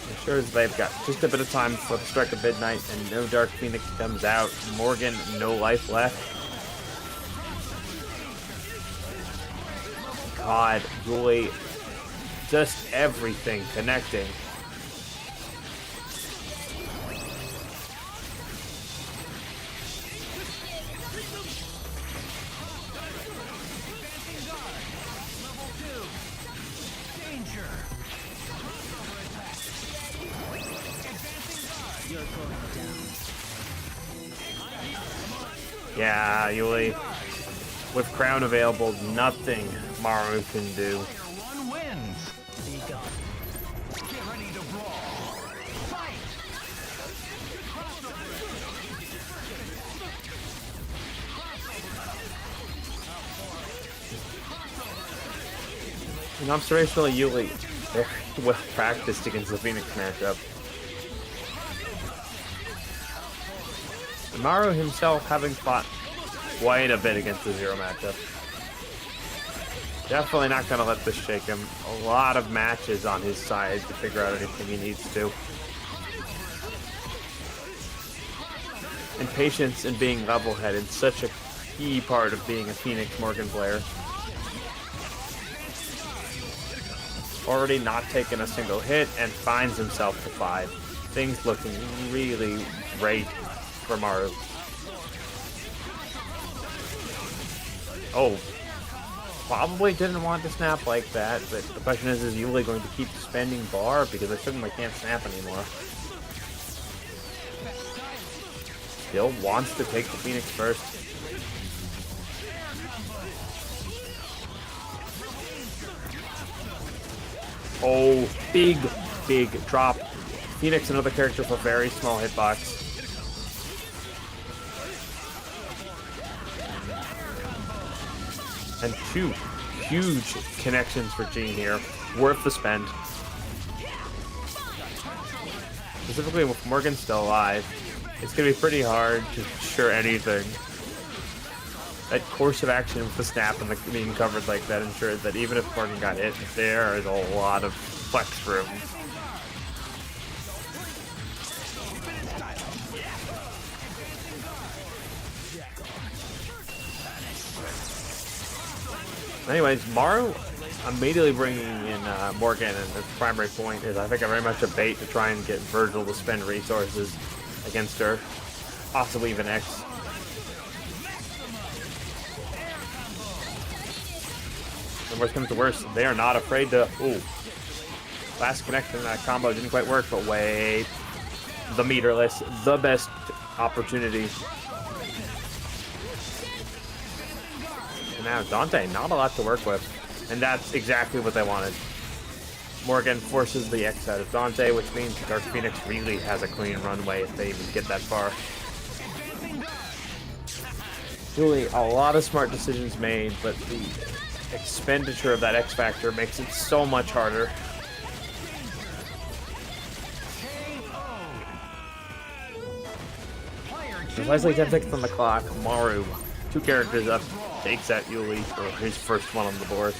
Ensures they've got just a bit of time for the strike of midnight and no Dark Phoenix comes out. Morgan, no life left. God, Yuli, just everything connecting. Yeah, Yuli. With crown available, nothing Maru can do. One wins. Get ready to brawl. Fight. And observationally, Yuli very well practiced against the Phoenix matchup. Maru himself having fought quite a bit against the Zero matchup. Definitely not going to let this shake him. A lot of matches on his side to figure out anything he needs to. And patience and being level-headed, such a key part of being a Phoenix Morgan player. Already not taking a single hit and finds himself to 5. Things looking really great for Maru. Oh, probably didn't want to snap like that, but the question is Yuli going to keep spending bar because I certainly can't snap anymore. Still wants to take the Phoenix first. Oh, big drop. Phoenix, another character with a very small hitbox. And 2 huge connections for Jean here. Worth the spend. Specifically with Morgan still alive, it's going to be pretty hard to ensure anything. That course of action with the snap and being covered like that ensured that even if Morgan got hit, there is a lot of flex room. Anyways, Maru immediately bringing in Morgan, and his primary point is I think very much a bait to try and get Virgil to spend resources against her, possibly even X. And worst comes to worst, they are not afraid to. Ooh, last connection in that combo didn't quite work, but wait, the meterless, the best opportunity. Now Dante, not a lot to work with, and that's exactly what they wanted. Morgan forces the X out of Dante, which means Dark Phoenix really has a clean runway if they even get that far. Really, a lot of smart decisions made, but the expenditure of that X Factor makes it so much harder. Precisely 10 seconds on the clock, Maru, 2 characters up, takes out Yuli for his first one on the board.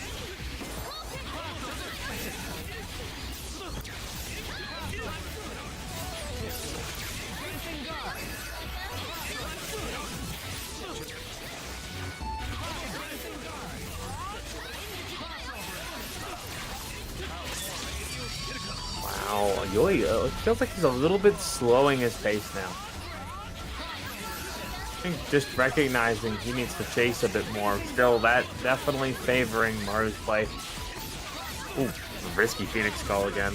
Yuli, it feels like he's a little bit slowing his pace now. I think just recognizing he needs to chase a bit more. Still, that definitely favoring Maru's play. Ooh, risky Phoenix call again.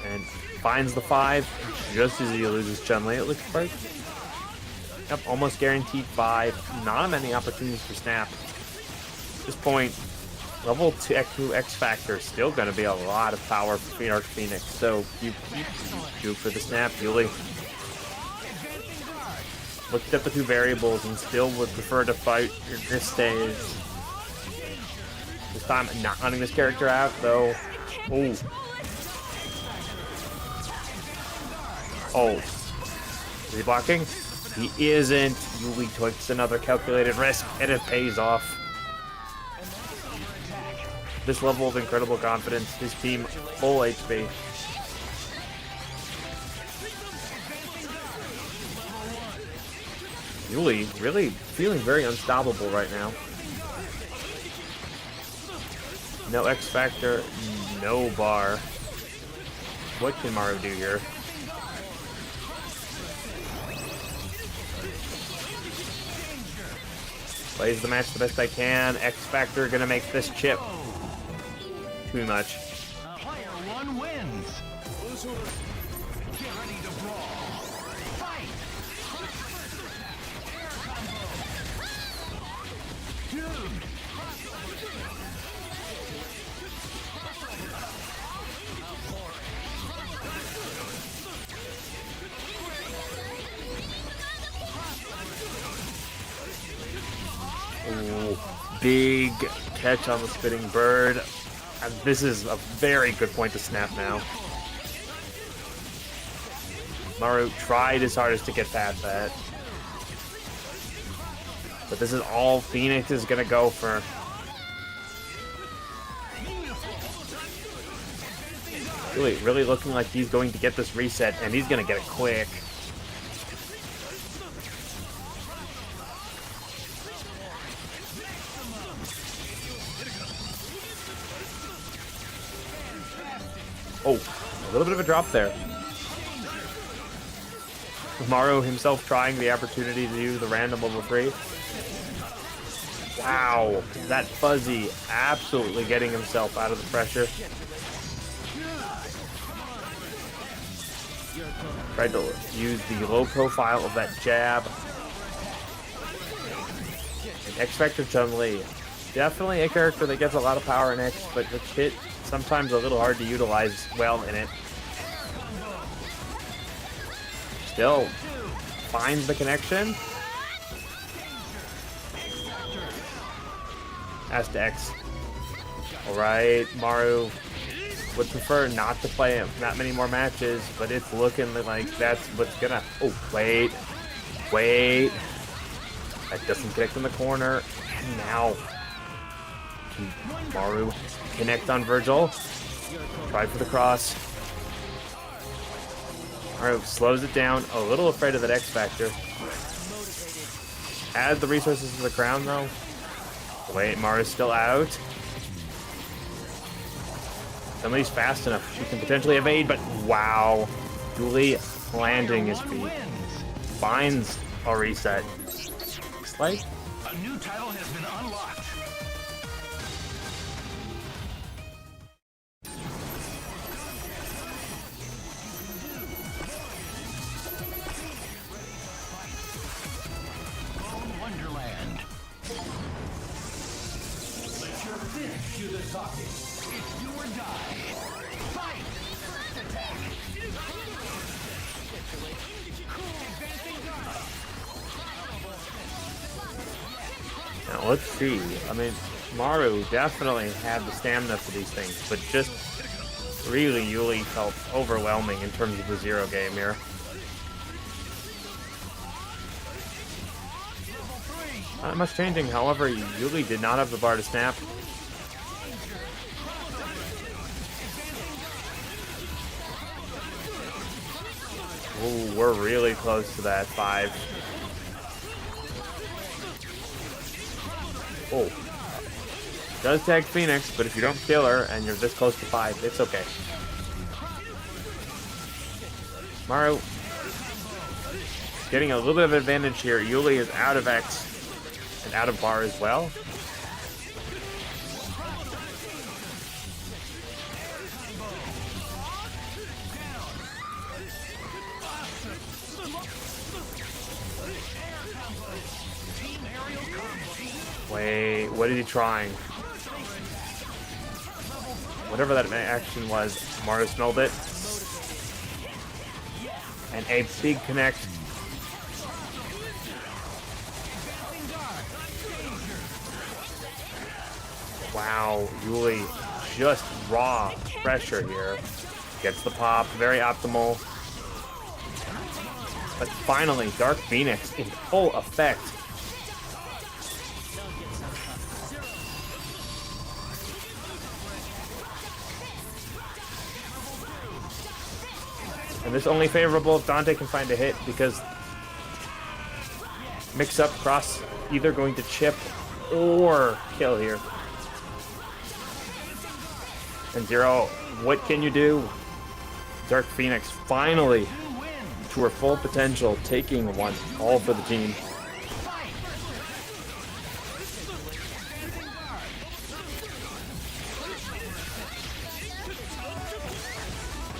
And finds the 5 just as he loses Chun-Li, it looks like. Yep, almost guaranteed 5. Not many opportunities for snap. At this point, level 2 X Factor is still going to be a lot of power for Arc Phoenix. So you go for the snap, Yuli. Looked at the 2 variables and still would prefer to fight in this stage. This time, not running this character out though. Oh. Oh. Is he blocking? He isn't. Yuli takes another calculated risk, and it pays off. This level of incredible confidence, his team full HP. Yuli really feeling very unstoppable right now. No X Factor, no bar. What can Maru do here? Plays the match the best I can. X Factor gonna make this chip. Too much. Player 1 wins. Get ready to brawl. Fight. Air combo. Dude. Ooh, big catch on the spitting bird. And this is a very good point to snap now. Maru tried his hardest to get past that. But this is all Phoenix is going to go for. Really looking like he's going to get this reset, and he's going to get it quick. Oh, a little bit of a drop there. Maru himself trying the opportunity to use the random level 3. Wow, that Fuzzy absolutely getting himself out of the pressure. Tried to use the low profile of that jab. And X Factor Chun-Li. Definitely a character that gets a lot of power in X, but the hit sometimes a little hard to utilize well in it. Still finds the connection. As to X. Alright, Maru would prefer not to play that many more matches, but it's looking like that's what's gonna... Oh, wait. Wait. That doesn't connect in the corner. And now... Can Maru connect on Virgil? Try for the cross. Maru slows it down. A little afraid of that X Factor. Add the resources to the crown, though. Wait, Maru's still out. Somebody's fast enough. She can potentially evade, but wow. Yuli landing his feet. Finds a reset. Looks like A new title has been unlocked. Bone Wonderland. Let your finish do the talking. It's do or die. Fight! First attack! Now let's see. I mean, Maru definitely had the stamina for these things, but just really Yuli felt overwhelming in terms of the zero game here. Not much changing, however, Yuli did not have the bar to snap. Ooh, we're really close to that 5. Oh, does tag Phoenix, but if you don't kill her and you're this close to 5, it's okay. Maru getting a little bit of advantage here. Yuli is out of X and out of bar as well. Wait, what is he trying? Whatever that action was, Maru smelled it. And a big connect. Wow, Yuli just raw pressure here. Gets the pop, very optimal. But finally, Dark Phoenix in full effect. And this is only favorable if Dante can find a hit, because mix-up cross either going to chip or kill here. And Zero, what can you do? Dark Phoenix finally to her full potential, taking one all for the team.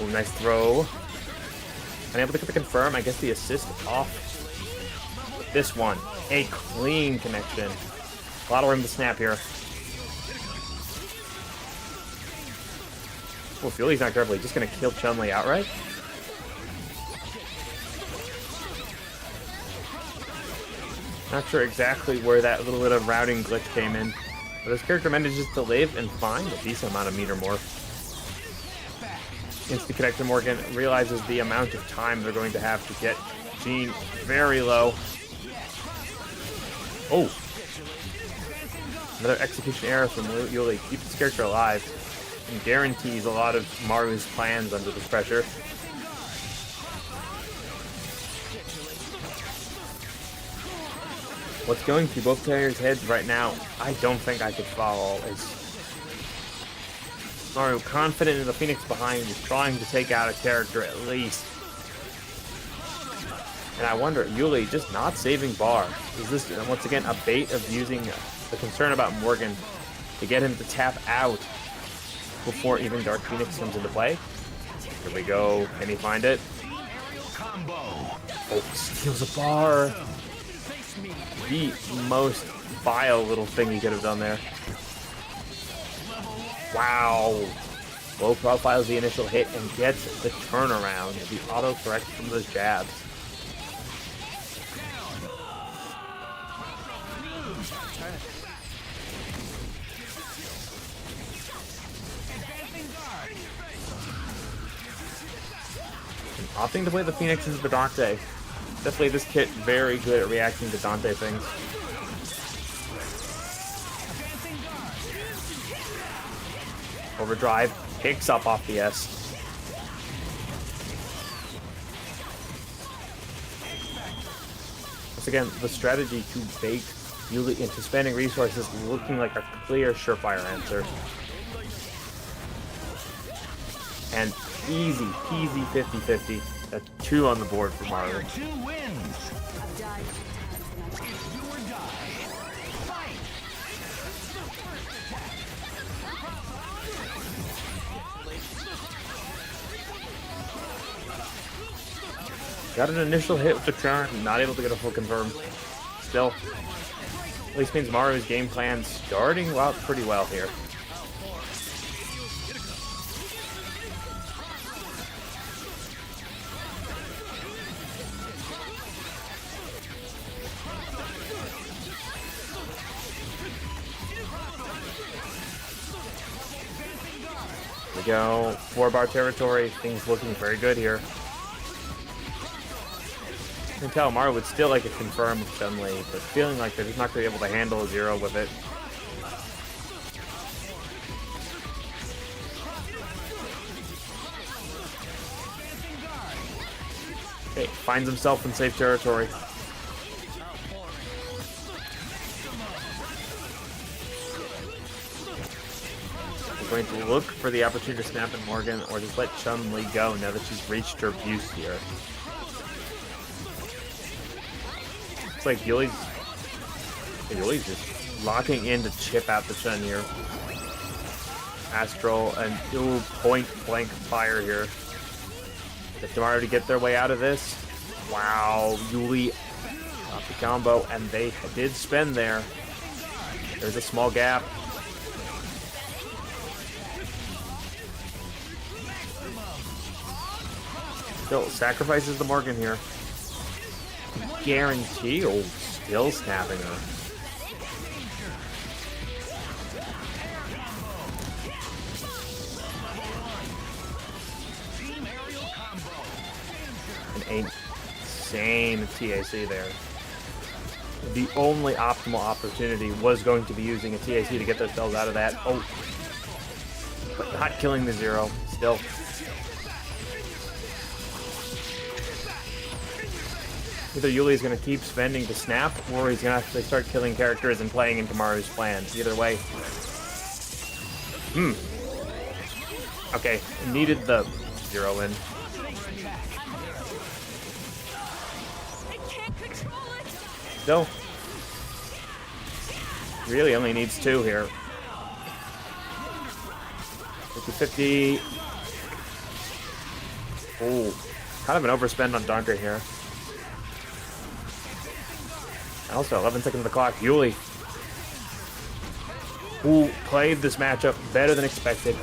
Ooh, nice throw. Unable to confirm, I guess the assist off this one. A clean connection. A lot of room to snap here. Well, Fury's not careful. He's just going to kill Chun-Li outright. Not sure exactly where that little bit of routing glitch came in. But his character manages to live and find a decent amount of meter more. Insta-connector Morgan realizes the amount of time they're going to have to get Jean very low. Oh! Another execution error from Yuli. Keeps his character alive and guarantees a lot of Maru's plans under this pressure. What's going through both players' heads right now, I don't think I could follow. Maru, confident in the Phoenix behind, is trying to take out a character at least. And I wonder, Yuli just not saving bar. Is this, once again, a bait of using the concern about Morgan to get him to tap out before even Dark Phoenix comes into play? Here we go. Can he find it? Oh, steals a bar. The most vile little thing he could have done there. Wow. Low profiles the initial hit and gets the turnaround. The auto-correct from those jabs. And opting to play the Phoenix into the Dante. Definitely this kit very good at reacting to Dante things. Overdrive, picks up off the S. Once again, the strategy to bait Yuli into spending resources looking like a clear, surefire answer. And easy peasy 50-50. That's 2 on the board for Maru. Got an initial hit with the turn, not able to get a full confirm. Still, at least means Maru's game plan starting out pretty well here. We go 4-bar territory. Things looking very good here. You can tell Maru would still like a confirm with Chun-Li, but feeling like they're just not going to be able to handle a 0 with it. Okay, finds himself in safe territory. Going to look for the opportunity to snap at Morgan or just let Chun-Li go now that she's reached her abuse here. It's like Yuli's just locking in to chip out the Chun here. Astral and ooh, point blank fire here. If Tomorrow to get their way out of this. Wow, Yuli got the combo, and they did spend there. There's a small gap. Still sacrifices the Morgan here. Guarantee. Oh, still snapping her. An insane TAC there. The only optimal opportunity was going to be using a TAC to get themselves out of that. Oh, but not killing the zero. Still. Either Yuli is going to keep spending to snap, or he's going to actually start killing characters and playing into Maru's plans. Either way. Okay, needed the zero in. Still. Really only needs 2 here. 50-50. Oh, kind of an overspend on Donker here. Also, 11 seconds of the clock. Yuli, who played this matchup better than expected.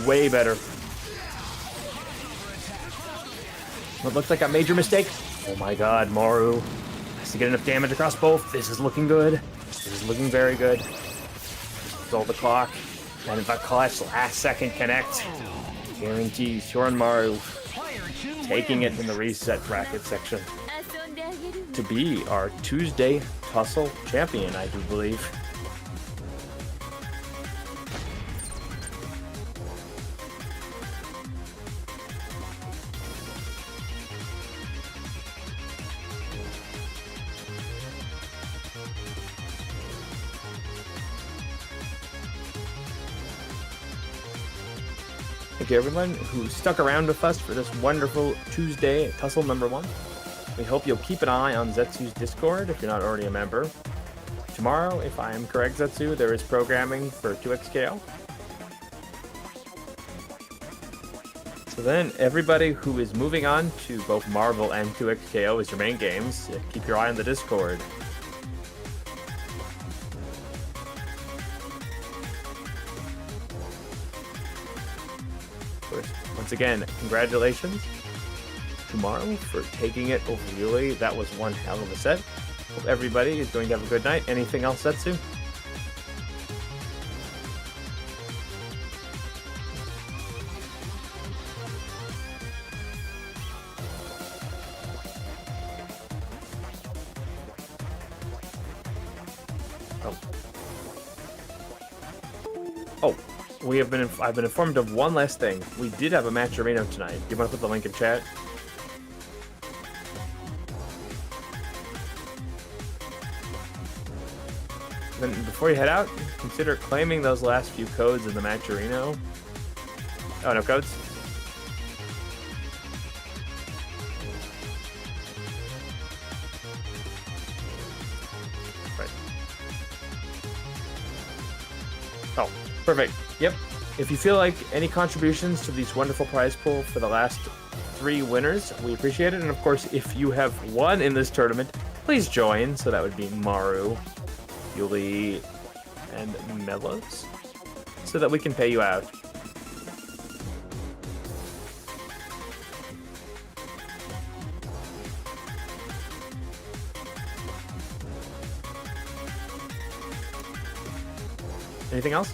Way better. What looks like a major mistake. Oh my god, Maru has to get enough damage across both. This is looking good. This is looking very good. Stole the clock. And if a clutch last second connect. Guarantees Shorin Maru taking it in the reset bracket section to be our Tuesday Tussle champion, I do believe. Thank you everyone who stuck around with us for this wonderful Tuesday Tussle number 1. We hope you'll keep an eye on Zetsu's Discord if you're not already a member. Tomorrow, if I am correct, Zetsu, there is programming for 2XKO. So then, everybody who is moving on to both Marvel and 2XKO as your main games, keep your eye on the Discord. Once again, congratulations to Maru for taking it over Yuli. That was one hell of a set. Hope everybody is going to have a good night. Anything else, Zetsu? Oh, I've been informed of one last thing. We did have a match arena tonight. Do you want to put the link in chat? Then before you head out, consider claiming those last few codes in the match arena. Oh, no codes? Right. Oh, perfect. Yep. If you feel like any contributions to these wonderful prize pool for the last 3 winners, we appreciate it. And of course, if you have won in this tournament, please join. So that would be Maru, Yuli, and Melos, so that we can pay you out. Anything else?